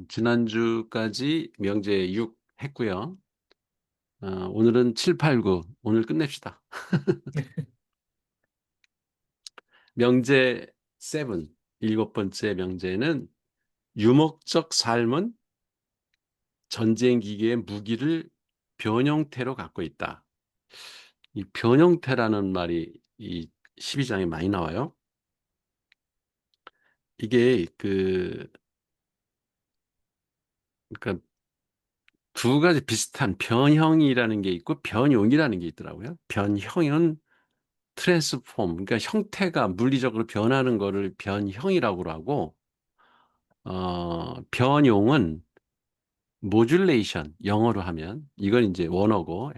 지난주까지 명제 6 했고요. 오늘은 7, 8, 9 오늘 끝냅시다. 명제 7 일곱 번째 명제는 유목적 삶은 전쟁 기계의 무기를 변형태로 갖고 있다. 이 변형태라는 말이 이 12장에 많이 나와요. 이게 그러니까 두 가지 비슷한 변형이라는 게 있고 변용이라는 게 있더라고요. 변형은 트랜스폼, 그러니까 형태가 물리적으로 변하는 거를 변형이라고 하고, 변용은 모듈레이션, 영어로 하면 이건 이제 원어고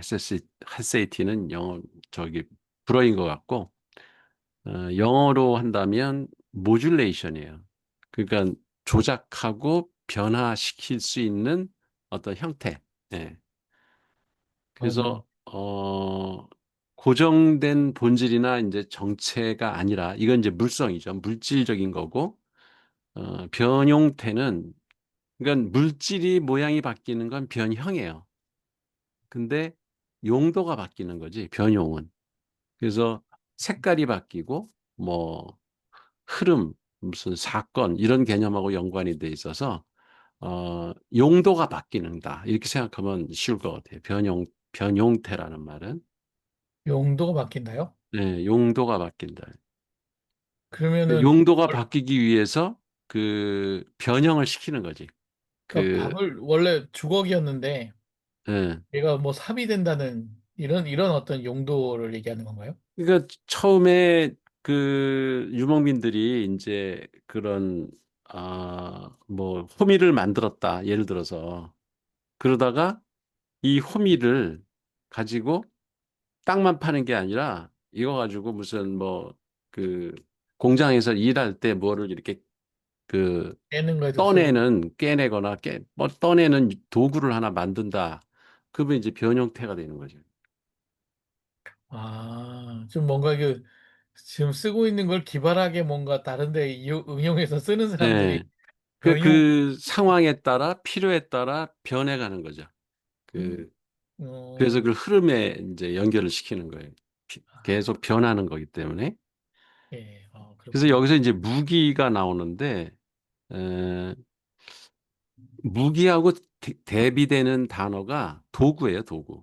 SAT는 영어 저기 불어인 것 같고, 영어로 한다면 모듈레이션이에요. 그러니까 조작하고 변화시킬 수 있는 어떤 형태. 예. 음, 그래서 고정된 본질이나 이제 정체가 아니라 이건 이제 물성이죠. 물질적인 거고, 변형태는 그러니까 물질이 모양이 바뀌는 건 변형이에요. 근데 용도가 바뀌는 거지, 변용은. 그래서 색깔이 바뀌고 뭐 흐름, 무슨 사건 이런 개념하고 연관이 돼 있어서 용도가 바뀌는다. 이렇게 생각하면 쉬울 것 같아요. 변용태라는 말은. 용도가 바뀐다요? 네, 용도가 바뀐다. 그러면은 용도가 월- 바뀌기 위해서 변형을 시키는 거지. 그러니까 그, 밥을 원래 주걱이었는데 예. 얘가 뭐 삽이 된다는 이런 어떤 용도를 얘기하는 건가요? 그러니까 처음에 그 유목민들이 이제 그런, 뭐, 호미를 만들었다. 예를 들어서. 그러다가 이 호미를 가지고 땅만 파는 게 아니라 이거 가지고 무슨 뭐, 그, 공장에서 일할 때 뭐를 이렇게 그 깨는 거에도 쓰고. 떠내는 깨내거나 뭐 떠내는 도구를 하나 만든다. 그러면 이제 변형태가 되는 거죠. 좀 뭔가 지금 쓰고 있는 걸 기발하게 뭔가 다른 데 응용해서 쓰는 사람들이 예. 변용. 그 상황에 따라 필요에 따라 변해가는 거죠. 음, 그 그래서 어, 그 흐름에 이제 연결을 시키는 거예요. 아, 계속 변하는 거기 때문에. 예, 그래서 그렇군요. 여기서 이제 무기가 나오는데 에, 무기하고 대비되는 단어가 도구예요, 도구.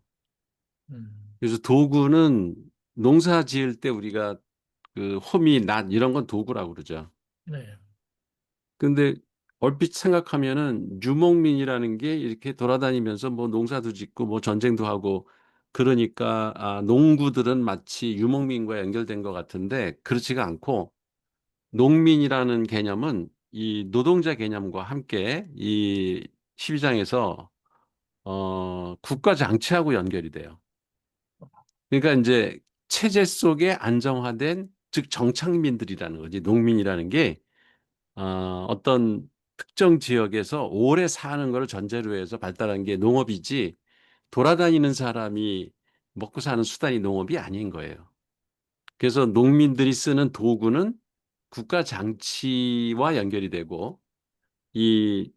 음, 그래서 도구는 농사 지을 때 우리가 그 호미, 낫 이런 건 도구라고 그러죠. 네, 근데 얼핏 생각하면은 유목민이라는 게 이렇게 돌아다니면서 뭐 농사도 짓고 뭐 전쟁도 하고 그러니까 농구들은 마치 유목민과 연결된 것 같은데 그렇지가 않고 농민이라는 개념은 이 노동자 개념과 함께 이 12장에서 국가 장치하고 연결이 돼요. 그러니까 이제 체제 속에 안정화된 즉 정착민들이라는 거지. 농민이라는 게 어떤 특정 지역에서 오래 사는 걸 전제로 해서 발달한 게 농업이지 돌아다니는 사람이 먹고 사는 수단이 농업이 아닌 거예요. 그래서 농민들이 쓰는 도구는 국가 장치와 연결이 되고 이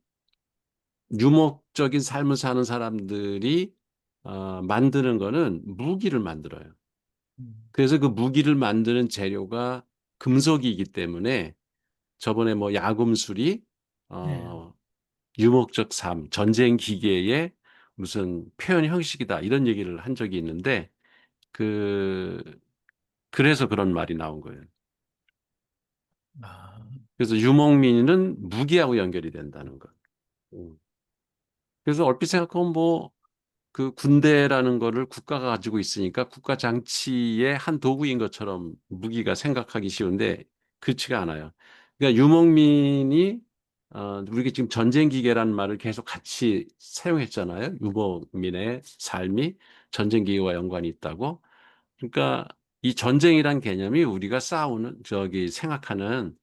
유목적인 삶을 사는 사람들이 만드는 거는 무기를 만들어요. 음, 그래서 그 무기를 만드는 재료가 금속이기 때문에 저번에 뭐 야금술이 네, 어, 유목적 삶, 전쟁 기계의 무슨 표현 형식이다 이런 얘기를 한 적이 있는데 그 그래서 그런 말이 나온 거예요. 아, 그래서 유목민은 무기하고 연결이 된다는 것. 음. 그래서 얼핏 생각하면 뭐 그 군대라는 거를 국가가 가지고 있으니까 국가 장치의 한 도구인 것처럼 무기가 생각하기 쉬운데 그렇지가 않아요. 그러니까 유목민이 우리가 지금 전쟁 기계라는 말을 계속 같이 사용했잖아요. 유목민의 삶이 전쟁 기계와 연관이 있다고. 그러니까 이 전쟁이란 개념이 우리가 싸우는 저기 생각하는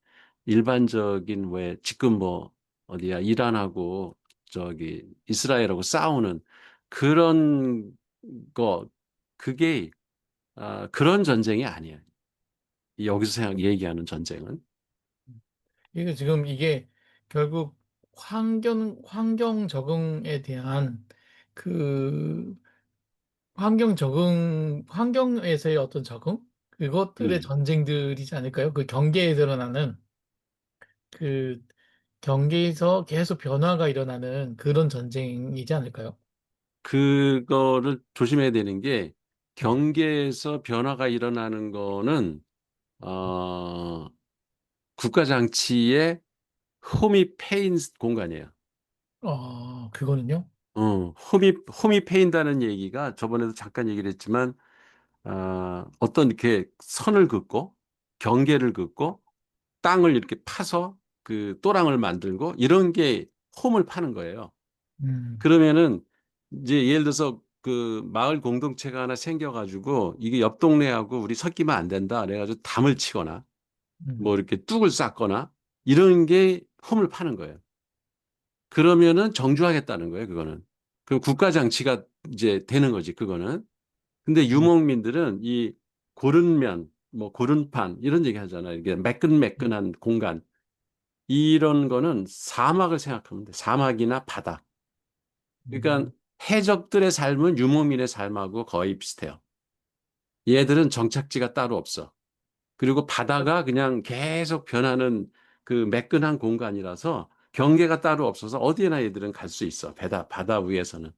일반적인 왜 지금 뭐 어디야 이란하고 저기 이스라엘하고 싸우는 그런 거 그게 그런 전쟁이 아니에요. 여기서 얘기하는 전쟁은. 이게 지금 이게 결국 환경 적응에 대한 그 환경에서의 어떤 적응? 그것들의 음. 전쟁들이지 않을까요? 그 경계에 일어나는 그 경계에서 계속 변화가 일어나는 그런 전쟁이지 않을까요? 그거를 조심해야 되는 게 네. 경계에서 변화가 일어나는 거는 어 국가 장치의 홈이 패인 공간이에요. 그거는요? 홈이 패인다는 얘기가 저번에도 잠깐 얘기를 했지만 어떤 이렇게 선을 긋고 경계를 긋고 땅을 이렇게 파서 그 또랑을 만들고 이런 게 홈을 파는 거예요. 음, 그러면은 이제 예를 들어서 그 마을 공동체가 하나 생겨 가지고 이게 옆 동네하고 우리 섞이면 안 된다 그래 가지고 담을 치거나 음, 뭐 이렇게 뚝을 쌓거나 이런 게 홈을 파는 거예요. 그러면은 정주하겠다는 거예요, 그거는. 그 국가 장치가 이제 되는 거지, 그거는. 근데 음, 유목민들은 이 고른면, 뭐 고른판 이런 얘기 하잖아요. 이게 매끈매끈한 공간. 이런 거는 사막을 생각하면 돼. 사막이나 바다. 그러니까 음. 해적들의 삶은 유목민의 삶하고 거의 비슷해요. 얘들은 정착지가 따로 없어. 그리고 바다가 그냥 계속 변하는 그 매끈한 공간이라서 경계가 따로 없어서 어디에나 얘들은 갈 수 있어. 바다 위에서는.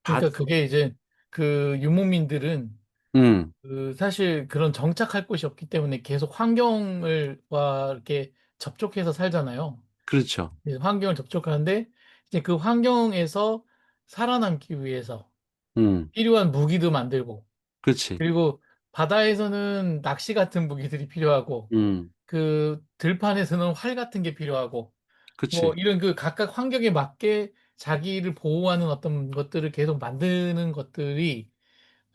바, 그러니까 그게 이제 그 유목민들은 음, 사실 그런 정착할 곳이 없기 때문에 계속 환경을과 이렇게 접촉해서 살잖아요. 그렇죠. 그래서 환경을 접촉하는데 이제 그 환경에서 살아남기 위해서 음, 필요한 무기도 만들고 그렇지. 그리고 바다에서는 낚시 같은 무기들이 필요하고 음, 그 들판에서는 활 같은 게 필요하고 뭐 그렇지. 이런 그 각각 환경에 맞게 자기를 보호하는 어떤 것들을 계속 만드는 것들이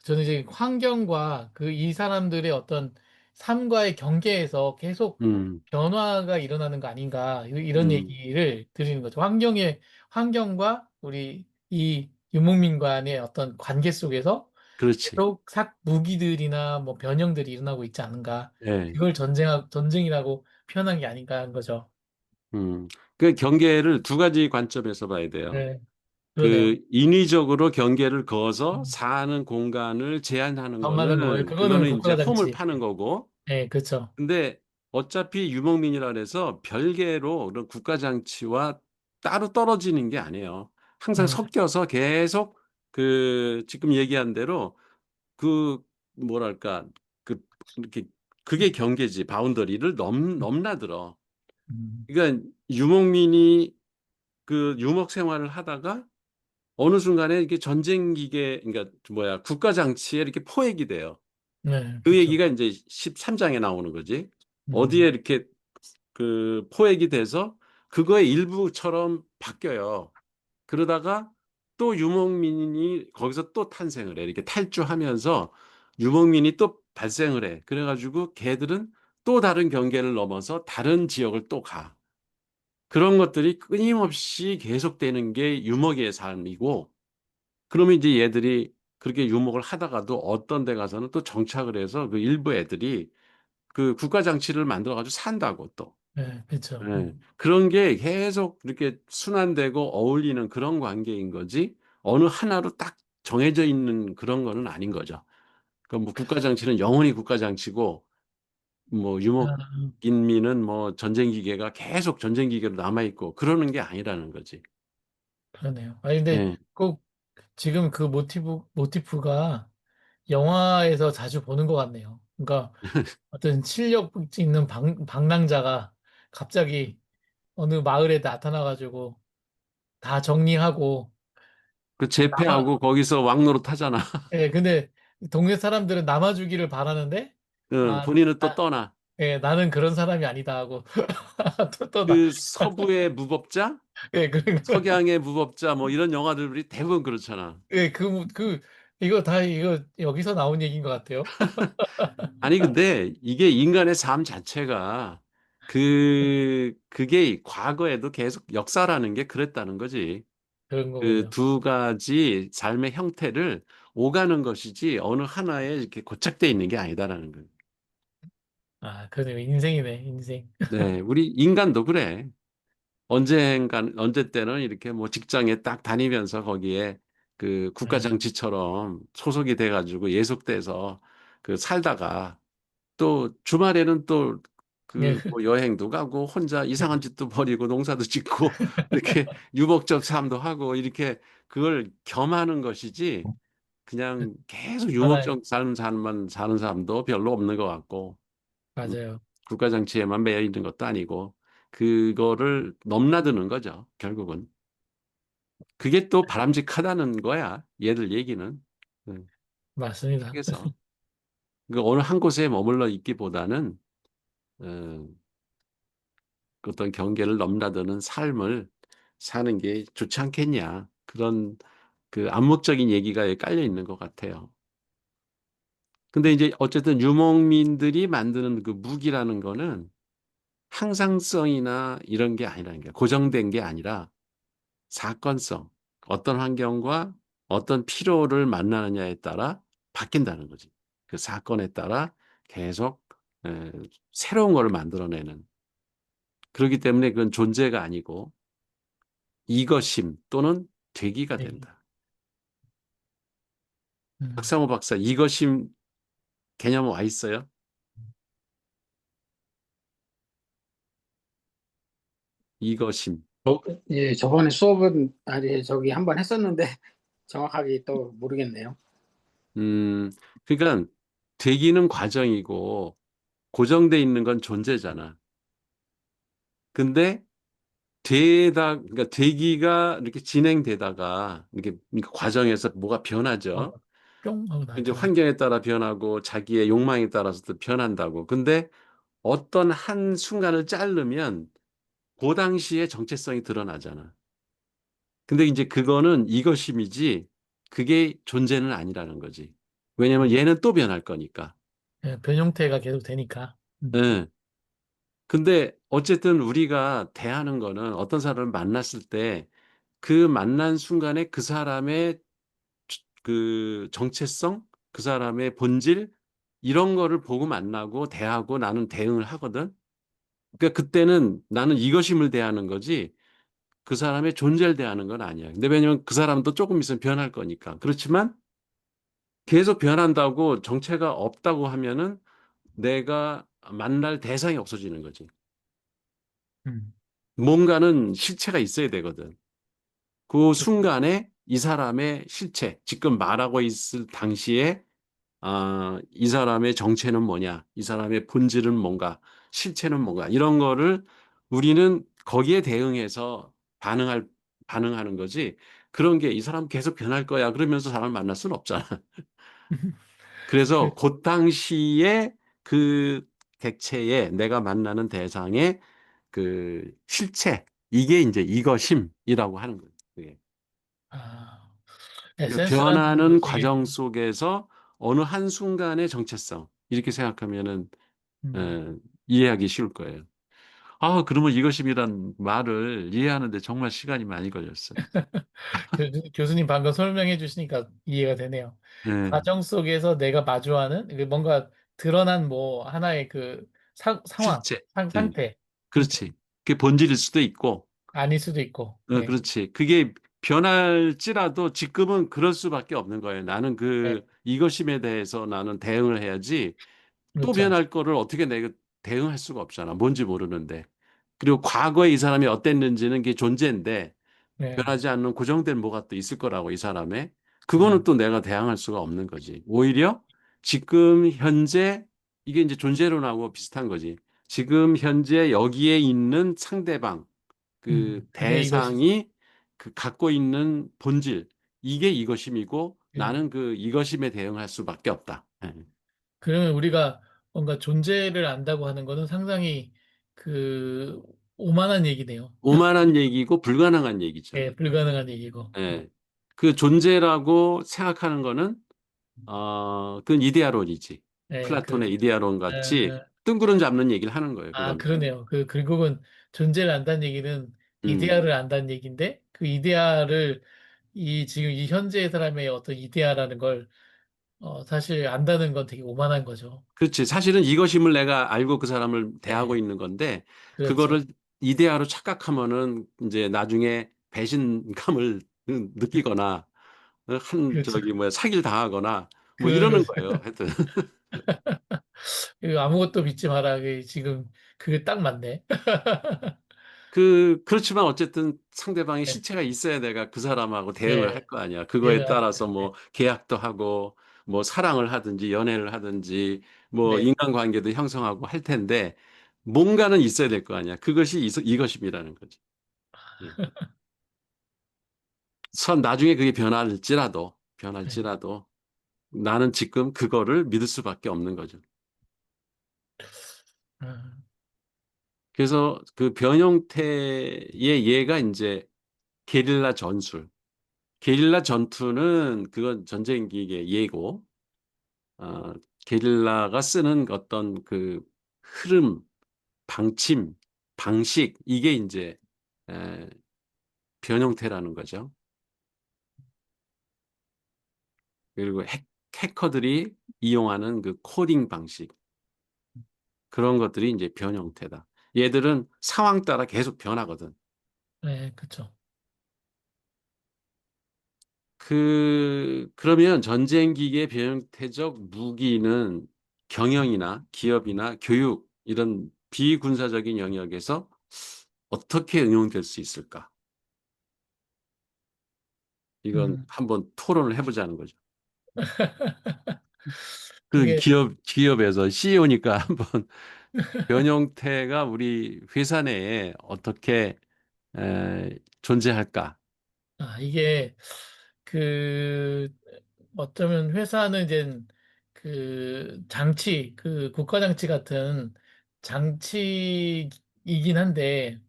저는 이제 환경과 그 이 사람들의 어떤 삶과의 경계에서 계속 음, 변화가 일어나는 거 아닌가 이런 음, 얘기를 드리는 거죠. 환경과 우리 이 유목민 간의 어떤 관계 속에서 그렇지. 계속 무기들이나 뭐 변형들이 일어나고 있지 않은가. 예. 그걸 전쟁이라고 표현한 게 아닌가 하는 거죠. 음. 그 경계를 두 가지 관점에서 봐야 돼요. 네, 그러네요. 그 인위적으로 경계를 그어서 음, 사는 공간을 제한하는 방만한 거예요. 거는 그거는 그거는 이제 국가 홈을 장치. 파는 거고 네, 그렇죠. 근데 어차피 유목민이라 그래서 별개로 그런 국가 장치와 따로 떨어지는 게 아니에요. 항상 음, 섞여서 계속 그 지금 얘기한 대로 그 뭐랄까 그 이렇게 그게 경계지 바운더리를 넘나들어. 음, 그러니까 유목민이 그 유목 생활을 하다가 어느 순간에 이게 전쟁 기계 그러니까 뭐야 국가 장치에 이렇게 포획이 돼요. 네, 그 그렇죠. 얘기가 이제 13장에 나오는 거지. 어디에 음, 이렇게 그 포획이 돼서 그거의 일부처럼 바뀌어요. 그러다가 또 유목민이 거기서 또 탄생을 해. 이렇게 탈주하면서 유목민이 또 발생을 해. 그래가지고 걔들은 또 다른 경계를 넘어서 다른 지역을 또 가. 그런 것들이 끊임없이 계속되는 게 유목의 삶이고, 그러면 이제 얘들이 그렇게 유목을 하다가도 어떤 데 가서는 또 정착을 해서 그 일부 애들이 그 국가 장치를 만들어 가지고 산다고 또. 네, 그렇죠. 예. 그런 게 계속 이렇게 순환되고 어울리는 그런 관계인 거지 어느 하나로 딱 정해져 있는 그런 거는 아닌 거죠. 그뭐 국가 장치는 영원히 국가 장치고 뭐 아, 유목인민은 뭐 전쟁 기계가 계속 전쟁 기계로 남아 있고 그러는 게 아니라는 거지. 그러네요. 아니, 근데 예. 꼭 지금 그 모티프가 영화에서 자주 보는 것 같네요. 그러니까 어떤 실력 있는 방랑자가 갑자기 어느 마을에 나타나가지고 다 정리하고 그 재패하고 거기서 왕노릇 하잖아. 예, 근데 동네 사람들은 남아주기를 바라는데 응, 아, 본인은 또 떠나. 예, 나는 그런 사람이 아니다 하고 또 나. 그 서부의 무법자, 예, 석양의 무법자 뭐 이런 영화들이 대부분 그렇잖아. 예, 이거 다 이거 여기서 나온 얘기인 것 같아요. 아니 근데 이게 인간의 삶 자체가 그게 과거에도 계속 역사라는 게 그랬다는 거지. 그런 그 거군요. 두 가지 삶의 형태를 오가는 것이지 어느 하나에 이렇게 고착돼 있는 게 아니다라는 거예요. 아, 그러네요. 인생이네, 인생. 네, 우리 인간도 그래. 언제 때는 이렇게 뭐 직장에 딱 다니면서 거기에 그 네. 국가장치처럼 소속이 돼가지고 예속돼서 그 살다가 또 주말에는 또 네. 그 뭐 여행도 가고 혼자 이상한 짓도 벌이고 농사도 짓고 이렇게 유목적 삶도 하고 이렇게 그걸 겸하는 것이지 그냥 계속 하나의, 유목적 삶 사는 사람도 별로 없는 것 같고 음, 맞아요. 국가정치에만 매여 있는 것도 아니고 그거를 넘나드는 거죠, 결국은. 그게 또 바람직하다는 거야, 얘들 얘기는. 음, 맞습니다. 책에서. 그 어느 한 곳에 머물러 있기보다는 어, 그 어떤 경계를 넘나드는 삶을 사는 게 좋지 않겠냐. 그런 그 암묵적인 얘기가 여기 깔려 있는 것 같아요. 근데 이제 어쨌든 유목민들이 만드는 그 무기라는 거는 항상성이나 이런 게 아니라는 게 고정된 게 아니라 사건성, 어떤 환경과 어떤 필요를 만나느냐에 따라 바뀐다는 거지. 그 사건에 따라 계속 에, 새로운 걸 만들어내는. 그렇기 때문에 그건 존재가 아니고 이것임 또는 되기가 네. 된다. 음. 박상호 박사, 이것임 개념 와 있어요? 이것임. 예, 저번에 수업은 아니 저기 한번 했었는데 정확하게 또 모르겠네요. 음, 그러니까 되기는 과정이고 고정돼 있는 건 존재잖아. 근데 그러니까 되기가 이렇게 진행되다가 이렇게 그러니까 과정에서 뭐가 어, 변하죠. 뿅 하고 이제 나타나죠. 환경에 따라 변하고 자기의 욕망에 따라서도 변한다고. 근데 어떤 한 순간을 자르면 그 당시에 정체성이 드러나잖아. 근데 이제 그거는 이것임이지 그게 존재는 아니라는 거지. 왜냐면 음. 얘는 또 변할 거니까. 예, 변형태가 계속 되니까. 예. 근데 어쨌든 우리가 대하는 거는 어떤 사람을 만났을 때 그 만난 순간에 그 사람의 그 정체성, 그 사람의 본질 이런 거를 보고 만나고 대하고 나는 대응을 하거든. 그러니까 그때는 나는 이것임을 대하는 거지 그 사람의 존재를 대하는 건 아니야. 근데 왜냐면 그 사람도 조금 있으면 변할 거니까. 그렇지만 계속 변한다고 정체가 없다고 하면은 내가 만날 대상이 없어지는 거지. 음. 뭔가는 실체가 있어야 되거든. 그 순간에 이 사람의 실체, 지금 말하고 있을 당시에 이 사람의 정체는 뭐냐, 이 사람의 본질은 뭔가, 실체는 뭔가 이런 거를 우리는 거기에 대응해서 반응하는 거지. 그런 게 이 사람 계속 변할 거야. 그러면서 사람을 만날 수는 없잖아. 그, 그래서 그 당시에 그 객체에 내가 만나는 대상의 그 실체, 이게 이제 이것임이라고 하는 거예요. 그게. 아, 그러니까 에센스라는 변하는 것이, 과정 속에서 어느 한순간의 정체성, 이렇게 생각하면은, 음, 에, 이해하기 쉬울 거예요. 그러면 이것임이란 말을 이해하는데 정말 시간이 많이 걸렸어요. 교수님 방금 설명해 주시니까 이해가 되네요. 네, 과정 속에서 내가 마주하는 이게 뭔가 드러난 뭐 하나의 그 상황, 실체. 네, 상태, 형태. 그렇지. 그게 본질일 수도 있고, 아닐 수도 있고. 예, 그렇지. 그게 변할지라도 지금은 그럴 수밖에 없는 거예요. 나는 예, 그 이것임에 대해서 나는 대응을 해야지 또 그렇죠. 변할 거를 어떻게 내가 대응할 수가 없잖아. 뭔지 모르는데. 그리고 과거에 이 사람이 어땠는지는 게 존재인데 예, 변하지 않는 고정된 뭐가 또 있을 거라고 이 사람의. 그거는 음, 또 내가 대항할 수가 없는 거지. 오히려 지금 현재 이게 이제 존재론하고 비슷한 거지. 지금 현재 여기에 있는 상대방 그 그게 이것이지. 대상이 그 갖고 있는 본질 이게 이것임이고 예. 나는 그 이것임에 대응할 수밖에 없다. 예. 그러면 우리가 뭔가 존재를 안다고 하는 거는 상당히 그 오만한 얘기네요. 오만한 얘기고 불가능한 얘기죠. 예, 불가능한 얘기고. 예. 그 존재라고 생각하는 거는 그건 이데아론이지. 예, 플라톤의 이데아론 같이 어, 뜬구름 잡는 얘기를 하는 거예요. 아, 그건. 그러네요. 결국은 존재를 안다는 얘기는 음. 이데아를 안다는 얘기인데 그 이데아를 지금 이 현재의 사람의 어떤 이데아라는 걸 사실 안다는 건 되게 오만한 거죠. 그렇지. 사실은 이것임을 내가 알고 그 사람을 대하고 예, 있는 건데 그거를 그렇죠. 이데아로 착각하면은 이제 나중에 배신감을 느끼거나 한 그렇죠. 저기 뭐야 사기를 당하거나 뭐 이러는 그렇죠. 거예요. 하여튼 그 아무것도 믿지 마라. 지금 그게 딱 맞네. 그렇지만 어쨌든 상대방의 네, 실체가 있어야 내가 그 사람하고 대응을 할 네, 거 아니야. 그거에 대응하죠. 따라서 뭐 계약도 하고 뭐 사랑을 하든지 연애를 하든지 뭐 네, 인간관계도 형성하고 할 텐데 뭔가는 있어야 될 거 아니야. 그것이 이것임이라는 거지. 예. 나중에 그게 네. 변할지라도 나는 지금 그거를 믿을 수밖에 없는 거죠. 아, 그래서 그 변형태의 예가 이제 게릴라 전술. 게릴라 전투는 그건 전쟁 기계 예고, 어, 게릴라가 쓰는 어떤 그 흐름, 방침, 방식, 이게 이제 에, 변형태라는 거죠. 그리고 해커들이 이용하는 그 코딩 방식, 그런 것들이 이제 변형태다. 얘들은 상황 따라 계속 변하거든. 네, 그쵸. 그러면 전쟁 기계 변형태적 무기는 경영이나 기업이나 교육 이런 비군사적인 영역에서 어떻게 응용될 수 있을까? 이건 음, 한번 토론을 해보자는 거죠. 그 그게, 기업에서 CEO니까 한번 변형태가 우리 회사 내에 어떻게 존재할까? 이게, 그, 어쩌면 회사는 이제 국가장치 같은 장치이긴 한데,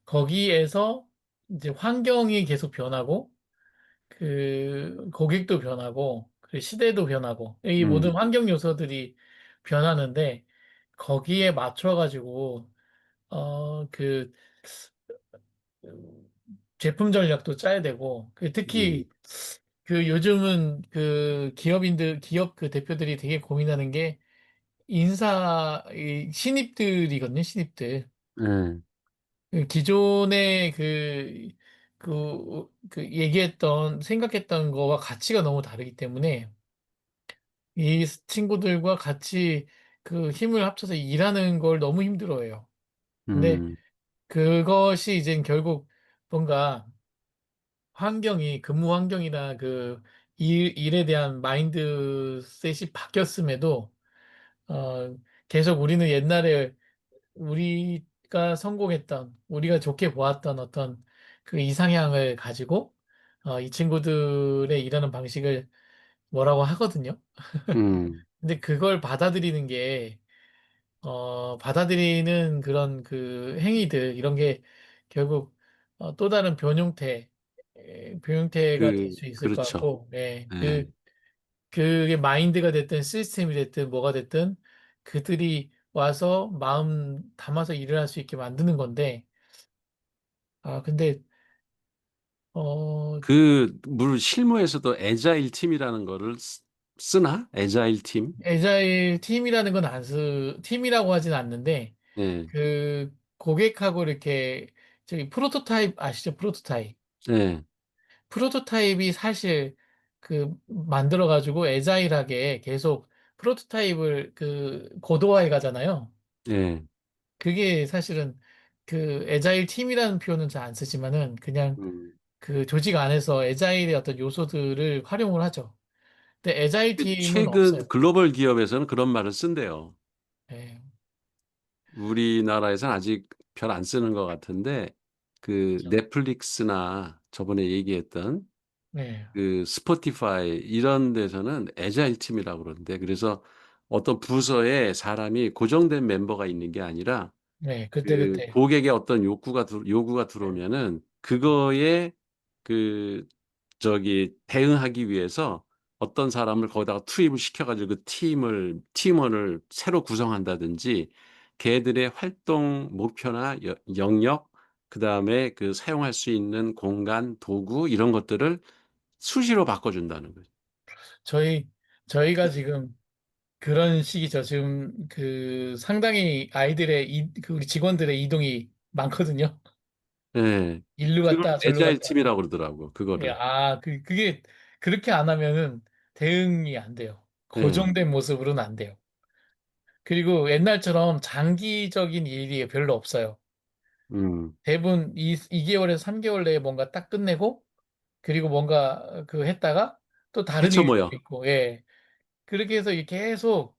거기에서 이제 환경이 계속 변하고, 고객도 변하고, 그 시대도 변하고, 이 모든 음, 환경 요소들이 변하는데, 거기에 맞춰가지고, 어, 그, 제품 전략도 짜야 되고, 음, 특히 요즘은 기업 그 대표들이 되게 고민하는 게 신입들이거든요, 신입들. 예, 기존에 생각했던 거와 가치가 너무 다르기 때문에 이 친구들과 같이 힘을 합쳐서 일하는 걸 너무 힘들어해요. 근데 음, 그것이 이제 결국 뭔가 근무 환경이나 일에 대한 마인드셋이 바뀌었음에도, 계속 우리는 옛날에 우리가 좋게 보았던 어떤 그 이상향을 가지고, 이 친구들의 일하는 방식을 뭐라고 하거든요. 음, 근데 그걸 받아들이는 그런 행위들, 이런 게 결국 또 다른 변형태가 될 수 있을 것 그렇죠. 같고, 네. 예. 그게 마인드가 됐든 시스템이 됐든 뭐가 됐든 그들이 와서 마음 담아서 일을 할 수 있게 만드는 건데, 근데, 어, 물론 실무에서도 애자일 팀이라는 거를 쓰나? 애자일 팀? 에자일 팀이라는 건 팀이라고 하진 않는데, 예, 고객하고 이렇게, 저기 프로토타입 아시죠? 프로토타입. 예, 프로토타입이 사실 만들어가지고 에자일하게 계속 프로토타입을 고도화해 가잖아요. 예. 그게 사실은 에자일 팀이라는 표현은 잘 안 쓰지만은 그냥 음. 조직 안에서 에자일의 어떤 요소들을 활용을 하죠. 근데 에자일 팀은 최근 없어요. 글로벌 기업에서는 그런 말을 쓴대요. 네, 우리나라에서는 아직 별 안 쓰는 것 같은데, 그 그렇죠. 넷플릭스나 저번에 얘기했던 네, 그 스포티파이 이런 데서는 애자일 팀이라고 그러는데, 그래서 어떤 부서에 사람이 고정된 멤버가 있는 게 아니라 네, 그 그때. 고객의 어떤 요구가 들어오면은 그거에 그 대응하기 위해서 어떤 사람을 거기다가 투입을 시켜가지고 그 팀원을 새로 구성한다든지 걔들의 활동 목표나 영역 그다음에 그 사용할 수 있는 공간, 도구 이런 것들을 수시로 바꿔준다는 거죠. 저희, 저희가 지금 그런 시기죠. 지금 상당히 우리 직원들의 이동이 많거든요. 예. 일로 그걸 갔다 절로 내자의 갔다. 팀이라고 그러더라고, 예, 그거를. 그게 그렇게 안 하면은 대응이 안 돼요. 예. 고정된 모습으로는 안 돼요. 그리고 옛날처럼 장기적인 일이 별로 없어요. 음. 대부분 2개월에서 3개월 내에 뭔가 딱 끝내고, 그리고 뭔가 그 했다가 또 다른 해쳐 일이 모여. 있고, 예. 그렇게 해서 이게 계속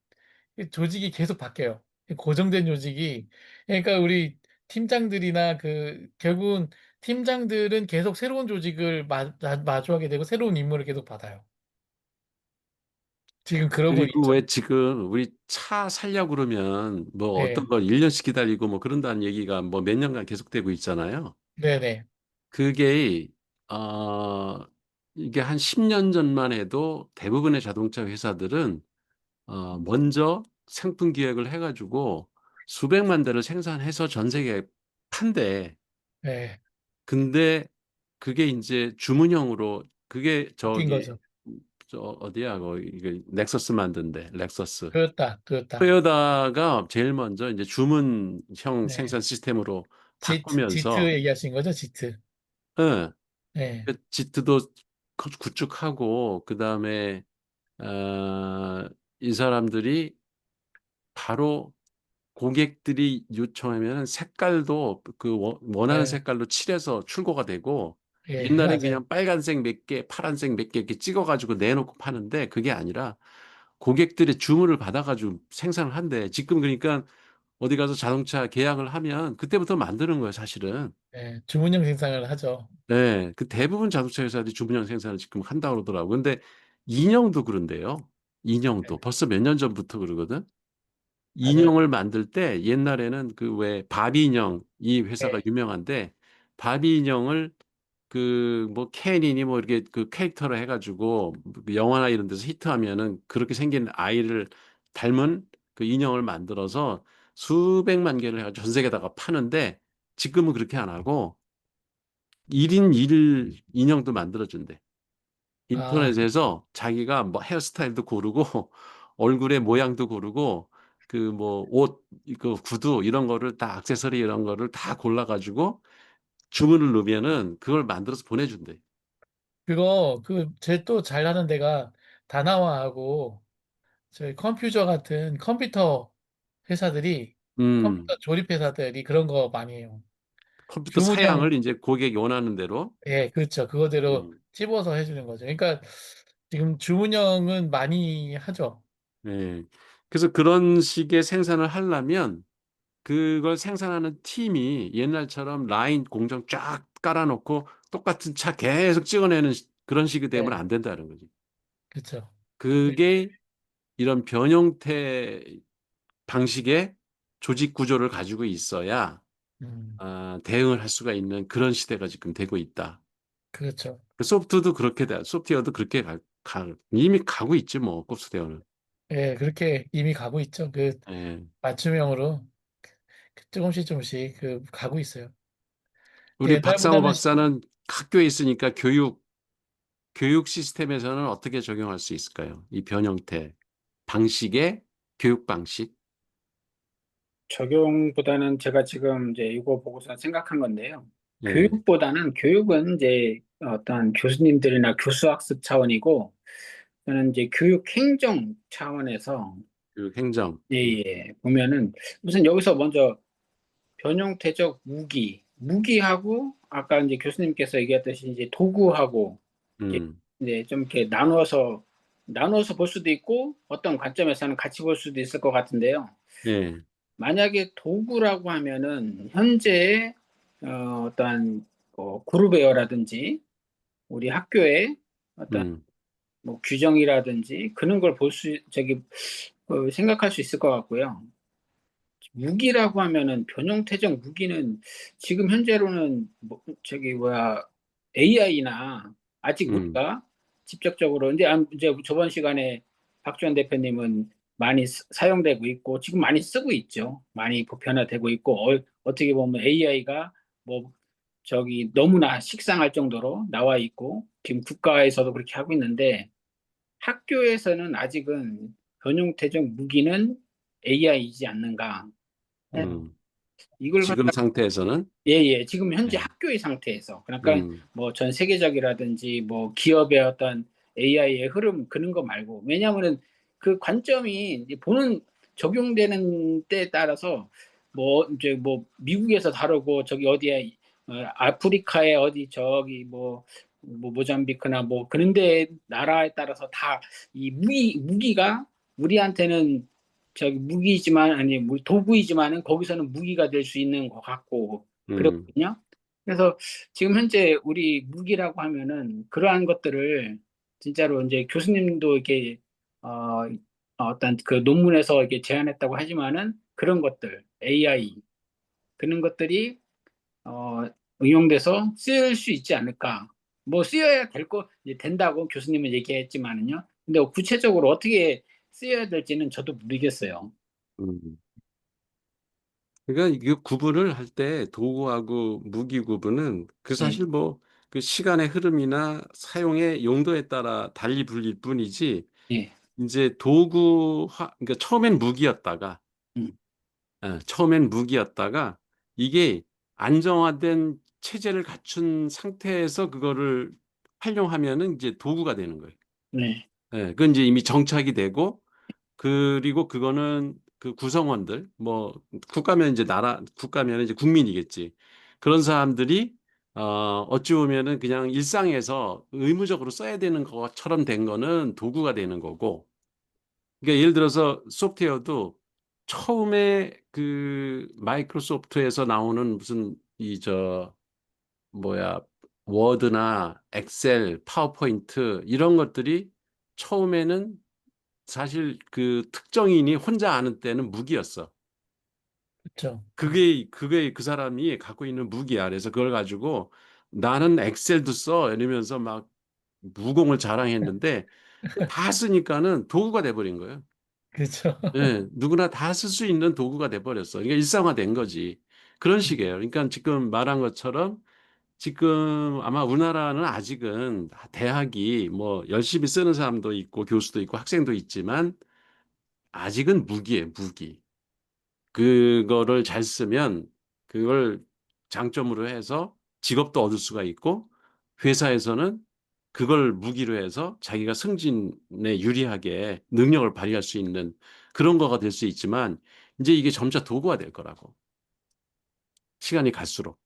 이 조직이 계속 바뀌어요. 이 고정된 조직이. 그러니까 우리 팀장들이나 결국은 팀장들은 계속 새로운 조직을 마주하게 되고 새로운 임무를 계속 받아요. 지금 그러고 그리고 있죠. 왜 지금 우리 차 살려고 그러면 뭐 어떤 네, 걸 1년씩 기다리고 뭐 그런다는 얘기가 뭐 몇 년간 계속되고 있잖아요. 네네, 그게, 어, 이게 한 10년 전만 해도 대부분의 자동차 회사들은 먼저 상품 기획을 해가지고 수백만 대를 생산해서 전 세계에 판대. 네. 근데 그게 이제 주문형으로 그게 바뀐 저기 거죠. 저 어디야 이게 넥서스 만든데 렉서스. 그렇다, 그렇다. 토요다가 제일 먼저 이제 주문형 네. 생산 시스템으로 지트 바꾸면서 얘기하신 거죠, 지트. 예, 네, 그 지트도 구축하고 그다음에 이 사람들이 바로 고객들이 요청하면 색깔도 그 원하는 네, 색깔로 칠해서 출고가 되고 예, 옛날엔 맞아요. 그냥 빨간색 몇 개, 파란색 몇 개 이렇게 찍어가지고 내놓고 파는데 그게 아니라 고객들의 주문을 받아가지고 생산을 한대. 지금 그러니까 어디 가서 자동차 계약을 하면 그때부터 만드는 거예요, 사실은. 네, 주문형 생산을 하죠. 네, 그 대부분 자동차 회사들이 주문형 생산을 지금 한다고 그러더라고요. 근데 인형도 그런데요. 네, 인형도 벌써 몇 년 전부터 그러거든. 맞아요. 인형을 만들 때 옛날에는 그 왜 바비 인형 이 회사가 네, 유명한데 바비 인형을 그 뭐 켄이니 뭐 이렇게 그 캐릭터로 해가지고 그 영화나 이런 데서 히트하면은 그렇게 생긴 아이를 닮은 그 인형을 만들어서 수백만 개를 해가지고 전 세계에다가 파는데 지금은 그렇게 안 하고 1인 1 인형도 만들어준대. 아, 인터넷에서 자기가 뭐 헤어스타일도 고르고 얼굴의 모양도 고르고 그 뭐 옷, 그 구두 이런 거를 다 액세서리 이런 거를 다 골라가지고 주문을 넣으면은 그걸 만들어서 보내준대. 제 또 잘하는 데가 다나와하고 저희 컴퓨터 같은 컴퓨터 회사들이, 음, 컴퓨터 조립 회사들이 그런 거 많이 해요. 컴퓨터 주문형, 사양을 이제 고객이 원하는 대로. 예, 그렇죠. 그거대로 음, 찝어서 해주는 거죠. 그러니까 지금 주문형은 많이 하죠. 예. 그래서 그런 식의 생산을 하려면 그걸 생산하는 팀이 옛날처럼 라인 공정 쫙 깔아놓고 똑같은 차 계속 찍어내는 그런 식이 되면 네, 안 된다는 거지. 그렇죠. 그게 이런 변형태 방식의 조직 구조를 가지고 있어야 음, 대응을 할 수가 있는 그런 시대가 지금 되고 있다. 그렇죠. 그 소프트도 그렇게 돼, 소프트웨어도 그렇게 이미 가고 있지 뭐 소프트웨어는. 예, 그렇게 이미 가고 있죠. 예. 맞춤형으로 조금씩 조금씩 가고 있어요. 우리 박상호 옛날보다는 박사는 학교에 있으니까 교육 시스템에서는 어떻게 적용할 수 있을까요? 이 변형태 방식의 교육 방식. 적용보다는 제가 지금 이제 이거 보고서 생각한 건데요. 예. 교육은 이제 어떤 교수님들이나 교수학습 차원이고, 저는 이제 교육 행정 차원에서 교육 행정. 예, 예, 보면은 우선 여기서 먼저 변형태적 무기하고 아까 이제 교수님께서 얘기했듯이 이제 도구하고 이제, 음. 이제 좀 이렇게 나누어서 볼 수도 있고 어떤 관점에서는 같이 볼 수도 있을 것 같은데요. 예. 만약에 도구라고 하면은 현재 어떠한 그룹웨어라든지 우리 학교의 어떤 음. 뭐 규정이라든지 그런 걸 볼 수 저기 생각할 수 있을 것 같고요. 무기라고 하면은 변형태적 무기는 지금 현재로는 뭐 저기 뭐야 AI나 아직 음. 우리가 직접적으로 이제 저번 시간에 박지원 대표님은 많이 사용되고 있고 지금 많이 쓰고 있죠. 많이 보편화되고 있고 어떻게 보면 AI가 뭐 저기 너무나 식상할 정도로 나와 있고 지금 국가에서도 그렇게 하고 있는데 학교에서는 아직은 변형태적 무기는 AI이지 않는가. 음. 이걸 지금 갖다 상태에서는. 예예 지금 현재 네. 학교의 상태에서 그러니까 음, 뭐 전 세계적이라든지 뭐 기업의 어떤 AI의 흐름 그런 거 말고 왜냐하면은 그 관점이 이제 보는 적용되는 때에 따라서 뭐 이제 뭐 미국에서 다르고 저기 어디에 아프리카에 어디 저기 뭐 모잠비크나 뭐 그런 데 나라에 따라서 다 이 무기가 우리한테는 저기 무기지만 아니 도구이지만은 거기서는 무기가 될 수 있는 것 같고 음, 그렇거든요. 그래서 지금 현재 우리 무기라고 하면은 그러한 것들을 진짜로 이제 교수님도 이렇게 어떤 그 논문에서 이렇게 제안했다고 하지만은 그런 것들 AI 그런 것들이 어, 응용돼서 쓰일 수 있지 않을까. 뭐 쓰여야 이제 된다고 교수님은 얘기했지만은요. 근데 구체적으로 어떻게 쓰여야 될지는 저도 모르겠어요. 음. 그러니까 이 구분을 할 때 도구하고 무기 구분은 그 예, 사실 뭐 그 시간의 흐름이나 사용의 용도에 따라 달리 불릴 뿐이지 예, 이제 도구화 그러니까 음, 처음엔 무기였다가 이게 안정화된 체제를 갖춘 상태에서 그거를 활용하면은 이제 도구가 되는 거예요. 네, 예, 그건 이제 이미 정착이 되고 그리고 그거는 그 구성원들 뭐 국가면 이제 국가면 이제 국민이겠지. 그런 사람들이 어찌 보면은 그냥 일상에서 의무적으로 써야 되는 것처럼 된 거는 도구가 되는 거고. 그러니까 예를 들어서 소프트웨어도 처음에 그 마이크로소프트에서 나오는 무슨 뭐야 워드나 엑셀, 파워포인트 이런 것들이 처음에는 사실 그 특정인이 혼자 아는 때는 무기였어. 그렇죠. 그게 그 사람이 갖고 있는 무기야. 그래서 그걸 가지고 나는 엑셀도 써 이러면서 막 무공을 자랑했는데 다 쓰니까는 도구가 돼버린 거예요. 그렇죠. 예, 누구나 다 쓸 수 있는 도구가 돼버렸어. 그러니까 일상화된 거지. 그런 음, 식이에요. 그러니까 지금 말한 것처럼 지금 아마 우리나라는 아직은 대학이 뭐 열심히 쓰는 사람도 있고 교수도 있고 학생도 있지만 아직은 무기예요, 무기. 그거를 잘 쓰면 그걸 장점으로 해서 직업도 얻을 수가 있고 회사에서는 그걸 무기로 해서 자기가 승진에 유리하게 능력을 발휘할 수 있는 그런 거가 될 수 있지만 이제 이게 점차 도구가 될 거라고. 시간이 갈수록.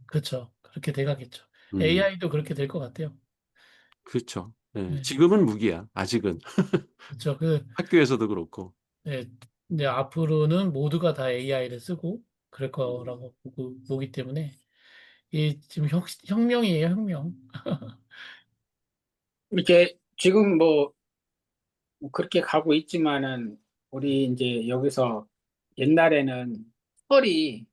그렇죠. 그렇게 돼가겠죠. 음, AI도 그렇게 될 것 같아요. 그렇죠. 예, 네, 지금은 무기야. 아직은. 그렇죠. 학교에서도 그렇고. 네, 이제 앞으로는 모두가 다 AI를 쓰고 그럴 거라고 보기 때문에 이 지금 혁명이에요, 혁명. 이렇게 지금 뭐 그렇게 가고 있지만은 우리 이제 여기서 옛날에는 철이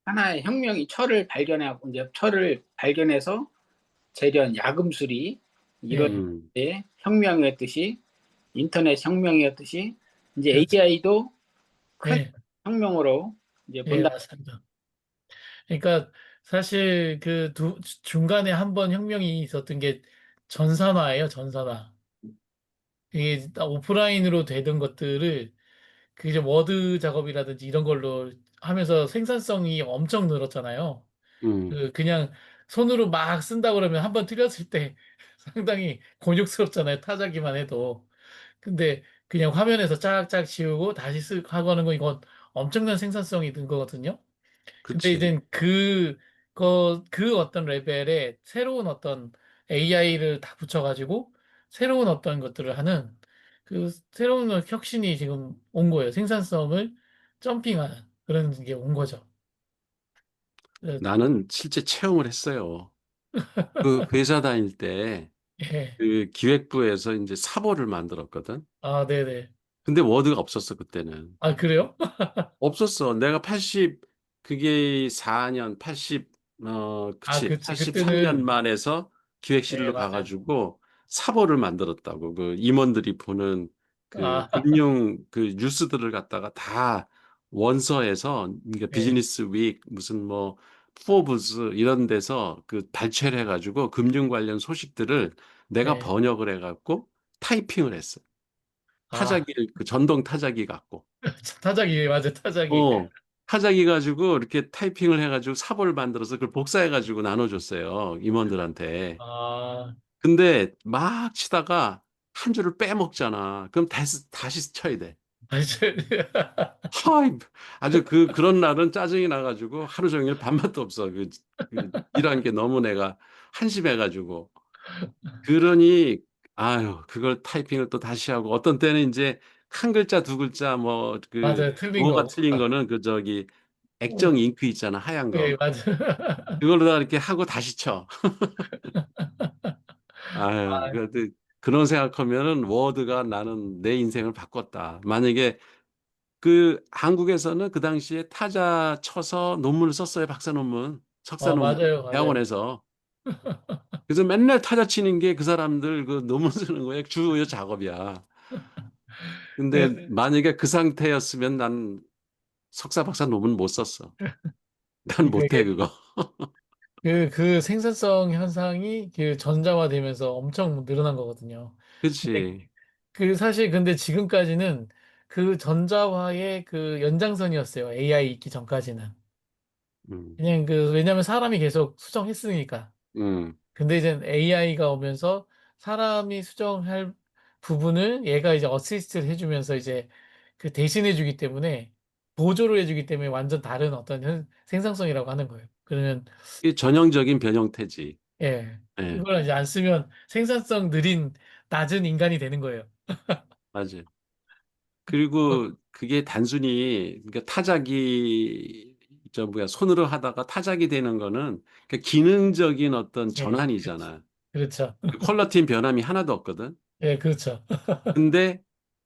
하나의 혁명이 철을 발견하고 이제 철을 발견해서 재련 야금술이 이런 예, 음, 때 혁명이었듯이 인터넷 혁명이었듯이 이제 그렇죠. AI도 큰 예, 혁명으로 이제 예, 본다. 맞습니다. 그러니까 사실 그 중간에 한 번 혁명이 있었던 게 전산화예요, 전산화. 이게 오프라인으로 되던 것들을 그 이제 워드 작업이라든지 이런 걸로 하면서 생산성이 엄청 늘었잖아요. 음, 그냥 손으로 막 쓴다 그러면 한 번 틀렸을 때 상당히 곤욕스럽잖아요. 타자기만 해도. 근데 그냥 화면에서 짝짝 지우고 다시 하고 하는 거 이건 엄청난 생산성이 든 거거든요. 근데 그치. 이제 그 어떤 레벨에 새로운 어떤 AI를 다 붙여가지고 새로운 어떤 것들을 하는 그 새로운 혁신이 지금 온 거예요. 생산성을 점핑하는 그런 게 온 거죠. 네, 나는 실제 체험을 했어요. 그 회사 다닐 때 예. 그 기획부에서 이제 사보를 만들었거든. 아, 네네. 근데 워드가 없었어, 그때는. 아, 그래요? 없었어. 내가 그게 4년, 아, 그치. 그치. 83년 그때는, 만에서 예, 기획실로 맞아요. 가가지고 사보를 만들었다고. 그 임원들이 보는 그 아, 금융 그 뉴스들을 갖다가 다 원서에서, 그러니까 예, 비즈니스 윅, 무슨 뭐, 포브스 이런 데서 그 발췌를 해가지고 금융 관련 소식들을 내가 예. 번역을 해갖고 타이핑을 했어. 아, 그 전동 타자기 갖고. 타자기, 맞아, 타자기. 어, 타자기 가지고 이렇게 타이핑을 해가지고 삽을 만들어서 그걸 복사해가지고 나눠줬어요, 임원들한테. 아, 근데 막 치다가 한 줄을 빼먹잖아. 그럼 다시 쳐야 돼. 하이, 아주 그런 날은 짜증이 나가지고 하루 종일 밥맛도 없어. 일한 게 너무 내가 한심해가지고. 그러니, 아유, 그걸 타이핑을 또 다시 하고, 어떤 때는 이제 한 글자, 두 글자, 뭐, 맞아요, 틀린 주어가 거. 틀린 거는 액정 잉크 있잖아, 하얀 예, 거. 맞아. 그걸로 다 이렇게 하고 다시 쳐. 아유, 그런 생각하면은 워드가 나는 내 인생을 바꿨다. 만약에 한국에서는 그 당시에 타자 쳐서 논문을 썼어요. 박사 논문, 석사 논문, 맞아요, 맞아요. 대학원에서. 그래서 맨날 타자 치는 게 그 사람들 그 논문 쓰는 거에 주요 작업이야. 근데 네, 만약에 그 상태였으면 난 석사 박사 논문 못 썼어. 난 못해, 그게 그거. 그 생산성 현상이 그 전자화되면서 엄청 늘어난 거거든요. 근데 그렇지. 사실 근데 지금까지는 그 전자화의 그 연장선이었어요. AI 있기 전까지는. 음, 그냥 왜냐면 사람이 계속 수정했으니까. 음. 근데 이제 AI가 오면서 사람이 수정할 부분을 얘가 이제 어시스트를 해주면서 이제 그 대신해주기 때문에 보조를 해주기 때문에 완전 다른 어떤 생산성이라고 하는 거예요. 그러면 이 전형적인 변형태지. 예, 예, 그걸 이제 안 쓰면 생산성 느린 낮은 인간이 되는 거예요. 맞아요. 어, 그리고 그게 단순히 그러니까 손으로 하다가 타작이 되는 거는 기능적인 어떤 예, 전환이잖아. 그렇죠. 퀄러티인 변함이 하나도 없거든. 예, 그렇죠. 근데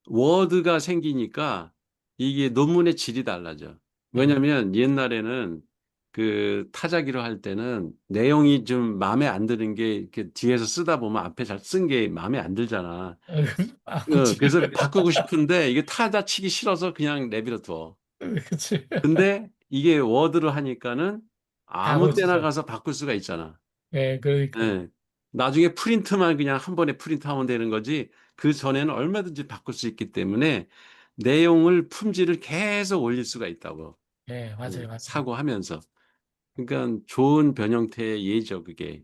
워드가 생기니까 이게 논문의 질이 달라져. 예, 왜냐면 옛날에는 그 타자기로 할 때는 내용이 좀 마음에 안 드는 게 이렇게 뒤에서 쓰다 보면 앞에 잘 쓴 게 마음에 안 들잖아. 그치, 그래서 바꾸고 싶은데 이게 타자 치기 싫어서 그냥 내버려 둬. 그치. 근데 이게 워드로 하니까는 다 아무 때나 고치죠. 가서 바꿀 수가 있잖아. 예, 그러니까. 예. 나중에 프린트만 그냥 한 번에 프린트하면 되는 거지. 그 전에는 얼마든지 바꿀 수 있기 때문에 내용을 품질을 계속 올릴 수가 있다고. 예, 맞아요, 맞아요. 사고하면서. 그러니까 좋은 변형태의 예죠, 그게.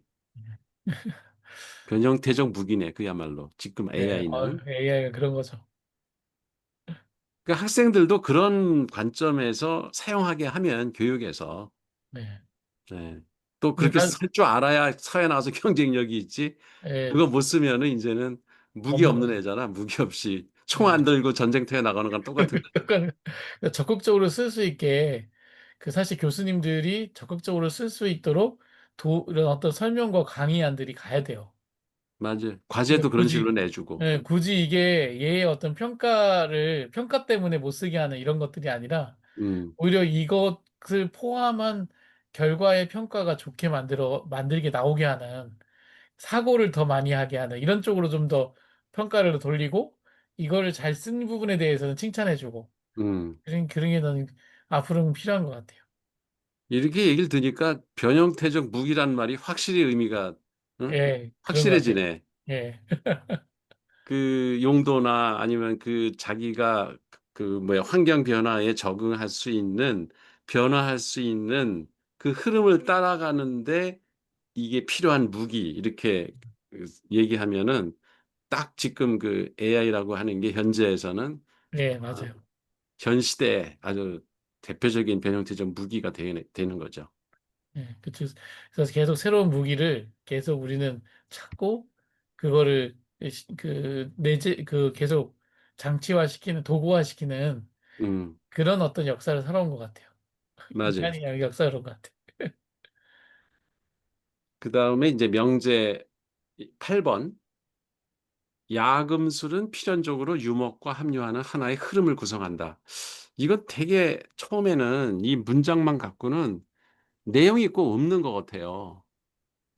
변형태적 무기네, 그야말로. 지금 예, AI는. AI가 그런 거죠. 그러니까 학생들도 그런 관점에서 사용하게 하면 교육에서 네. 네. 또 근데 그렇게 쓸 줄 알아야 사회 나와서 경쟁력이 있지. 예, 그거 못 쓰면은 이제는 무기 없는 없는 거죠. 애잖아. 무기 없이 총 네. 안 들고 전쟁터에 나가는 건 똑같은 거야. 약간 적극적으로 쓸 수 있게 사실 교수님들이 적극적으로 쓸 수 있도록 이런 어떤 설명과 강의안들이 가야 돼요. 맞아. 그러니까 과제도 그런 식으로 굳이 내주고. 굳이 이게 얘의 어떤 평가 때문에 못 쓰게 하는 이런 것들이 아니라 음, 오히려 이것을 포함한 결과의 평가가 좋게 만들게 나오게 하는 사고를 더 많이 하게 하는 이런 쪽으로 좀 더 평가를 돌리고 이거를 잘 쓴 부분에 대해서는 칭찬해주고 음. 그런 게 저는 앞으로는 필요한 것 같아요. 이렇게 얘기를 드니까 변형태적 무기란 말이 확실히 의미가 응? 예, 그런 것 같아요. 확실해지네. 예, 그 용도나 아니면 그 자기가 환경 변화에 적응할 수 있는 변화할 수 있는 그 흐름을 따라가는데 이게 필요한 무기 이렇게 얘기하면은 딱 지금 그 AI라고 하는 게 현재에서는 예, 아, 맞아요. 현 시대에 아주 대표적인 변형태적 무기가 되는 거죠. 예, 그래서 계속 새로운 무기를 계속 우리는 찾고 그거를 계속 장치화시키는 도구화시키는 음, 그런 어떤 역사를 살아온 것 같아요. 맞아요. 인간이 역사를 그런 것 같아요. 그 다음에 이제 명제 8번. 야금술은 필연적으로 유목과 합류하는 하나의 흐름을 구성한다. 이건 되게 처음에는 이 문장만 갖고는 내용이 있고 없는 것 같아요.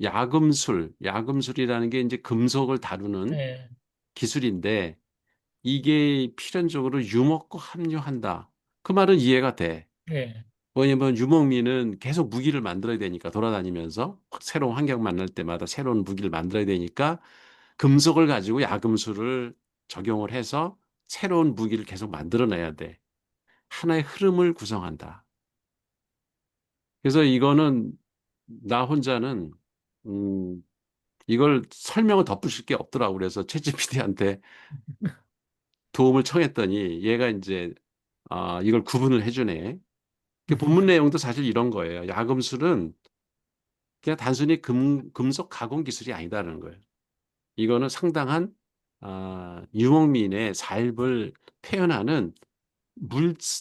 야금술이라는 게 이제 금속을 다루는 예, 기술인데 이게 필연적으로 유목과 합류한다. 그 말은 이해가 돼. 예, 왜냐면 유목민은 계속 무기를 만들어야 되니까 돌아다니면서 새로운 환경 만날 때마다 새로운 무기를 만들어야 되니까 금속을 가지고 야금술을 적용을 해서 새로운 무기를 계속 만들어내야 돼. 하나의 흐름을 구성한다. 그래서 이거는 나 혼자는 이걸 설명을 덧붙일 게 없더라고. 그래서 챗GPT한테 도움을 청했더니 얘가 이제 이걸 구분을 해주네. 그 본문 내용도 사실 이런 거예요. 야금술은 그냥 단순히 금속 가공 기술이 아니다라는 거예요. 이거는 상당한 유목민의 삶을 표현하는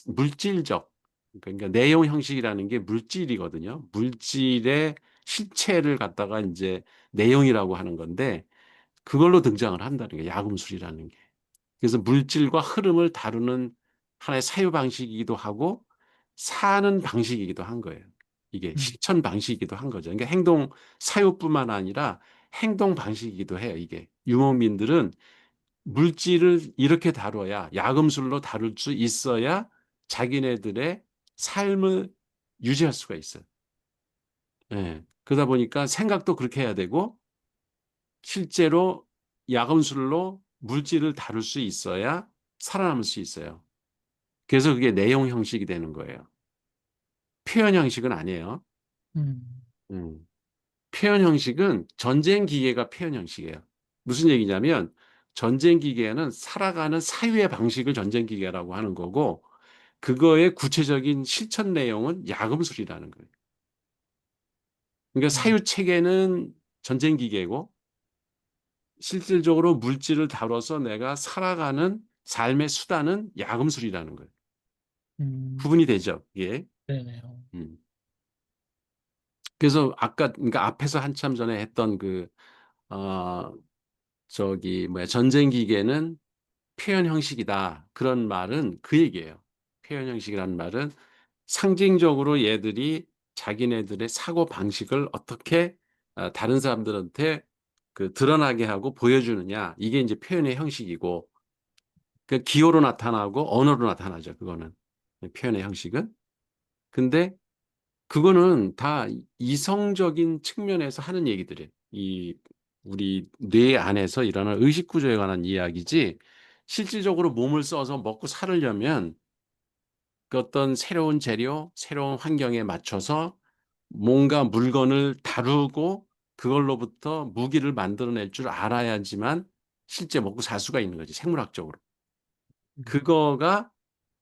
물질적, 그러니까 내용 형식이라는 게 물질이거든요. 물질의 실체를 갖다가 이제 내용이라고 하는 건데 그걸로 등장을 한다는 게 야금술이라는 게. 그래서 물질과 흐름을 다루는 하나의 사유 방식이기도 하고 사는 방식이기도 한 거예요. 이게 실천 방식이기도 한 거죠. 그러니까 행동 사유뿐만 아니라 행동 방식이기도 해요. 이게 유목민들은 물질을 이렇게 다뤄야 야금술로 다룰 수 있어야 자기네들의 삶을 유지할 수가 있어요. 예. 그러다 보니까 생각도 그렇게 해야 되고 실제로 야금술로 물질을 다룰 수 있어야 살아남을 수 있어요. 그래서 그게 내용 형식이 되는 거예요. 표현 형식은 아니에요. 음, 음. 표현 형식은 전쟁 기계가 표현 형식이에요. 무슨 얘기냐면 전쟁 기계는 살아가는 사유의 방식을 전쟁 기계라고 하는 거고 그거의 구체적인 실천 내용은 야금술이라는 거예요. 그러니까 음, 사유 체계는 전쟁 기계고 실질적으로 물질을 다뤄서 내가 살아가는 삶의 수단은 야금술이라는 거예요. 음, 구분이 되죠, 이게. 네네요. 음. 그래서 아까 그러니까 앞에서 한참 전에 했던 어, 전쟁 기계는 표현 형식이다. 그런 말은 그 얘기예요. 표현 형식이라는 말은 상징적으로 얘들이 자기네들의 사고 방식을 어떻게 다른 사람들한테 드러나게 하고 보여주느냐. 이게 이제 표현의 형식이고, 그 기호로 나타나고 언어로 나타나죠. 그거는 표현의 형식은. 근데 그거는 다 이성적인 측면에서 하는 얘기들이에요. 이 우리 뇌 안에서 일어나는 의식 구조에 관한 이야기지 실질적으로 몸을 써서 먹고 살으려면 그 어떤 새로운 재료, 새로운 환경에 맞춰서 뭔가 물건을 다루고 그걸로부터 무기를 만들어낼 줄 알아야지만 실제 먹고 살 수가 있는 거지, 생물학적으로. 그거가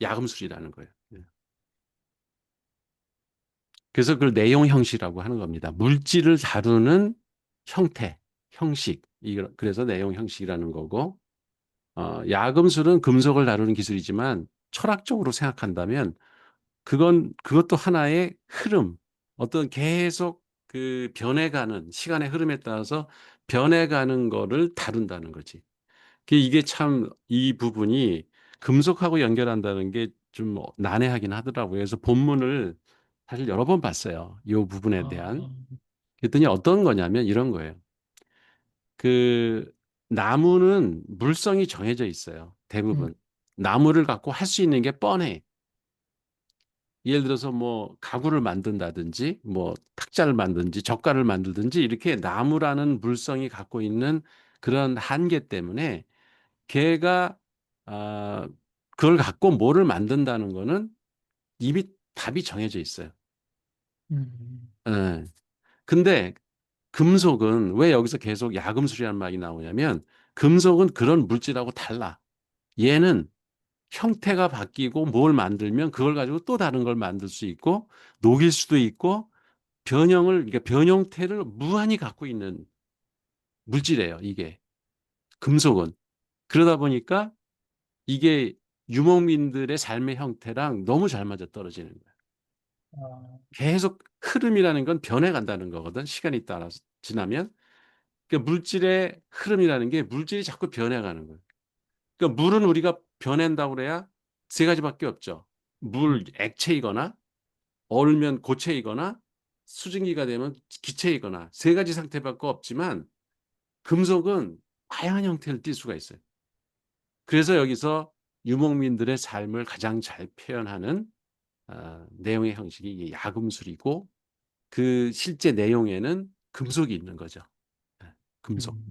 야금술이라는 거예요. 예. 그래서 그걸 내용 형식이라고 하는 겁니다. 물질을 다루는 형태, 형식. 그래서 내용 형식이라는 거고, 야금술은 금속을 다루는 기술이지만 철학적으로 생각한다면 그것도 하나의 흐름, 어떤 계속 변해가는 시간의 흐름에 따라서 변해가는 거를 다룬다는 거지. 이게 참 이 부분이 금속하고 연결한다는 게 좀 난해하긴 하더라고요. 그래서 본문을 사실 여러 번 봤어요. 이 부분에 대한. 아, 그랬더니 어떤 거냐면 이런 거예요. 그 나무는 물성이 정해져 있어요. 음, 대부분. 나무를 갖고 할 수 있는 게 뻔해. 예를 들어서 뭐 가구를 만든다든지 뭐 탁자를 만든지 젓갈을 만들든지 이렇게 나무라는 물성이 갖고 있는 그런 한계 때문에 걔가 아 그걸 갖고 뭐를 만든다는 거는 이미 답이 정해져 있어요. 음, 예. 근데 금속은 왜 여기서 계속 야금술이라는 말이 나오냐면 금속은 그런 물질하고 달라. 얘는 형태가 바뀌고 뭘 만들면 그걸 가지고 또 다른 걸 만들 수 있고 녹일 수도 있고 그러니까 변형태를 무한히 갖고 있는 물질이에요, 이게. 금속은. 그러다 보니까 이게 유목민들의 삶의 형태랑 너무 잘 맞아떨어지는 거예요. 아, 계속 흐름이라는 건 변해간다는 거거든, 시간이 따라서 지나면. 그러니까 물질의 흐름이라는 게 물질이 자꾸 변해가는 거예요. 그러니까 물은 우리가 변한다고 그래야 세 가지밖에 없죠. 음, 액체이거나 얼면 고체이거나 수증기가 되면 기체이거나 세 가지 상태밖에 없지만 금속은 다양한 형태를 띌 수가 있어요. 그래서 여기서 유목민들의 삶을 가장 잘 표현하는 내용의 형식이 이게 야금술이고 그 실제 내용에는 금속이 있는 거죠. 네, 금속. 음.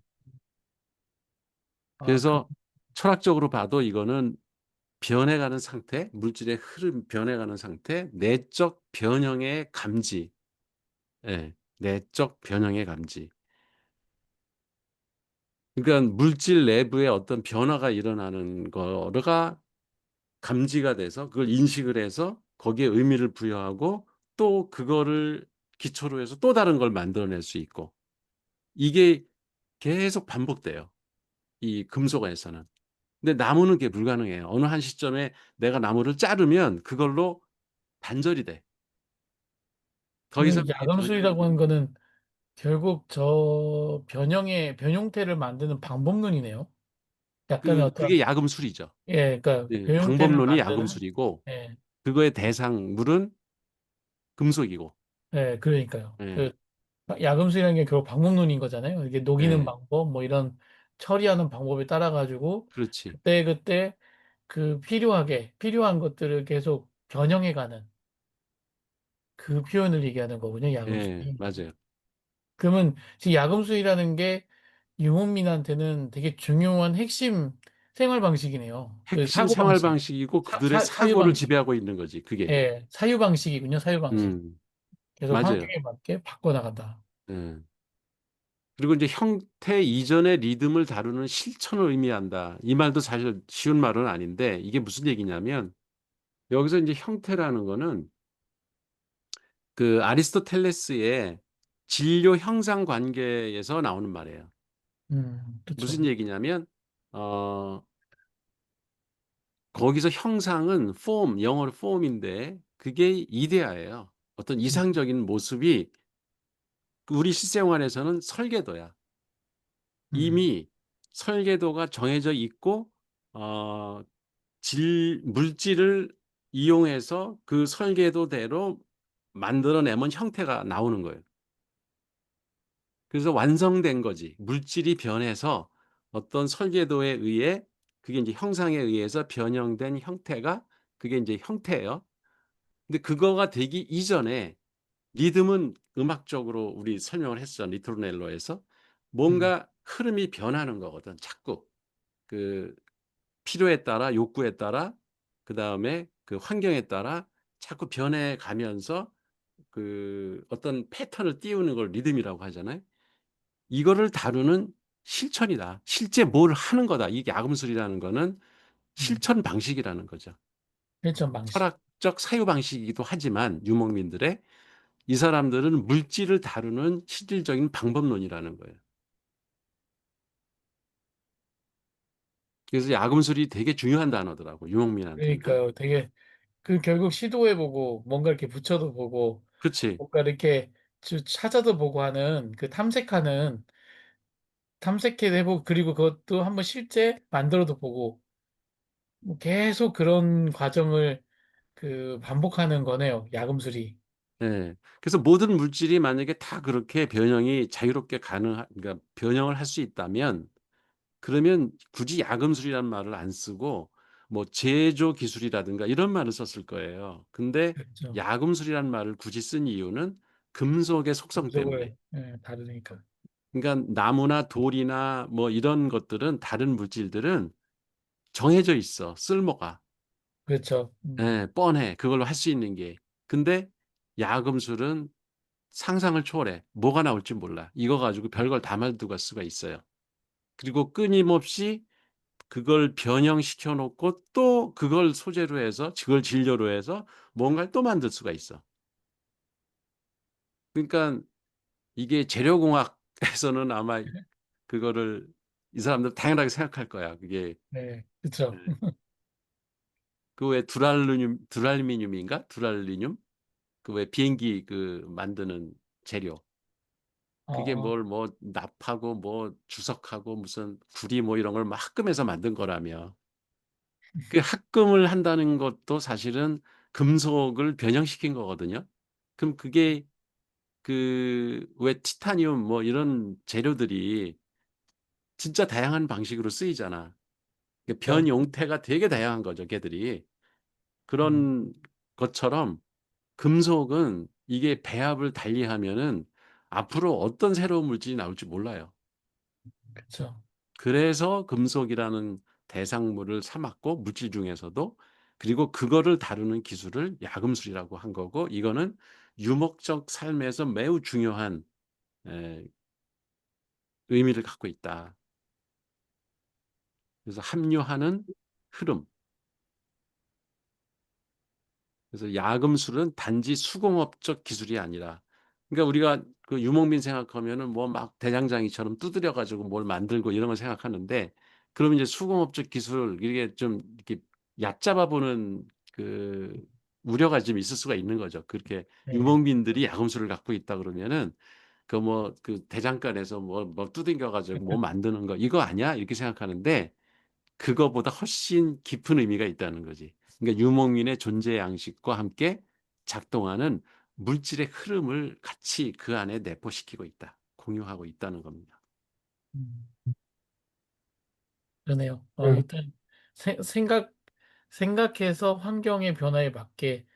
아, 그래서 철학적으로 봐도 이거는 변해가는 상태, 물질의 흐름 변해가는 상태, 내적 변형의 감지. 예. 내적 변형의 감지. 그러니까 물질 내부에 어떤 변화가 일어나는 거가 감지가 돼서 그걸 인식을 해서 거기에 의미를 부여하고 또 그거를 기초로 해서 또 다른 걸 만들어낼 수 있고 이게 계속 반복돼요, 이 금속에서는. 근데 나무는 그게 불가능해요. 어느 한 시점에 내가 나무를 자르면 그걸로 단절이 돼. 더 이상 그러면 그게 변형이 야금술이라고 하는 거는 결국 저 변형태를 만드는 방법론이네요. 약간의 그게 어떤, 야금술이죠. 예, 그러니까 예. 변형태를 방법론이 만드는, 야금술이고 예, 그거의 대상물은 금속이고. 예, 그러니까요. 예. 그 야금술이라는 게 결국 방법론인 거잖아요. 이게 녹이는 예. 방법, 뭐 이런 처리하는 방법에 따라 가지고 그렇지. 그때 그 필요한 것들을 계속 변형해가는 그 표현을 얘기하는 거군요, 예. 야금술이. 맞아요. 그러면 지금 야금술이라는 게 유목민한테는 되게 중요한 핵심 생활 방식이네요. 그 핵심 사고 생활 방식, 방식이고 그들의 사유 사고를 방식. 지배하고 있는 거지 그게. 예, 사유 방식이군요, 사유 방식. 음. 계속 맞아요. 환경에 맞게 바꿔나간다. 예. 그리고 인제 형태 이전의 리듬을 다루는 실천을 의미한다. 이 말도 사실 쉬운 말은 아닌데 이게 무슨 얘기냐면 여기서 인제 형태라는 거는 그 아리스토텔레스의 진료 형상 관계에서 나오는 말이에요. 그쵸. 무슨 얘기냐면 어 거기서 형상은 form, 영어로 form인데 그게 이데아예요. 어떤 음, 이상적인 모습이 우리 실생활에서는 설계도야. 음, 이미 설계도가 정해져 있고 어 물질을 이용해서 그 설계도대로 만들어 내면 형태가 나오는 거예요. 그래서 완성된 거지. 물질이 변해서 어떤 설계도에 의해 그게 인제 형상에 의해서 변형된 형태가 그게 인제 형태예요. 근데 그거가 되기 이전에 리듬은 음악적으로 우리 설명을 했어, 리토넬로에서. 음, 뭔가 흐름이 변하는 거거든 자꾸. 그 필요에 따라 욕구에 따라 그다음에 그 환경에 따라 자꾸 변해 가면서 그 어떤 패턴을 띄우는 걸 리듬이라고 하잖아요. 이거를 다루는 실천이다. 실제 뭘 하는 거다. 이 야금술이라는 거는 음. 실천 방식이라는 거죠. 실천 방식. 철학적 사유 방식이기도 하지만 유목민들의 이 사람들은 물질을 다루는 실질적인 방법론이라는 거예요. 그래서 야금술이 되게 중요한 단어더라고 유목민한테는. 그러니까요. 되게 그 결국 시도해보고 뭔가 이렇게 붙여도 보고 그렇지. 뭔가 이렇게 찾아도 보고 하는 그 탐색해보고 그리고 그것도 한번 실제 만들어도 보고 뭐 계속 그런 과정을 그 반복하는 거네요. 야금술이. 예. 그래서 모든 물질이 만약에 다 그렇게 변형이 자유롭게 그러니까 변형을 할 수 있다면 그러면 굳이 야금술이라는 말을 안 쓰고 뭐 제조 기술이라든가 이런 말을 썼을 거예요. 근데 그렇죠. 야금술이라는 말을 굳이 쓴 이유는 금속의 속성 때문에. 금속을 다루니까. 그러니까 나무나 돌이나 뭐 이런 것들은 다른 물질들은 정해져 있어 쓸모가. 그렇죠. 예 뻔해 그걸로 할 수 있는 게. 근데 야금술은 상상을 초월해. 뭐가 나올지 몰라. 이거 가지고 별걸 다 만들어 갈 수가 있어요. 그리고 끊임없이 그걸 변형시켜 놓고 또 그걸 소재로 해서 그걸 진료로 해서 뭔가를 또 만들 수가 있어. 그러니깐 이게 재료공학에서는 아마 그거를 이 사람들 당연하게 생각할 거야. 그게 네, 그렇죠. 예. 그 왜 두랄루뮴인가? 두랄리뮴? 그 왜 비행기 그 만드는 재료. 그게 어, 뭘 뭐 납하고 뭐 주석하고 무슨 구리 뭐 이런 걸 막 합금해서 만든 거라며. 그 합금을 한다는 것도 사실은 금속을 변형시킨 거거든요. 그럼 그게 그 왜 티타늄 뭐 이런 재료들이 진짜 다양한 방식으로 쓰이잖아. 그 그렇죠. 변용태가 되게 다양한 거죠, 걔들이. 음, 그런 것처럼 금속은 이게 배합을 달리하면은 앞으로 어떤 새로운 물질이 나올지 몰라요. 그렇죠. 그래서 금속이라는 대상물을 삼았고 물질 중에서도 그리고 그거를 다루는 기술을 야금술이라고 한 거고 이거는 유목적 삶에서 매우 중요한 에, 의미를 갖고 있다. 그래서 합류하는 흐름. 그래서 야금술은 단지 수공업적 기술이 아니라 그러니까 우리가 그 유목민 생각하면은 뭐 막 대장장이처럼 두드려 가지고 뭘 만들고 이런 걸 생각하는데 그러면 이제 수공업적 기술 이게 좀 이렇게 얕잡아 보는 그 우려가 좀 있을 수가 있는 거죠. 그렇게 네. 유목민들이 야금술을 갖고 있다 그러면은 그 뭐 그 대장간에서 뭐 두들겨 가지고 뭐 만드는 거 이거 아니야? 이렇게 생각하는데 그거보다 훨씬 깊은 의미가 있다는 거지. 그러니까 유목민의 존재 양식과 함께 작동하는 물질의 흐름을 같이 그 안에 내포시키고 있다. 공유하고 있다는 겁니다. 음, 그러네요. 음. 일단 생각해서 환경의 변화에 맞게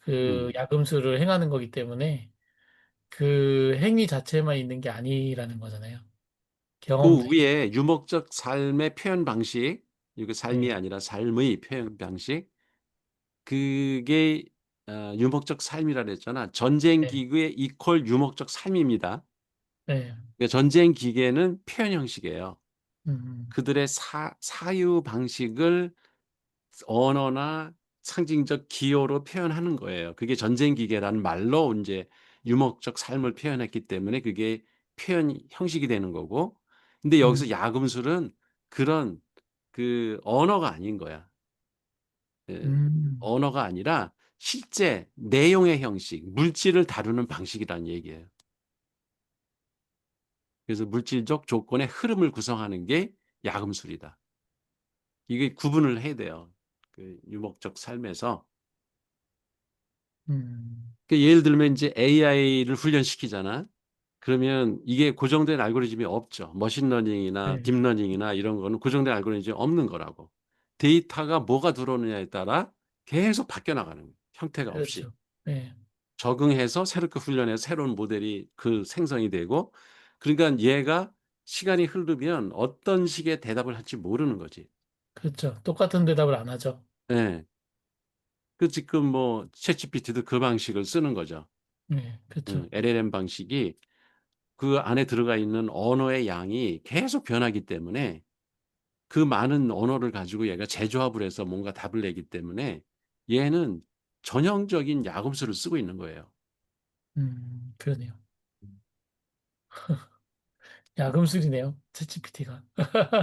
그 음. 야금수를 행하는 거기 때문에 그 행위 자체만 있는 게 아니라는 거잖아요. 그 경험들. 위에 유목적 삶의 표현 방식, 이거 삶이 네, 아니라 삶의 표현 방식, 그게 유목적 삶이라 그랬잖아. 전쟁 네, 기구의 이퀄 유목적 삶입니다. 네. 그러니까 전쟁 기계는 표현 형식이에요. 음, 그들의 사유 방식을 언어나 상징적 기호로 표현하는 거예요. 그게 전쟁 기계라는 말로 인제 유목적 삶을 표현했기 때문에 그게 표현 형식이 되는 거고 근데 여기서 음, 야금술은 그런 그 언어가 아닌 거야. 예. 음, 언어가 아니라 실제 내용의 형식, 물질을 다루는 방식이라는 얘기예요. 그래서 물질적 조건의 흐름을 구성하는 게 야금술이다. 이게 구분을 해야 돼요. 그 유목적 삶에서. 음. 그 예를 들면 인제 AI를 훈련시키잖아. 그러면 이게 고정된 알고리즘이 없죠. 머신러닝이나 네, 딥러닝이나 이런 거는 고정된 알고리즘이 없는 거라고. 데이터가 뭐가 들어오느냐에 따라 계속 바뀌어 나가는 거예요, 형태가 없이. 그렇죠. 네, 적응해서 새롭게 훈련해서 새로운 모델이 그 생성이 되고 그러니깐 얘가 시간이 흐르면 어떤 식의 대답을 할지 모르는 거지. 그렇죠. 똑같은 대답을 안 하죠. 예. 그 지금 뭐 챗GPT도 그 방식을 쓰는 거죠. 네, 그렇죠. LLM 방식이 그 안에 들어가 있는 언어의 양이 계속 변하기 때문에 그 많은 언어를 가지고 얘가 재조합을 해서 뭔가 답을 내기 때문에 얘는 전형적인 야금수를 쓰고 있는 거예요. 그러네요. 야금술이네요. 챗GPT가.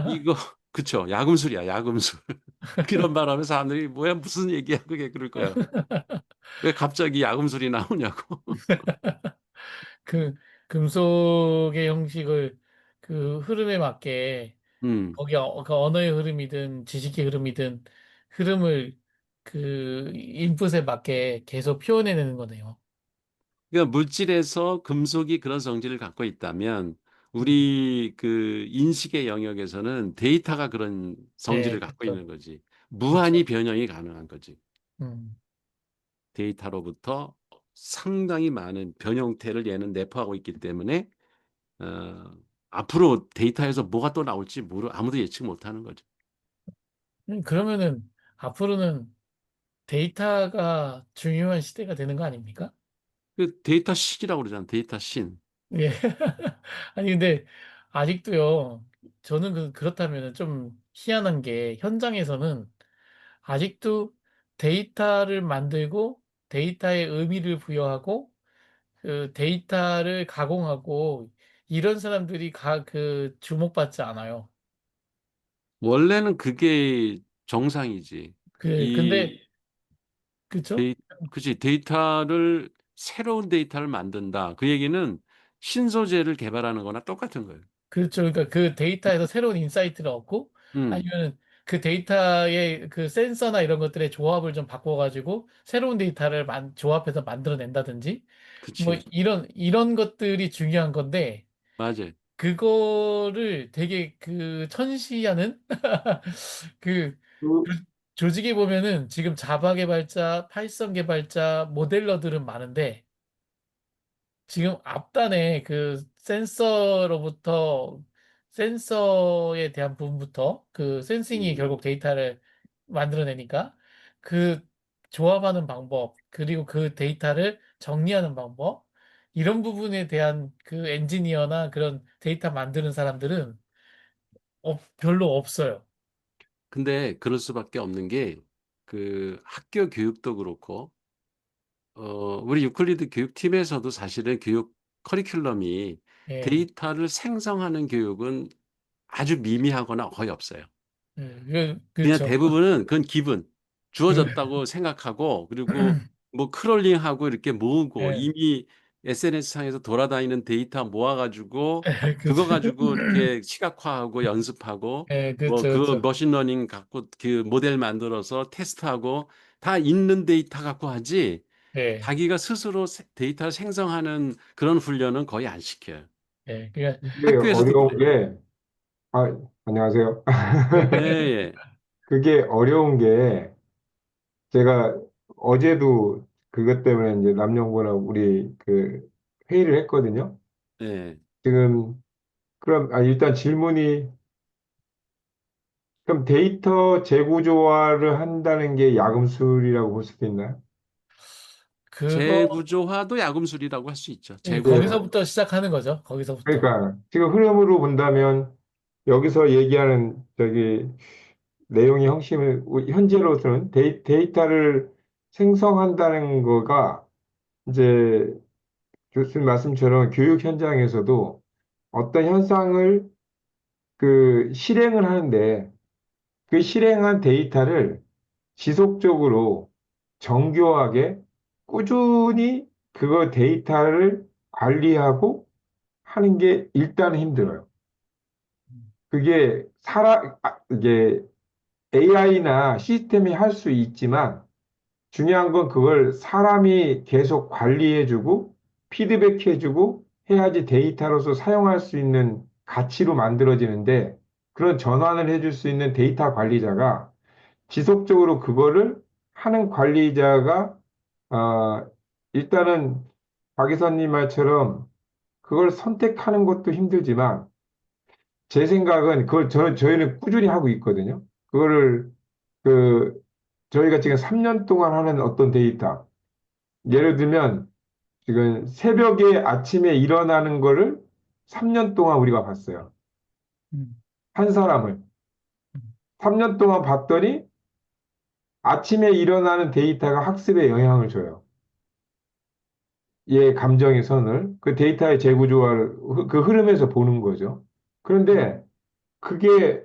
이거 그쵸. 야금술이야, 야금술. 그런 말하면 사람들이 "뭐야 무슨 얘기야." 그게 그럴 거야. "왜 갑자기 야금술이 나오냐."고. 그 금속의 형식을 그 흐름에 맞게 음. 거기 그 언어의 흐름이든 지식의 흐름이든 흐름을 그 인풋에 맞게 계속 표현해내는 거네요. 그러니까 물질에서 금속이 그런 성질을 갖고 있다면 음, 우리 그 인식의 영역에서는 데이터가 그런 성질을 네, 갖고 그렇죠. 있는 거지. 그렇죠. 무한히 변형이 가능한 거지. 음, 데이터로부터 상당히 많은 변형태를 얘는 내포하고 있기 때문에 어 앞으로 데이터에서 뭐가 또 나올지 아무도 예측 못 하는 거죠. 그러면은 앞으로는 데이터가 중요한 시대가 되는 거 아닙니까? 그 데이터 신이라고 그러잖아. 데이터 신. 예. 아니, 근데 아직도요, 저는 그렇다면 좀 희한한 게 현장에서는 아직도 데이터를 만들고 데이터에 의미를 부여하고 그 데이터를 가공하고 이런 사람들이 주목받지 않아요. 원래는 그게 정상이지. 근데, 이 그쵸? 데이 그치. 데이터를 새로운 데이터를 만든다. 그 얘기는 신소재를 개발하는 거나 똑같은 거예요. 그렇죠. 그러니까 그 데이터에서 새로운 인사이트를 얻고 음. 아니면 그 데이터의 그 센서나 이런 것들의 조합을 좀 바꿔가지고 새로운 데이터를 조합해서 만들어낸다든지 뭐 그치. 이런 것들이 중요한 건데 맞아요. 그거를 되게 그 천시하는 그 그 조- 조직에 보면은 지금 자바 개발자, 파이썬 개발자, 모델러들은 많은데 지금 앞단에 그 센서로부터 센서에 대한 부분부터 그 센싱이 음. 결국 데이터를 만들어내니까 그 조합하는 방법, 그리고 그 데이터를 정리하는 방법, 이런 부분에 대한 그 엔지니어나 그런 데이터 만드는 사람들은 별로 없어요. 근데 그럴 수밖에 없는 게 그 학교 교육도 그렇고 우리 유클리드 교육팀에서도 사실은 교육 커리큘럼이 예, 데이터를 생성하는 교육은 아주 미미하거나 거의 없어요. 그냥 그렇죠. 대부분은 그건 기분, 주어졌다고 생각하고 그리고 뭐 크롤링하고 이렇게 모으고 예, 이미 SNS상에서 돌아다니는 데이터 모아 가지고 그거 그렇죠. 가지고 이렇게 시각화하고 연습하고 예, 뭐 그렇죠, 그거 그렇죠. 머신러닝 갖고 그 모델 만들어서 테스트하고 다 있는 데이터 갖고 하지 예, 자기가 스스로 데이터를 생성하는 그런 훈련은 거의 안 시켜요. 예, 그러니까, 그게 학교에서도 어려운 그래요. 게, 아, 안녕하세요. 예, 예. 그게 어려운 게, 제가 어제도 그것 때문에 이제 남녀공부랑 우리 그 회의를 했거든요. 예. 지금, 그럼, 일단 질문이, 그럼 데이터 재구조화를 한다는 게 야금술이라고 볼 수도 있나요? 그거, 재구조화도 야금술이라고 할 수 있죠. 예. 재구조화. 거기서부터 시작하는 거죠. 거기서부터. 그러니까, 지금 흐름으로 본다면, 여기서 얘기하는 저기 내용의 핵심은 현재로서는 데이터를 생성한다는 거가 이제 교수님 말씀처럼 교육 현장에서도 어떤 현상을 그 실행을 하는데 그 실행한 데이터를 지속적으로 정교하게 꾸준히 그거 데이터를 관리하고 하는 게 일단은 힘들어요. 그게 이게 AI나 시스템이 할 수 있지만 중요한 건 그걸 사람이 계속 관리해주고 피드백해주고 해야지 데이터로서 사용할 수 있는 가치로 만들어지는데 그런 전환을 해줄 수 있는 데이터 관리자가 지속적으로 그거를 하는 관리자가 어, 일단은 박 이사님 말처럼 그걸 선택하는 것도 힘들지만 제 생각은 그걸 저희는 꾸준히 하고 있거든요. 그거를 그 저희가 지금 3년 동안 하는 어떤 데이터 예를 들면 지금 새벽에 아침에 일어나는 거를 3년 동안 우리가 봤어요. 음, 한 사람을. 3년 동안 봤더니 아침에 일어나는 데이터가 학습에 영향을 줘요. 얘 감정의 선을, 그 데이터의 재구조화를 그 흐름에서 보는 거죠. 그런데 그게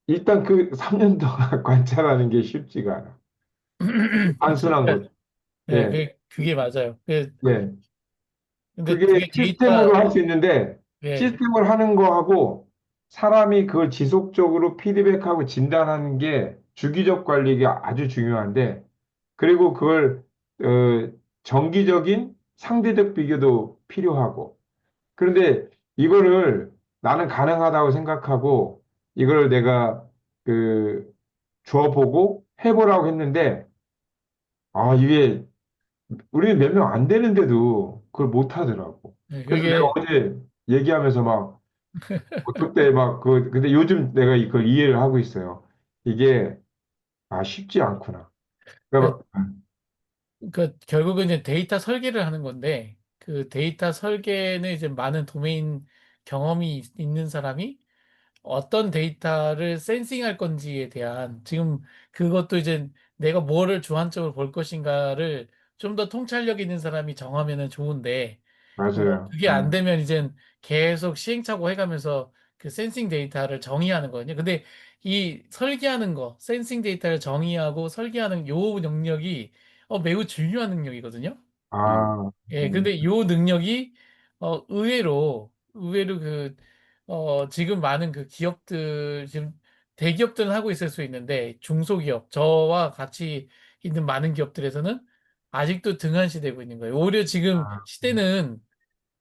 일단 그 3년 동안 관찰하는 게 쉽지가 않아. 단순한 그러니까, 거죠. 예, 예, 그게 맞아요. 예. 근데 그게 그게 시스템으로 데이터, 할 수 있는데 예, 시스템을 하는 거하고 사람이 그걸 지속적으로 피드백하고 진단하는 게 주기적 관리가 아주 중요한데 그리고 그걸 정기적인 상대적 비교도 필요하고 그런데 이거를 나는 가능하다고 생각하고 이걸 내가 그 줘보고 해보라고 했는데 이게 우리 몇 명 안 되는데도 그걸 못 하더라고. 예, 그래서 내가 그게, 어제 얘기하면서 막, 그때 막, 근데 요즘 내가 이걸 이해를 하고 있어요. 이게, 쉽지 않구나. 그, 그러니까, 결국은 이제 데이터 설계를 하는 건데, 그 데이터 설계는 이제 많은 도메인 경험이 있는 사람이 어떤 데이터를 센싱할 건지에 대한 지금 그것도 이제 내가 뭐를 주안점을 볼 것인가를 좀 더 통찰력 있는 사람이 정하면은 좋은데 맞아요. 그게 안 되면 이제 계속 시행착오 해가면서 그 센싱 데이터를 정의하는 거거든요. 근데 이 설계하는 거, 센싱 데이터를 정의하고 설계하는 요 능력이 매우 중요한 능력이거든요. 음. 예, 근데 요 능력이 의외로 지금 많은 그 기업들 지금 대기업들은 하고 있을 수 있는데 중소기업 저와 같이 있는 많은 기업들에서는 아직도 등한시되고 있는 거예요. 오히려 지금 아, 시대는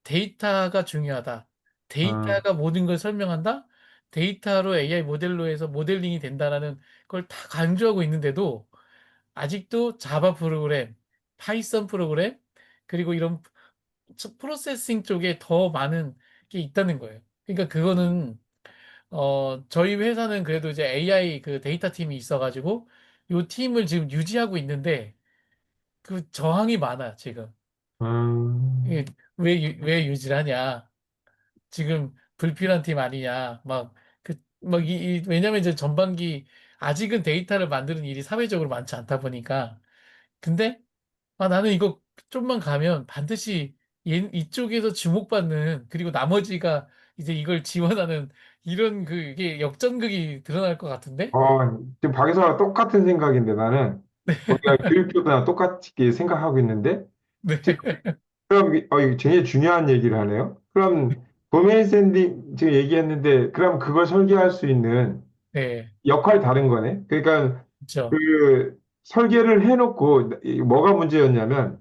데이터가 중요하다. 아, 데이터가 모든 걸 설명한다. 데이터로 AI 모델로 해서 모델링이 된다라는 걸 다 강조하고 있는데도 아직도 자바 프로그램, 파이썬 프로그램, 그리고 이런 프로세싱 쪽에 더 많은 게 있다는 거예요. 그러니까 그거는 저희 회사는 그래도 이제 AI 그 데이터 팀이 있어가지고 요 팀을 지금 유지하고 있는데 그 저항이 많아, 지금. 이게 음, 왜 유지를 하냐. 지금 불필요한 팀 아니냐. 왜냐면 이제 전반기 아직은 데이터를 만드는 일이 사회적으로 많지 않다 보니까. 근데 나는 이거 좀만 가면 반드시 이쪽에서 주목받는, 그리고 나머지가 이제 이걸 지원하는 이런 이게 역전극이 드러날 것 같은데? 지금 박에서 똑같은 생각인데 나는 우리가 교육교사랑 똑같이 생각하고 있는데 네. 그럼 이거 굉장히 중요한 얘기를 하네요. 그럼 도메인 샌딩 지금 얘기했는데 그럼 그걸 설계할 수 있는 네. 역할이 다른 거네. 그러니까 그렇죠. 그 설계를 해놓고 뭐가 문제였냐면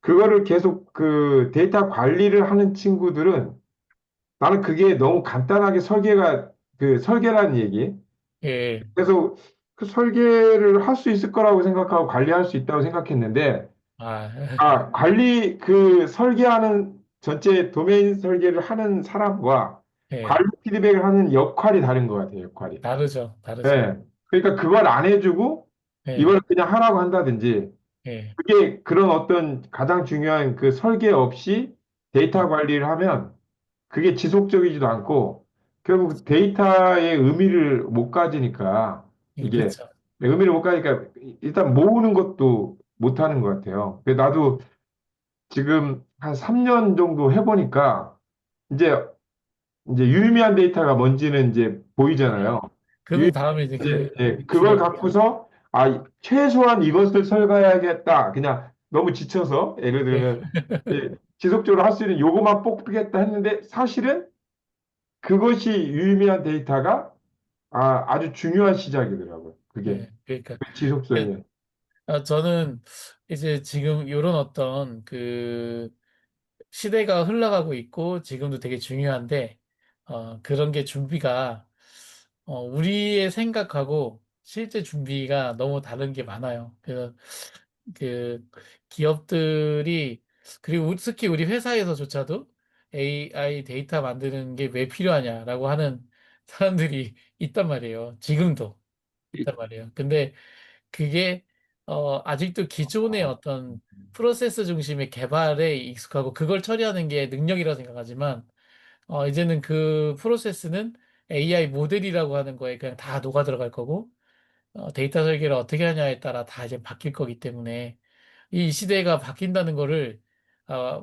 그거를 계속 그 데이터 관리를 하는 친구들은 나는 그게 너무 간단하게 설계가 그 설계라는 얘기. 예. 그래서 그 설계를 할 수 있을 거라고 생각하고 관리할 수 있다고 생각했는데 아, 관리 그 설계하는 전체 도메인 설계를 하는 사람과 예. 관리 피드백을 하는 역할이 다른 것 같아요. 역할이. 다르죠. 다르죠. 네. 그러니까 그걸 안 해주고 예. 이걸 그냥 하라고 한다든지 예. 그게 그런 어떤 가장 중요한 그 설계 없이 데이터 음, 관리를 하면 그게 지속적이지도 않고 결국 데이터의 의미를 못 가지니까 이게 그렇죠. 의미를 못 가니까 일단 모으는 것도 못 하는 것 같아요. 그래서 나도 지금 한 3년 정도 해보니까 이제 유의미한 데이터가 뭔지는 이제 예. 보이잖아요. 그럼 다음에 이제 그걸 중요한, 갖고서 최소한 이것을 설계해야겠다. 그냥 너무 지쳐서 예를 예. 들면 지속적으로 할 수 있는 요거만 뽑겠다 했는데 사실은 그것이 유의미한 데이터가 아주 중요한 시작이더라고요. 그게 예. 그러니까 그 지속성이. 저는 이제 지금 이런 어떤 시대가 흘러가고 있고 지금도 되게 중요한데, 그런 게 준비가, 우리의 생각하고 실제 준비가 너무 다른 게 많아요. 그래서 그 기업들이, 그리고 특히 우리 회사에서조차도 AI 데이터 만드는 게 왜 필요하냐라고 하는 사람들이 있단 말이에요. 지금도 있단 말이에요. 근데 그게 아직도 기존의 어떤 프로세스 중심의 개발에 익숙하고 그걸 처리하는 게 능력이라고 생각하지만, 이제는 그 프로세스는 AI 모델이라고 하는 거에 그냥 다 녹아 들어갈 거고, 데이터 설계를 어떻게 하냐에 따라 다 이제 바뀔 거기 때문에 이 시대가 바뀐다는 거를